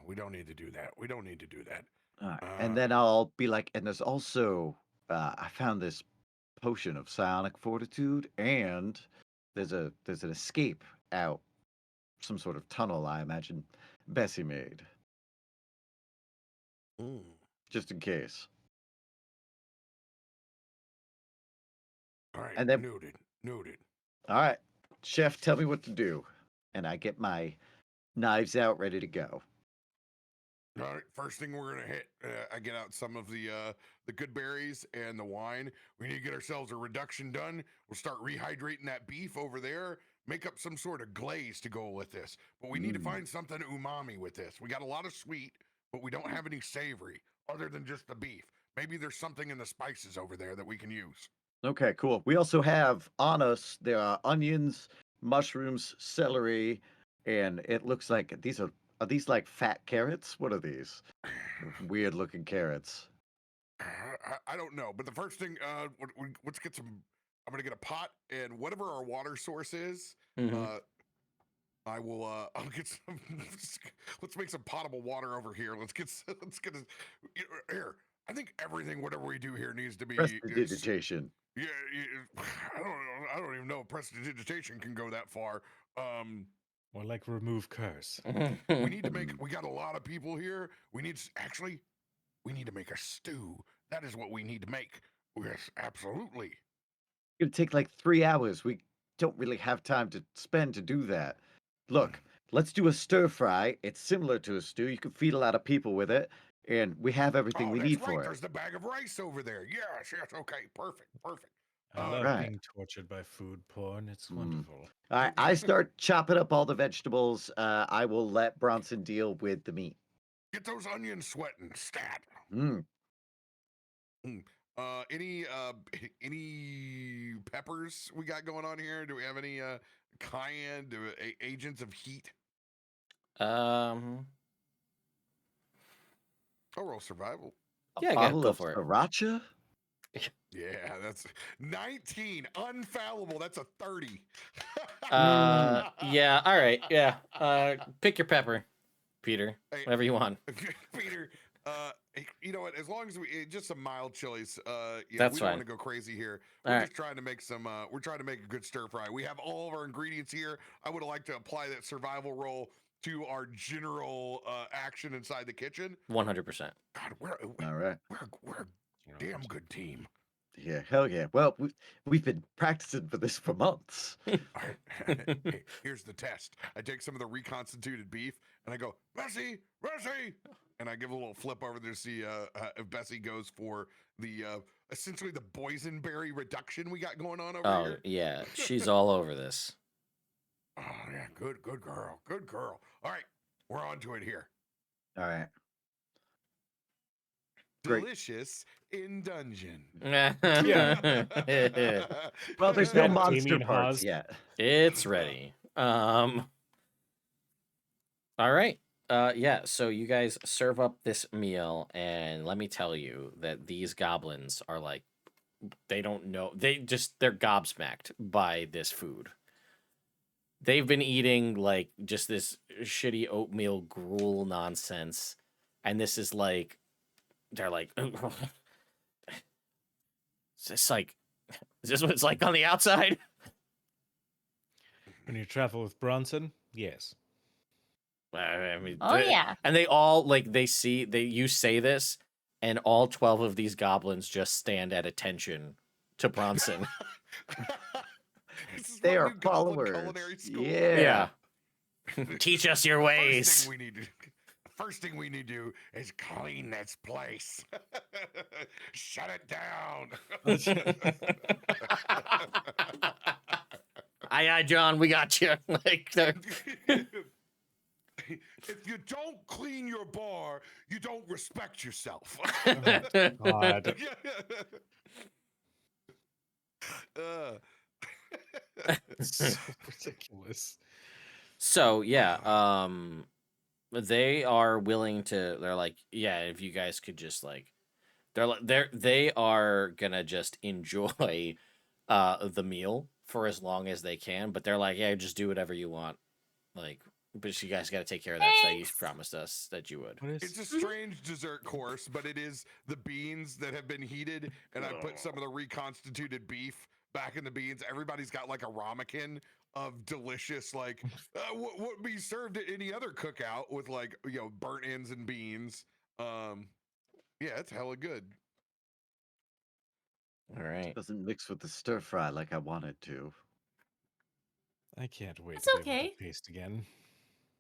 We don't need to do that. We don't need to do that. All right. And then I'll be like, and there's also I found this potion of psionic fortitude, and there's an escape out some sort of tunnel, I imagine Bessie made, Mm. just in case. All right, And then noted. all right, chef, tell me what to do. And I get my knives out ready to go. All right, first thing we're gonna hit. I get out some of the good berries and the wine. We need to get ourselves a reduction done. We'll start rehydrating that beef over there. Make up some sort of glaze to go with this. But we need to find something umami with this. We got a lot of sweet, but we don't have any savory other than just the beef. Maybe there's something in the spices over there that we can use. Okay, cool. We also have on us, there are onions, mushrooms, celery, and it looks like are these like fat carrots? What are these? Weird looking carrots. I don't know, but the first thing, let's get some. I'm gonna get a pot and whatever our water source is. Mhm. I will. I'll get some. Let's make some potable water over here. Let's get. Let's get here. I think everything, whatever we do here, needs to be. Prestidigitation. Yeah, I don't know. I don't even know if prestidigitation can go that far. More like remove curse. We need to make. We got a lot of people here. We need actually. We need to make a stew. That is what we need to make. Yes, absolutely. It's gonna take like 3 hours. We don't really have time to spend to do that. Look, let's do a stir fry. It's similar to a stew. You can feed a lot of people with it, and we have everything Oh, we that's need right. for it. There's the bag of rice over there. Yes. Okay. Perfect. I love right. being tortured by food porn. It's Mm. wonderful. All right, I start chopping up all the vegetables. I will let Bronson deal with the meat. Get those onions sweating. Stat. Mm. Any peppers we got going on here? Do we have any cayenne? Agents of heat? Um, I'll roll survival. Yeah, A go bottle of for it. sriracha. Yeah, that's 19. Unfallible. That's a 30. Yeah, all right, yeah. Pick your pepper, Peter. Hey, Whatever you want. Peter, you know what? As long as we just some mild chilies, That's we don't fine. want to go crazy here. All We're right. just trying to make some. We're trying to make a good stir fry. We have all of our ingredients here. I would like to apply that survival roll to our general action inside the kitchen. 100%. God, All right. we're a damn good team. Yeah, hell yeah. Well, we've been practicing for this for months. All right. Hey, here's the test. I take some of the reconstituted beef and I go, Bessie, and I give a little flip over there to see if Bessie goes for the essentially the boysenberry reduction we got going on over Oh, here. yeah. She's all over this. Oh yeah, good girl. All right, we're on to it here. All right. Great. Delicious in dungeon. Well, there's no That monster Damien parts Haas. yet. It's ready. All right. Yeah, so you guys serve up this meal, and let me tell you that these goblins are like, they don't know. They're gobsmacked by this food. They've been eating like just this shitty oatmeal gruel nonsense, and this is like, they're like, is this what it's like on the outside? When you travel with Bronson, yes. I mean, Oh, yeah. And they all you say this, and all 12 of these goblins just stand at attention to Bronson. This is They my are new goblin followers. culinary school. Yeah. Teach us your ways. First thing we need to do is clean this place. Shut it down. Aye, John, we got you. If you don't clean your bar, you don't respect yourself. God. So ridiculous. So yeah, they are willing to. They're like, yeah, if you guys could just like, they are gonna just enjoy the meal for as long as they can. But they're like, yeah, just do whatever you want. Like, but you guys got to take care of that stuff you Thanks. promised us that you would. What is? It's a strange dessert course, but it is the beans that have been heated, and I put some of the reconstituted beef back in the beans. Everybody's got like a ramekin of delicious, like what would be served at any other cookout with like burnt ends and beans. Yeah, it's hella good. All right. Doesn't mix with the stir fry like I wanted to. I can't wait It's to be able okay. to taste again.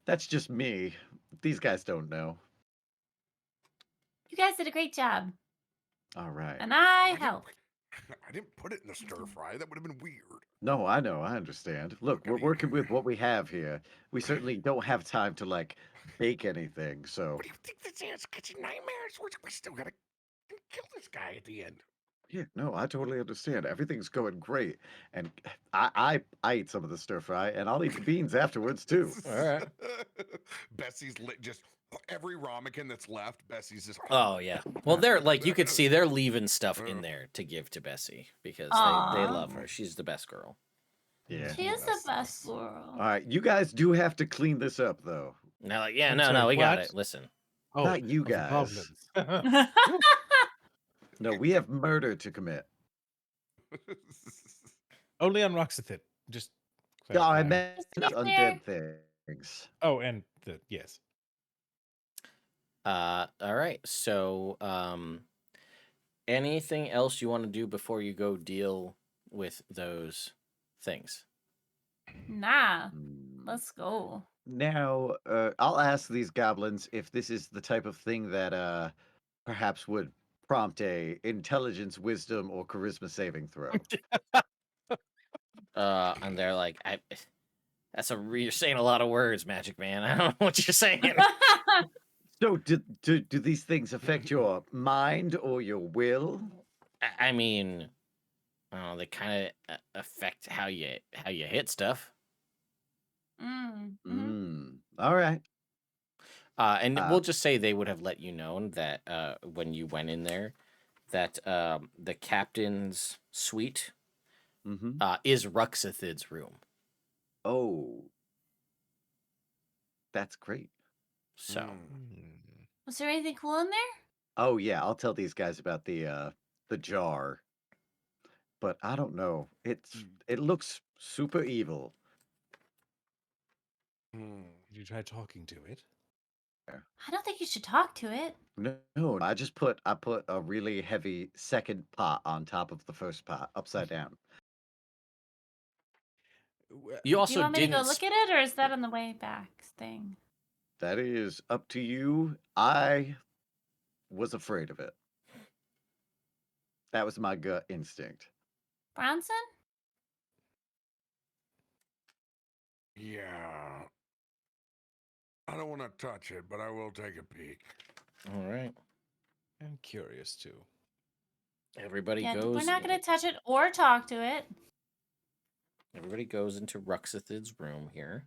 That's just me. These guys don't know. You guys did a great job, All right. and I didn't- helped. I didn't put it in the stir fry. That would have been weird. No, I know. I understand. Look, we're working with what we have here. We certainly don't have time to like bake anything. So What do you think this is? Kitchen nightmares? We still gotta kill this guy at the end. yeah, no, I totally understand. Everything's going great, and I eat some of the stir fry, and I'll eat the beans afterwards too. All right. Bessie's lit just every ramekin that's left. Bessie's just. Oh yeah. Well, they're like you could see they're leaving stuff in there to give to Bessie because they Aw. love her. She's the best girl. Yeah. She is the best girl. All right, you guys do have to clean this up, though. And they're like, yeah, I'm no, sorry, we got what? it. Listen. Oh, Not you of the guys. goblins. No, we have murder to commit. Only on Ruxithid. Just. No, I clarifying. meant Just to be undead things. Oh, and the yes. All right. So, anything else you want to do before you go deal with those things? Nah, Hmm. let's go. Now, I'll ask these goblins if this is the type of thing that perhaps would prompt a intelligence, wisdom, or charisma saving throw. And they're like, you're saying a lot of words, Magic Man. I don't know what you're saying. So, do these things affect your mind or your will? I mean, I don't know, they kind of affect how you hit stuff. All right. And we'll just say they would have let you know that when you went in there, that the captain's suite Mm-hmm. is Ruxithid's room. Oh, that's great. So, Was there anything cool in there? Oh yeah, I'll tell these guys about the jar. But I don't know. It looks super evil. Did you try talking to it? I don't think you should talk to it. No, I put a really heavy second pot on top of the first pot, upside down. you Do also you want me to didn't. go look at it, or is that on the way back thing? That is up to you. I was afraid of it. That was my gut instinct. Bronson? Yeah. I don't want to touch it, but I will take a peek. All right. I'm curious too. Everybody Yeah, goes. we're not going to touch it or talk to it. Everybody goes into Ruxithid's room here.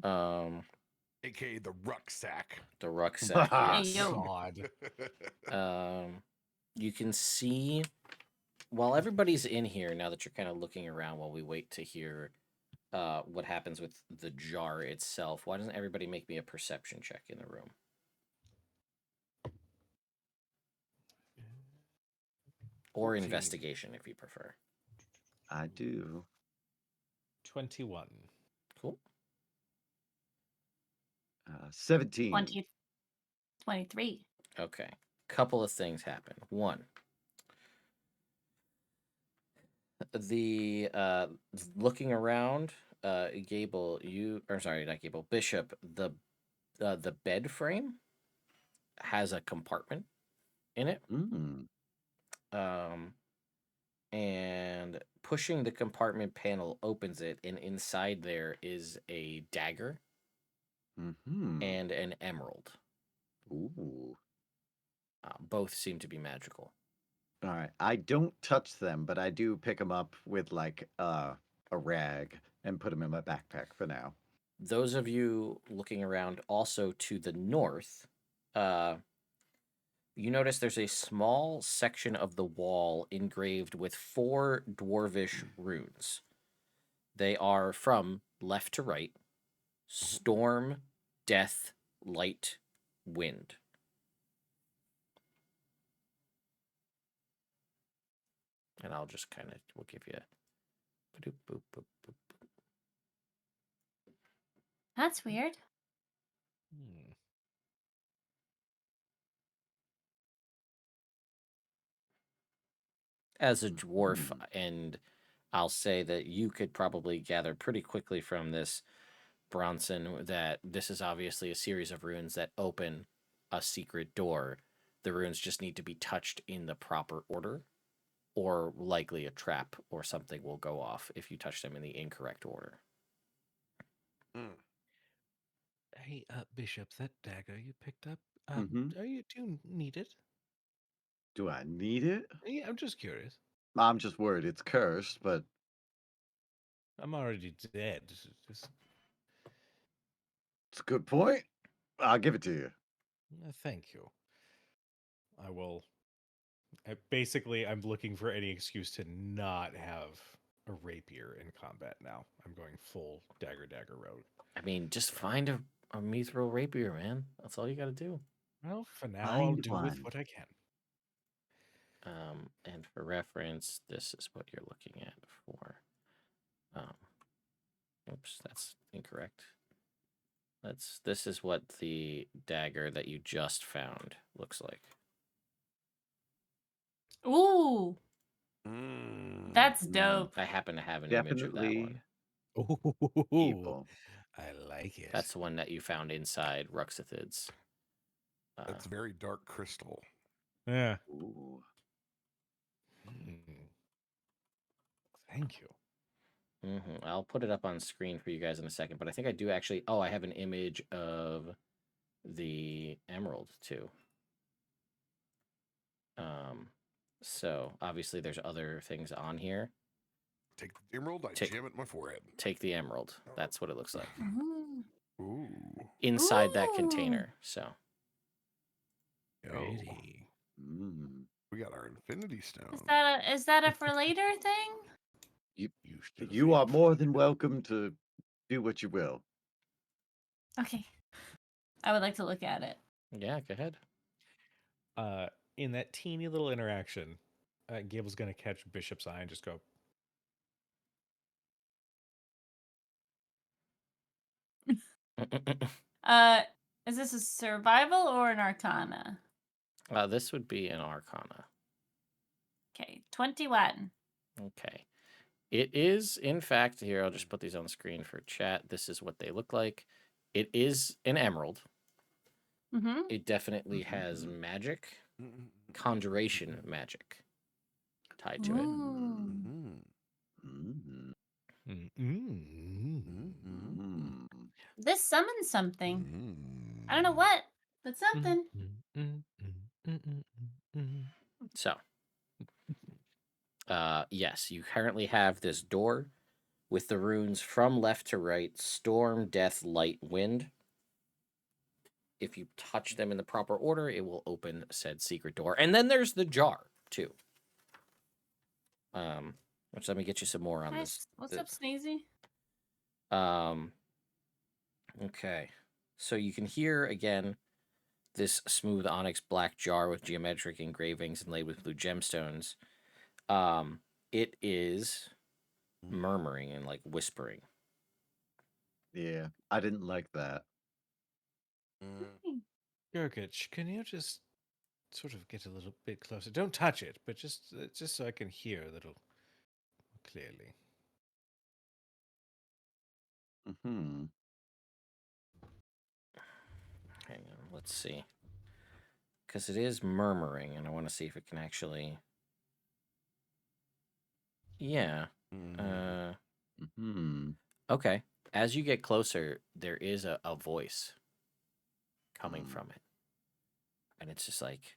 AKA the rucksack. The rucksack. Hey, yes. yo. God. You can see while everybody's in here, now that you're kind of looking around while we wait to hear what happens with the jar itself, why doesn't everybody make me a perception check in the room? Or 14. investigation if you prefer. I do. 21. Cool. 17. 23. Okay. Couple of things happen. One, the looking around, Gable, not Gable, Bishop, the bed frame has a compartment in it. Mm. And pushing the compartment panel opens it, and inside there is a dagger Mm-hmm. and an emerald. Ooh. Both seem to be magical. All right. I don't touch them, but I do pick them up with like a rag and put them in my backpack for now. those of you looking around also to the north, you notice there's a small section of the wall engraved with 4 dwarvish runes. They are from left to right: storm, death, light, wind. And I'll just kind of, we'll give you That's weird. Hmm. as a dwarf, and I'll say that you could probably gather pretty quickly from this, Bronson, that this is obviously a series of runes that open a secret door. The runes just need to be touched in the proper order, or likely a trap or something will go off if you touch them in the incorrect order. Hey, Bishop, that dagger you picked up, Mhm. do you need it? Do I need it? Yeah, I'm just curious. I'm just worried it's cursed, but I'm already dead. Just, it's a good point. I'll give it to you. thank you. I will. Basically, I'm looking for any excuse to not have a rapier in combat now. I'm going full dagger road. I mean, just find a mithril rapier, man. That's all you got to do. Well, for now, I'll Find do with one. what I can. And for reference, this is what you're looking at for. Oops, that's incorrect. This is what the dagger that you just found looks like. Ooh, that's dope. I happen to have an image of that Definitely one. Ooh, evil. I like it. That's the one that you found inside Ruxithid's. That's very dark crystal. Yeah. Ooh. Thank you. I'll put it up on screen for you guys in a second, but I think I do actually. Oh, I have an image of the emerald too. So obviously there's other things on here. Take the emerald, I Take- jam it in my forehead. Take the emerald. That's what it looks like Ooh. Ooh. inside that Ooh. container. So Pretty. We got our infinity stone. Is that a for later thing? You are more than welcome to do what you will. Okay. I would like to look at it. yeah, go ahead. In that teeny little interaction, Gable's going to catch Bishop's eye and just go, Is this a survival or an arcana? This would be an arcana. Okay, 21. Okay. It is, in fact, here, I'll just put these on the screen for chat. This is what they look like. It is an emerald. Mm-hmm. It definitely has magic, conjuration magic tied to it. This summons something. I don't know what, but something. So, yes, you currently have this door with the runes from left to right: storm, death, light, wind. If you touch them in the proper order, it will open said secret door. And then there's the jar too. Which, let me get you some more on this. What's up, Sneezy? Okay. So you can hear again this smooth onyx black jar with geometric engravings inlaid with blue gemstones. It is murmuring and like whispering. Yeah, I didn't like that. Gurgich, can you just sort of get a little bit closer? Don't touch it, but just so I can hear a little clearly. Hang on, let's see. Because it is murmuring, and I want to see if it can actually. Yeah. Okay. As you get closer, there is a voice coming from it. And it's just like,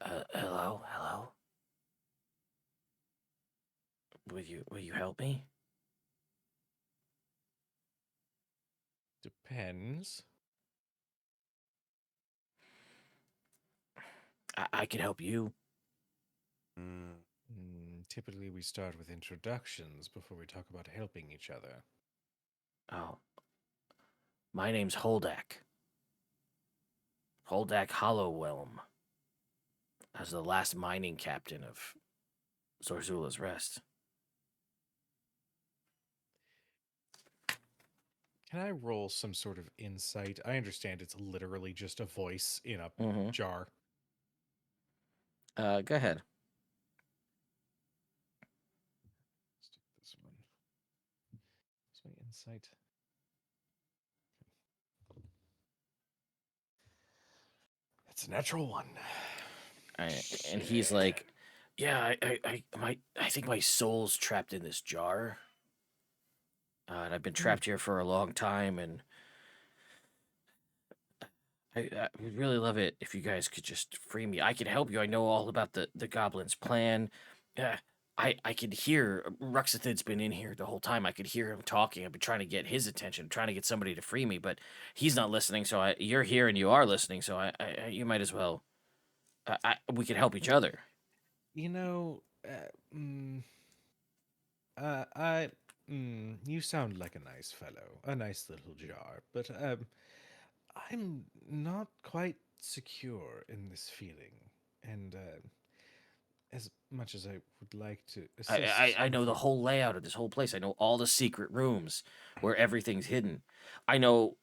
hello? Will you help me? Depends. I can help you. Typically, we start with introductions before we talk about helping each other. Oh. My name's Holdak. Holdak Hollowwhelm. I was the last mining captain of Zorzula's Rest. Can I roll some sort of insight? I understand it's literally just a voice in a Mm-hmm. jar. Go ahead. Let's do this one. What's my insight? It's a natural one. And he's like, "Yeah, I think my soul's trapped in this jar. And I've been trapped here for a long time, and I would really love it if you guys could just free me. I can help you. I know all about the Goblin's plan. I could hear Ruxithid's been in here the whole time. I could hear him talking. I've been trying to get his attention, trying to get somebody to free me, but he's not listening. So you're here and you are listening. So you might as well. We could help each other." You know, you sound like a nice fellow, a nice little jar, but I'm not quite secure in this feeling, and as much as I would like to assist, I know the whole layout of this whole place. I know all the secret rooms where everything's hidden. I know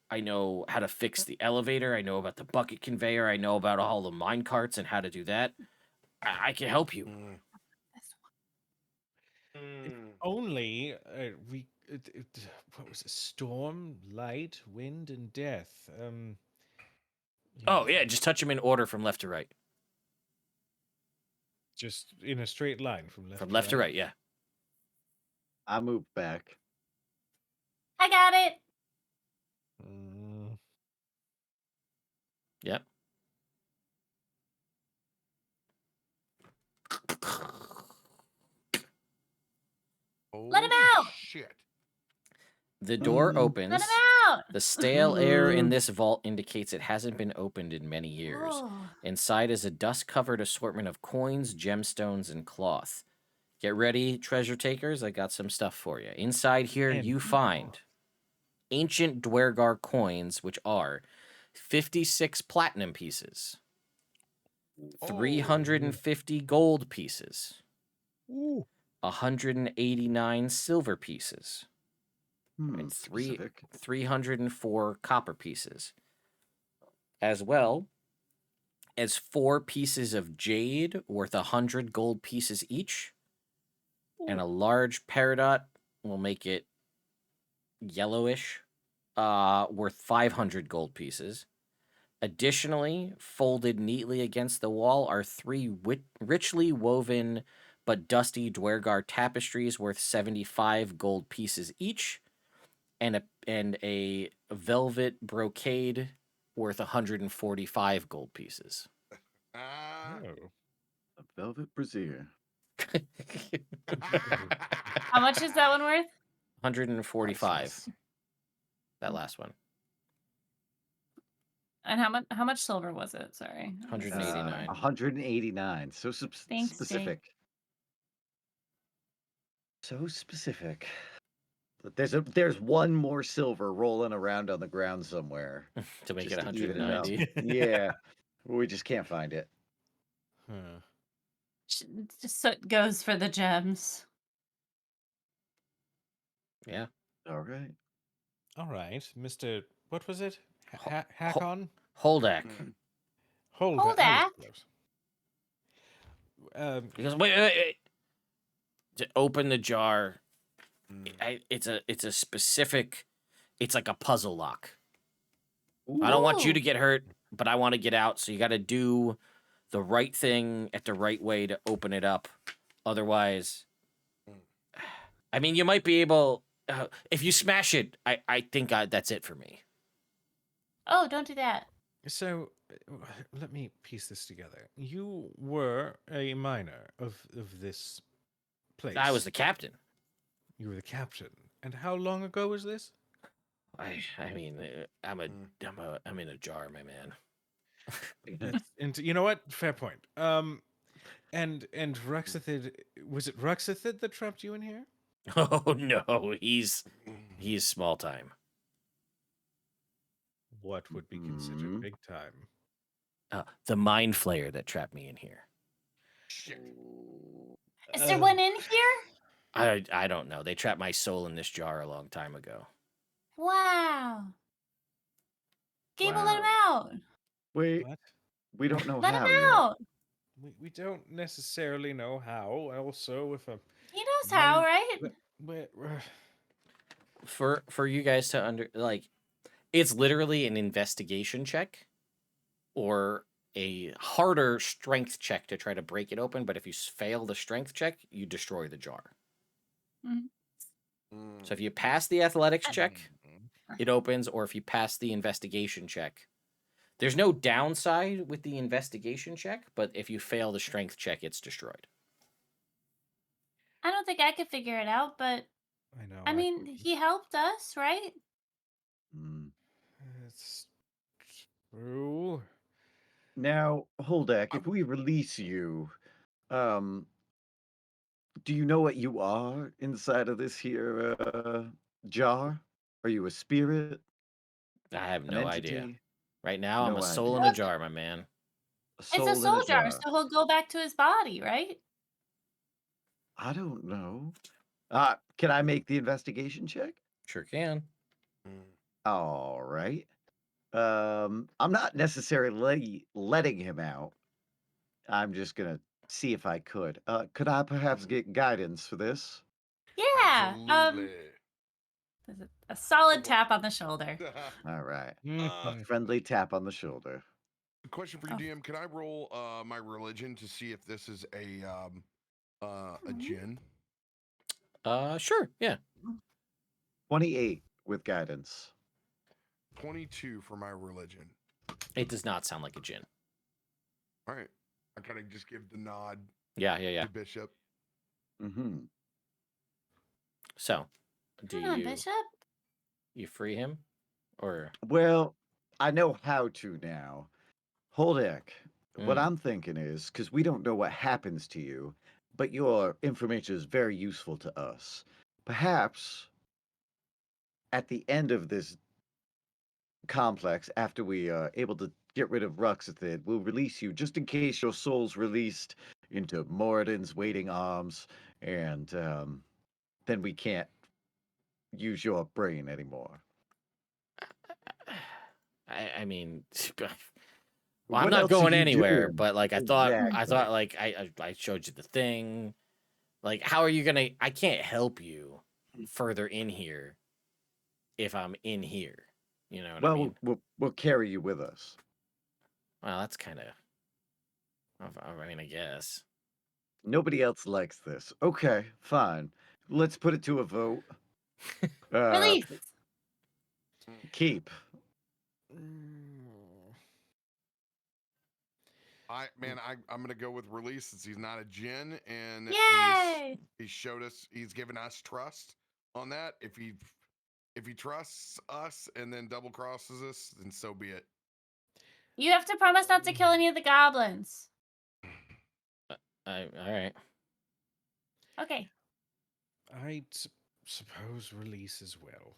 how to fix the elevator. I know about the bucket conveyor. I know about all the mine carts and how to do that. I can help you. if only what was it? Storm, light, wind, and death. Oh yeah, just touch them in order from left to right. Just in a straight line from left From left to right, yeah. I moved back. I got it. Yep. Let him out. Shit. The door Mm. opens. Let him out. The stale air in this vault indicates it hasn't been opened in many years. Oh. Inside is a dust-covered assortment of coins, gemstones, and cloth. Get ready, treasure takers. I got some stuff for you. Inside here, And you find ancient Dwergar coins, which are 56 platinum pieces, 350 gold pieces, 189 silver pieces, and Specific. 304 copper pieces, as well as 4 pieces of jade worth 100 gold pieces each, and a large peridot will make it yellowish, worth 500 gold pieces. Additionally, folded neatly against the wall are 3 richly woven but dusty Dwergar tapestries worth 75 gold pieces each, and a velvet brocade worth 145 gold pieces. A velvet brassiere. How much is that one worth? 145. Priceless. That last one. And how much silver was it? Sorry. 189. 189. So Thanks, specific. So specific. But there's one more silver rolling around on the ground somewhere. To make just it to even it up. 190. Yeah. We just can't find it. Just so it goes for the gems. Yeah. All right. All right, Mr. What was it? Hakon? Holdak. Holdak? He goes, wait. To open the jar, it's a specific, it's like a puzzle lock. I don't want you to get hurt, but I want to get out, so you got to do the right thing at the right way to open it up. Otherwise, I mean, you might be able, if you smash it, I think that's it for me. Oh, don't do that. So, let me piece this together. You were a miner of this place. I was the captain. You were the captain. And how long ago was this? I mean, Mm. I'm in a jar, my man. And you know what? Fair point. And Ruxithid, was it Ruxithid that trapped you in here? Oh no, he's small time. What would be considered Hmm. big time? The mind flayer that trapped me in here. Shit. Is there one in here? I don't know. They trapped my soul in this jar a long time ago. Wow. Gable, let him Wow. out. Wait, What? we don't know Let him how yet. out. We don't necessarily know how. Also, if a He knows how, mind, right? but, For you guys to it's literally an investigation check or a harder strength check to try to break it open, but if you fail the strength check, you destroy the jar. Mhm. Mm. So if you pass the athletics check, Mm. it opens, or if you pass the investigation check. There's no downside with the investigation check, but if you fail the strength check, it's destroyed. I don't think I could figure it out, but I know. I mean, he helped us, right? Hmm. It's true. Now, Holdak, if we release you, um, do you know what you are inside of this here jar? Are you a spirit, I have an no idea. entity? Right now, I'm a No soul idea. in a Well, jar, my man. A it's a soul in soul a jar, jar. so he'll go back to his body, right? I don't know. Can I make the investigation check? Sure can. Mm. All right. I'm not necessarily letting him out. I'm just gonna see if I could. Could I perhaps get guidance for this? Yeah. Absolutely. There's a solid tap on the shoulder. All right. A Mhm. friendly tap on the shoulder. Question for you, Oh. DM. Can I roll my religion to see if this is a djinn? Sure, yeah. 28 with guidance. 22 for my religion. It does not sound like a djinn. All right. I kind of just give the nod Yeah. to Bishop. Mm-hmm. So, do Come on, Bishop. you free him, or Well, I know how to now. Holdak, what Mm. I'm thinking is, because we don't know what happens to you, but your information is very useful to us. Perhaps at the end of this complex, after we are able to get rid of Ruxithid, we'll release you just in case your soul's released into Moradin's waiting arms, and then we can't use your brain anymore. I mean, well, I'm What not else are going you anywhere. doing? But like, I Exactly. thought like I showed you the thing. Like, how are you gonna? I can't help you further in here if I'm in here. You know what I Well, mean? we'll carry you with us. Well, that's kind of. I mean, I guess. Nobody else likes this. Okay, fine. Let's put it to a vote. Uh, Release. keep. I'm gonna go with release since he's not a djinn and Yay! he's showed us, he's given us trust on that. If he trusts us and then double crosses us, then so be it. You have to promise not to kill any of the goblins. All right. Okay. I suppose release as well.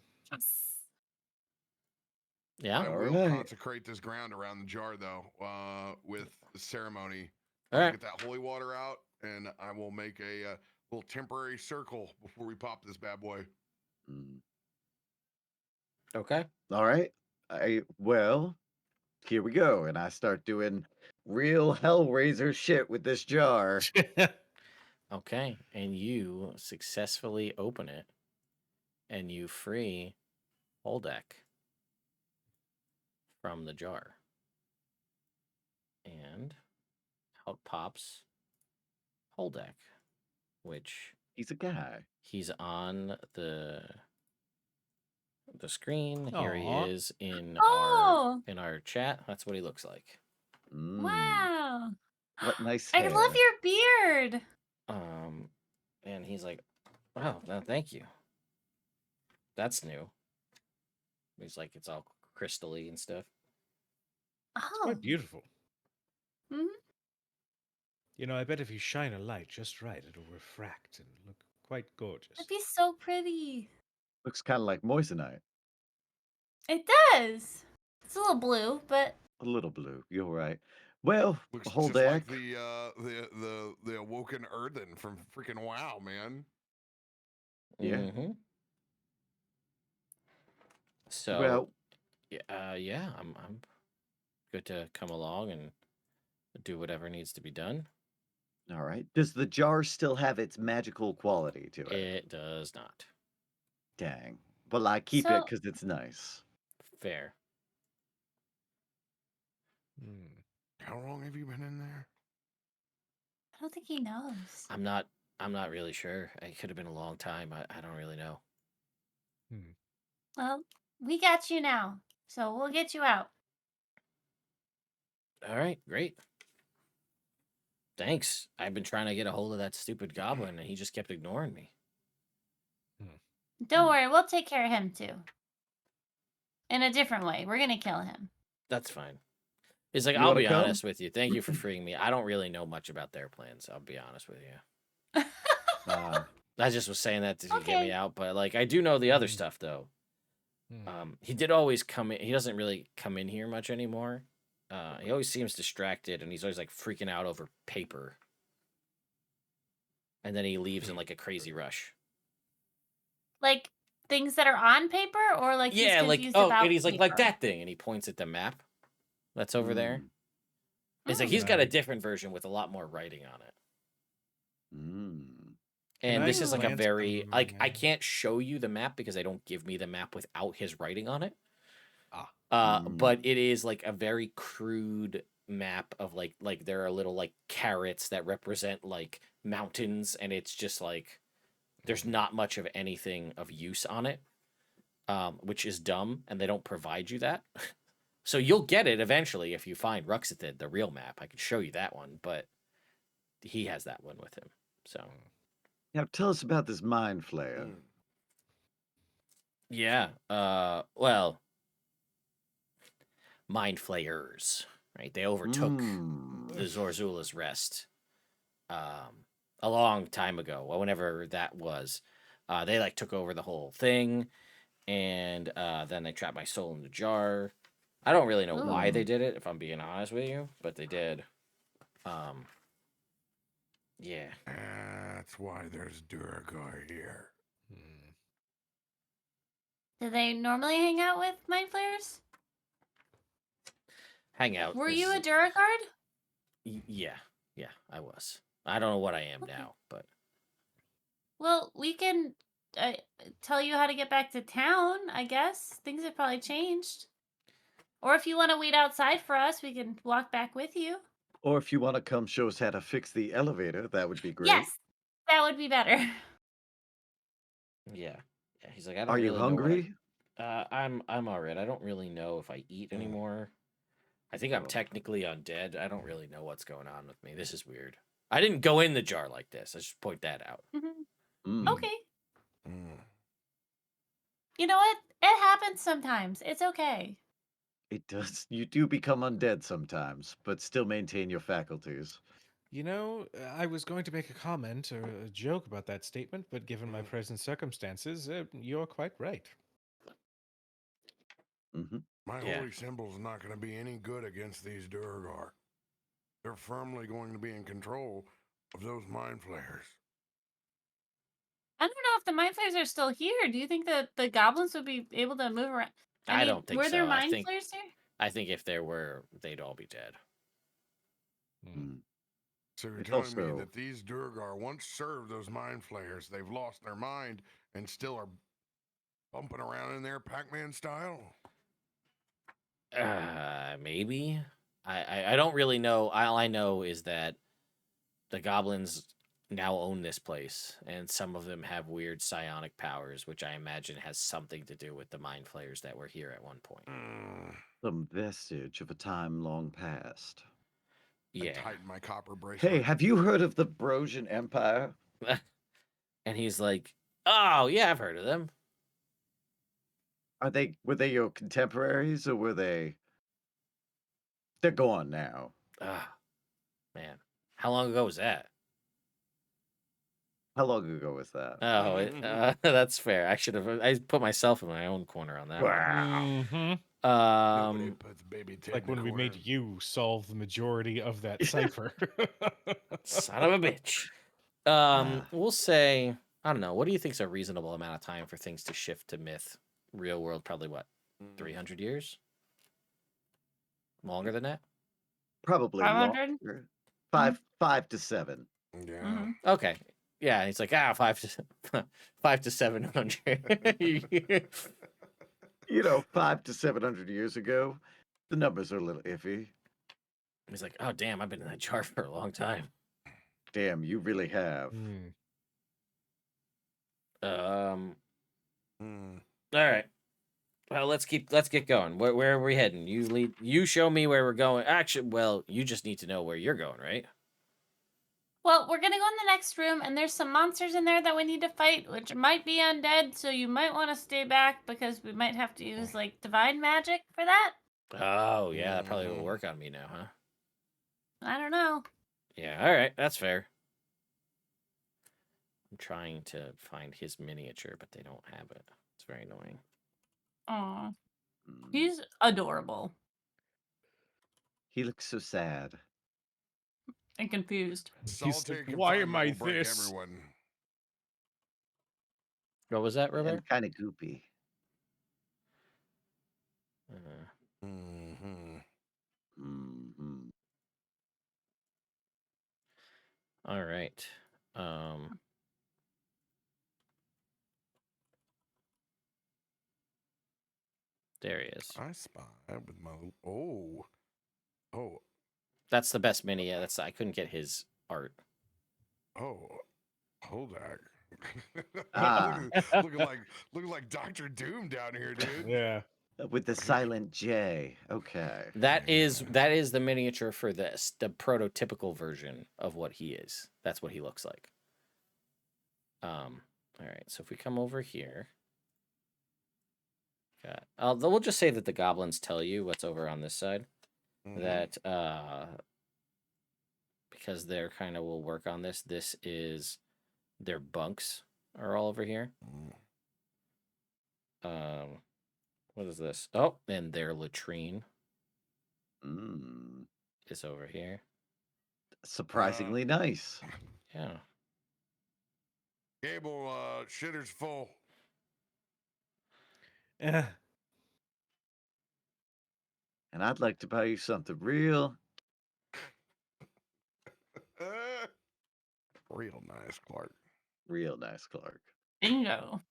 Yeah. I All will right. consecrate this ground around the jar though, with the ceremony. All I'll right. get that holy water out, and I will make a little temporary circle before we pop this bad boy. Mm. Okay. All right. Well, here we go, and I start doing real Hellraiser shit with this jar. Okay. And you successfully open it, and you free Holdak from the jar. And out pops Holdak, which He's a guy. he's on the screen. Here he Aw. is in Oh! our chat. That's what he looks like. Mm, Wow. what nice I love hair. your beard. And he's like, "Wow, no, thank you. That's new." He's like, it's all crystally and stuff. It's Oh. quite beautiful. Mhm. You know, I bet if you shine a light just right, it'll refract and look quite gorgeous. That'd be so pretty. Looks kind of like moissanite. It does. It's a little blue, but A little blue. You're right. Well, Looks just Holdak. like the awoken earthen from freaking WoW, man. Yeah. Mm-hmm. So, Well, yeah, I'm good to come along and do whatever needs to be done. all right. Does the jar still have its magical quality to it? It does not. Dang. Well, I keep it So- because it's nice. Fair. Hmm. How long have you been in there? I don't think he knows. I'm not really sure. It could have been a long time. I don't really know. Hmm. Well, we got you now, so we'll get you out. All right, great. Thanks. I've been trying to get a hold of that stupid goblin, and he just kept ignoring me. Don't worry, we'll take care of him too. In a different way. We're gonna kill him. That's fine. He's like, You I'll wanna be come? honest with you. Thank you for freeing me. I don't really know much about their plans. I'll be honest with you. I just was saying that to get Okay. me out, but like I do know the other Mhm. stuff though. Hmm. He did always come in. He doesn't really come in here much anymore. He always seems distracted, and he's always like freaking out over paper. And then he leaves in like a crazy rush. Like things that are on paper, or like he's Yeah, like confused oh, about and he's like paper? that thing, and he points at the map that's over there. Mm. It's like Mm. he's got a Right. different version with a lot more writing on it. Mm. And Can this I is like a glance very from like I my- can't show you the map because they don't give me the map without his writing on it. Ah. But it is like a very crude map of like there are little like carrots that represent like mountains, and it's just like there's not much of anything of use on it, which is dumb, and they don't provide you that. So you'll get it eventually if you find Ruxithid, the real map. I can show you that one, but he has that one with him. So Now tell us about this mind flayer. Mm. yeah, well, mind flayers, right? They overtook the Zorzula's rest a long time ago, whenever that was. They like took over the whole thing, and then they trapped my soul in the jar. I don't really know why Ooh. they did it, if I'm being honest with you, but they did. Yeah. That's why there's Duragar here. Hmm. Do they normally hang out with mind flayers? Hang out. Were is- you a Duragard? Yeah, I was. I don't know what I am Okay. now, but Well, we can tell you how to get back to town, I guess. Things have probably changed. Or if you want to wait outside for us, we can walk back with you. Or if you want to come show us how to fix the elevator, that would be great. Yes, that would be better. yeah. He's like, I don't Are really you know what hungry? I'm all right. I don't really know if I eat anymore. I think I'm Oh. technically undead. I don't really know what's going on with me. This is weird. I didn't go in the jar like this. I just point that out. Mhm. Mm. Okay. Mm. You know what? It happens sometimes. It's okay. It does. You do become undead sometimes, but still maintain your faculties. You know, I was going to make a comment or a joke about that statement, but given my present circumstances, you're quite right. Hmm. My Yeah. holy symbol's not going to be any good against these Duragar. They're firmly going to be in control of those mind flayers. I don't know if the mind flayers are still here. Do you think that the goblins would be able to move around? I mean, don't think were there so. I mind think- flayers here? I think if there were, they'd all be dead. Mm. So you're It's telling me also- that these Duragar once served those mind flayers, they've lost their mind and still are bumping around in there Pac-Man style? Maybe. I don't really know. All I know is that the goblins now own this place, and some of them have weird psionic powers, which I imagine has something to do with the mind flayers that were here at one point. Mm. Some vestige of a time long past. I Yeah. tighten my copper bracelet. Hey, have you heard of the Brosian Empire? And he's like, "Oh, yeah, I've heard of them." Were they your contemporaries or were they're gone now? Ah, man. How long ago was that? How long ago was that? Oh, that's fair. I put myself in my own corner on that one. Wow. Mm-hmm. Nobody Um, puts baby Ted Like in the when we made corner. you solve the majority of that cipher. son of a bitch. We'll say, I don't know. What do you think's a reasonable amount of time for things to shift to myth? Real world, probably what, 300 years? Longer than that? Probably 500? longer. 5 to 7. Yeah. Mm-hmm. Okay. Yeah, he's like, 5 to 700. You know, 5 to 700 years ago, the numbers are a little iffy. He's like, oh damn, I've been in that jar for a long time. Damn, you really have. Hmm. Um, Mm. all right. Well, let's get going. Where are we heading? You lead. You show me where we're going. Actually, well, you just need to know where you're going, right? Well, we're gonna go in the next room, and there's some monsters in there that we need to fight, which might be undead. So you might want to stay back because we might have to use like divine magic for that. Oh yeah, that probably will work on me now, huh? I don't know. Yeah. All right, that's fair. I'm trying to find his miniature, but they don't have it. It's very annoying. Aw, Mm. he's adorable He looks so sad. and confused. Solitary like, "Why am confinement I will break this?" everyone. What was that, Robert? And kind of goopy. Mm-hmm. Mm-hmm. All right. There he is. I spy with my oh That's the best mini. Yeah, I couldn't get his art. Holdak. Ah. looking like Doctor Doom down here, dude. Yeah. With the silent J. Okay. That is the miniature for the prototypical version of what he is. That's what he looks like. All right. So if we come over here, we'll just say that the goblins tell you what's over on this side. Mhm. That because they're kind of will work on this. This is their bunks are all over here. What is this? Oh, and their latrine Mm. is over here. Surprisingly nice. Yeah. Gable, shitter's full. Eh. And I'd like to buy you something real. Real nice, Clark. Real nice, Clark. Bingo.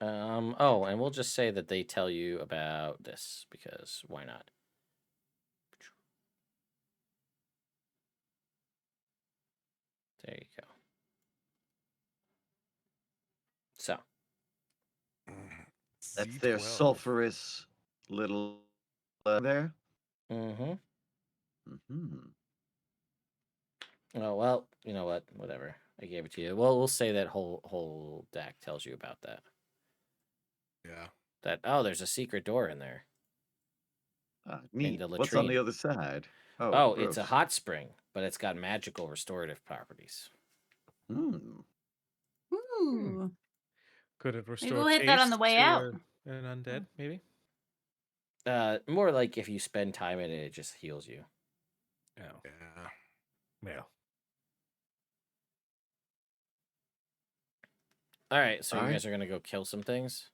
Oh, and we'll just say that they tell you about this because why not? There you go. So, That's their C12. sulfurous little there. mm-hmm. Mm-hmm. Oh well, you know what? Whatever. I gave it to you. Well, we'll say that whole deck tells you about that. Yeah. That there's a secret door in there. Neat. the What's on the latrine. other side? Oh, it's a gross. hot spring, but it's got magical restorative properties. Hmm. Ooh. Could it Maybe restore we'll hit that on the taste way to out. an undead, maybe? More like if you spend time in it, it just heals you. Oh. Yeah. Well. All right, so All you right. guys are gonna go kill some things.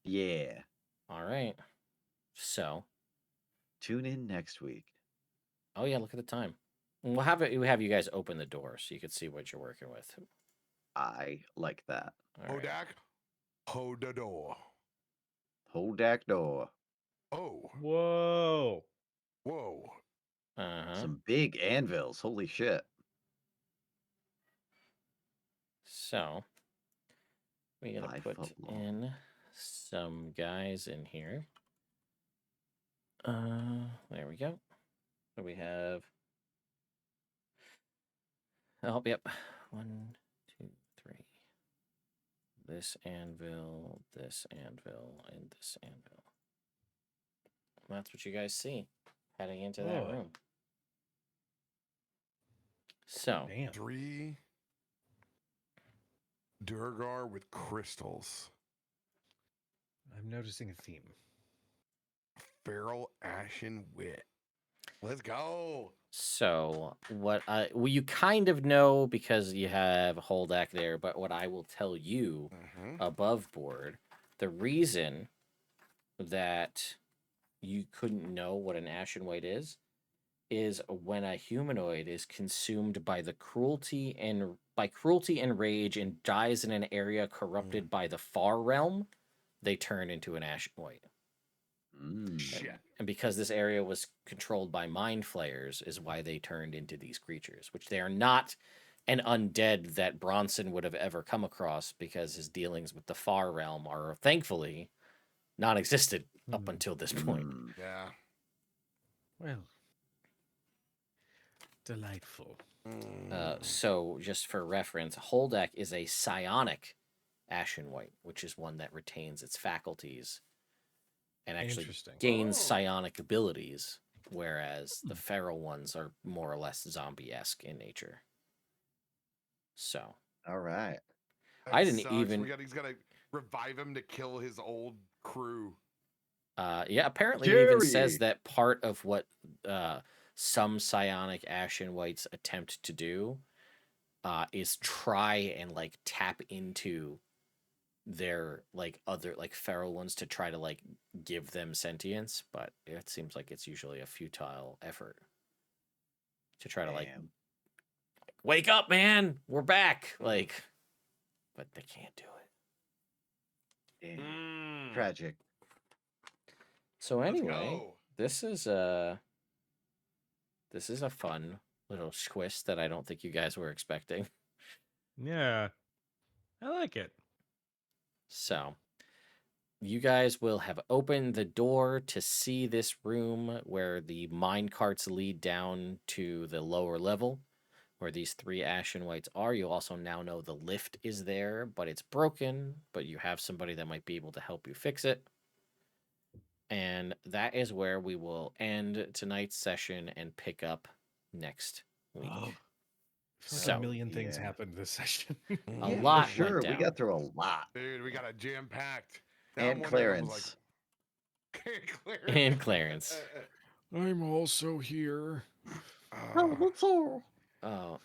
Yeah. All right. So, Tune in next week. oh yeah, look at the time. We'll have you guys open the door so you can see what you're working with. I like that. All right. Holdak, hold the door. Holdak door. Oh, Whoa. whoa. Some big anvils. Holy shit. So we gotta 5 put foot long. in some guys in here. There we go. So we have. Oh, yep. 1, 2, 3. this anvil, and this anvil. That's what you guys see heading into that Oh. room. So, Damn. 3 Durgar with crystals. I'm noticing a theme. Feral Ashen Wit. Let's go. So well, you kind of know because you have Holdak there, but what I will tell you above board, the reason that you couldn't know what an Ashen White is when a humanoid is consumed by cruelty and rage and dies in an area corrupted by the far realm, they turn into an Ashen White. Shit. And because this area was controlled by mind flayers is why they turned into these creatures, which they are not an undead that Bronson would have ever come across because his dealings with the far realm are thankfully non-existent up until this point. Yeah. Well, delightful. So just for reference, Holdak is a psionic Ashen White, which is one that retains its faculties and actually Interesting. gains psionic abilities, whereas the feral ones are more or less zombie-esque in nature. So, All right. That I didn't sucks. even- He's got to revive him to kill his old crew. yeah, apparently it even Jerry! says that part of what some psionic Ashen Whites attempt to do is try and like tap into their like other like feral ones to try to like give them sentience, but it seems like it's usually a futile effort to try to like Damn. wake up, man, we're back, like, but they can't do it. Damn. Tragic. So Let's anyway, go. this is a fun little twist that I don't think you guys were expecting. Yeah. I like it. So, you guys will have opened the door to see this room where the mine carts lead down to the lower level, where these 3 Ashen Whites are. You also now know the lift is there, but it's broken, but you have somebody that might be able to help you fix it. And that is where we will end tonight's session and pick up next week. Oh, I feel like So, a million things yeah. happened this session. A yeah, lot for sure. went We down. got through a lot. Dude, we got a jam-packed. And Clarence. Clarence. And Clarence. I'm also here. Oh,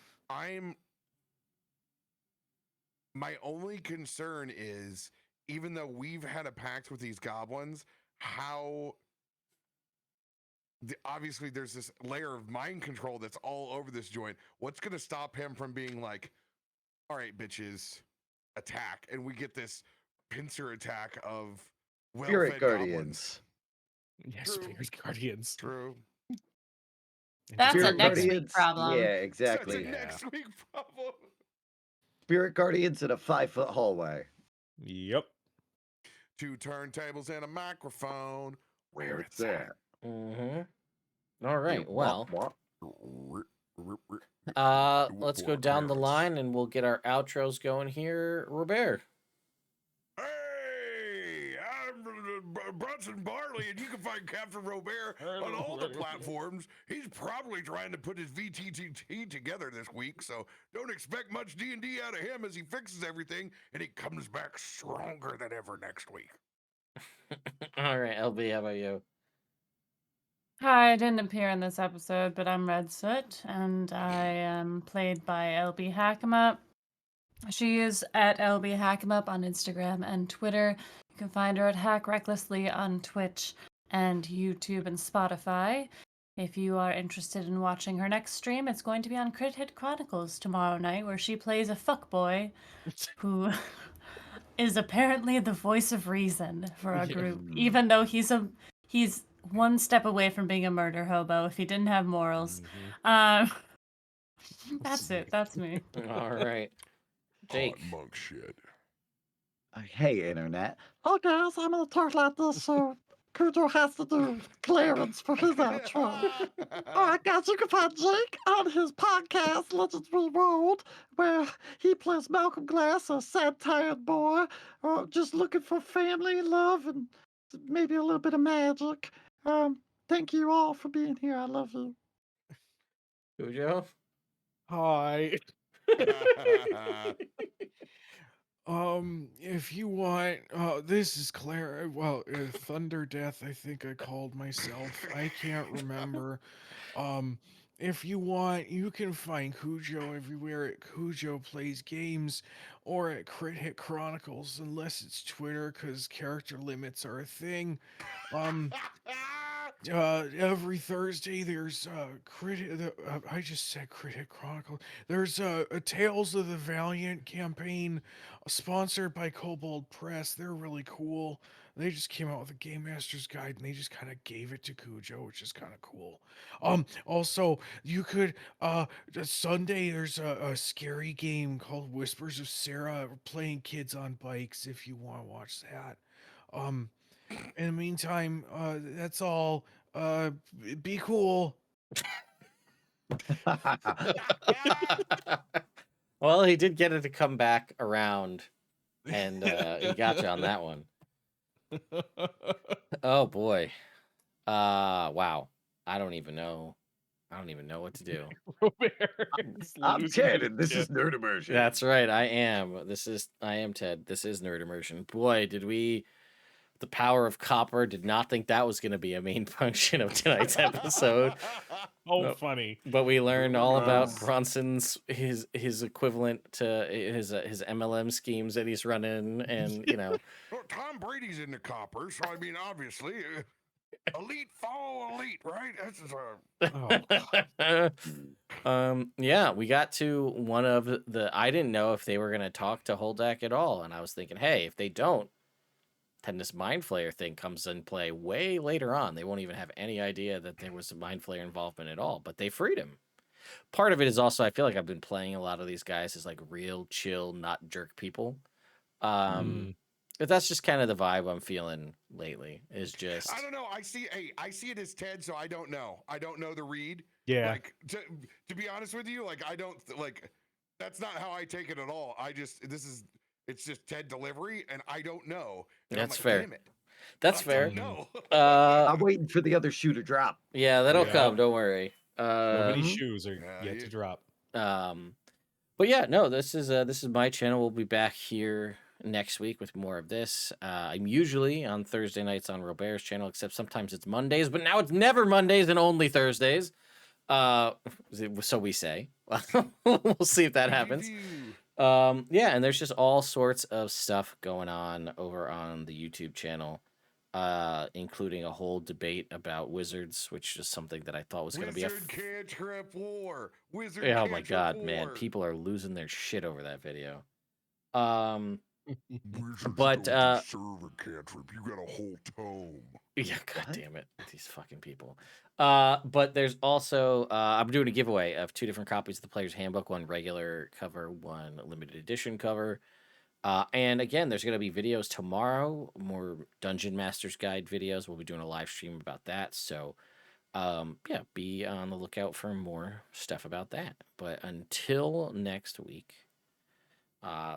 My only concern is, even though we've had a pact with these goblins, obviously there's this layer of mind control that's all over this joint. What's going to stop him from being like, all right, bitches, attack? And we get this pincer attack of Spirit well-fed goblins. Guardians. Yes, True. Spirit Guardians. True. That's a Spirit next week Guardians. problem. Yeah, That's a exactly. Yeah. next week problem. Spirit Guardians in a 5-foot hallway. Yep. 2 turntables and a microphone. Where it's at. All right. Yeah, Well, wop, let's go down the line and we'll get our outros going here. Robert. Hey, I'm Bronson Barley, and you can find Captain Robert on all the platforms. He's probably trying to put his VTTT together this week, so don't expect much D&D out of him as he fixes everything, and he comes back stronger than ever next week. All right, LB, how about you? Hi, I didn't appear in this episode, but I'm Red Soot, and I am played by LB Hackemup. She is at LB Hackemup on Instagram and Twitter. You can find her at Hack Recklessly on Twitch and YouTube and Spotify. If you are interested in watching her next stream, it's going to be on Crit Hit Chronicles tomorrow night, where she plays a fuckboy who is apparently the voice of reason for our group, even though he's one step away from being a murder hobo if he didn't have morals. That's it. That's me. All right. Jake. Hot monk shit. Hey, Internet. Oh, guys, I'm going to talk like this. So, Cujo has to do Clarence for his outro. All right, guys, you can find Jake on his podcast, Legends Rerolled, where he plays Malcolm Glass, a sad, tired boy, just looking for family, love, and maybe a little bit of magic. Thank you all for being here. I love you. Cujo? Hi. If you want, this is Claire. Well, Thunder Death, I think I called myself. I can't remember. If you want, you can find Cujo everywhere at Cujo Plays Games or at Crit Hit Chronicles, unless it's Twitter, because character limits are a thing. Every Thursday there's I just said Crit Hit Chronicle. There's a Tales of the Valiant campaign sponsored by Kobold Press. They're really cool. They just came out with a Game Master's Guide and they just kind of gave it to Cujo, which is kind of cool. Also you could Sunday there's a scary game called Whispers of Sarah playing kids on bikes if you want to watch that. In the meantime, that's all. Be cool. Well, he did get it to come back around, and he got you on that one. Oh boy. Wow. I don't even know what to do. I'm Ted, and this is Nerd Immersion. That's right. I am Ted. This is Nerd Immersion. Boy, the power of copper did not think that was going to be a main function of tonight's episode. Funny. But we learned all about Bronson's his equivalent to his MLM schemes that he's running, and Well, Tom Brady's into copper, so I mean, obviously, elite follow elite, right? Yeah, we got to one of the. I didn't know if they were going to talk to Holdak at all, and I was thinking, hey, if they don't, then this Mind Flayer thing comes in play way later on. They won't even have any idea that there was a Mind Flayer involvement at all, but they freed him. Part of it is also, I feel like I've been playing a lot of these guys as like real chill, not jerk people. But that's just kind of the vibe I'm feeling lately, is just... I don't know. I see it as Ted, so I don't know. I don't know the read. Yeah. Like, to be honest with you, like, I don't, like, that's not how I take it at all. It's just Ted delivery, and I don't know. And That's I'm like, fair. Damn it. That's I fair. don't know. I'm waiting for the other shoe to drop. Yeah, that'll Yeah. come. Don't worry. Many shoes are yet yeah. to drop. But yeah, no, this is my channel. We'll be back here next week with more of this. I'm usually on Thursday nights on Robert's channel, except sometimes it's Mondays, but now it's never Mondays and only Thursdays. So we say. We'll see if that happens. Yeah, and there's just all sorts of stuff going on over on the YouTube channel, including a whole debate about wizards, which is something that I thought was going to be a... Wizard cantrip war. Wizard Oh my god, war. man. People are losing their shit over that video. Wizards But, don't deserve a cantrip. You got a whole tome. Yeah, god damn it. These fucking people. But there's also... I'm doing a giveaway of 2 different copies of the Player's Handbook, one regular cover, one limited edition cover. And again, there's going to be videos tomorrow, more Dungeon Master's Guide videos. We'll be doing a live stream about that. So, yeah, be on the lookout for more stuff about that. But until next week,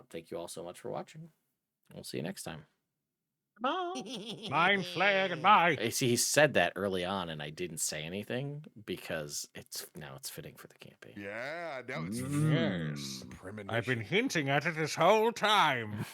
thank you all so much for watching. We'll see you next time. Mind Flayer, goodbye. I see he said that early on, and I didn't say anything because it's fitting for the campaign. Yeah, now it's Yes. premonition. I've been hinting at it this whole time.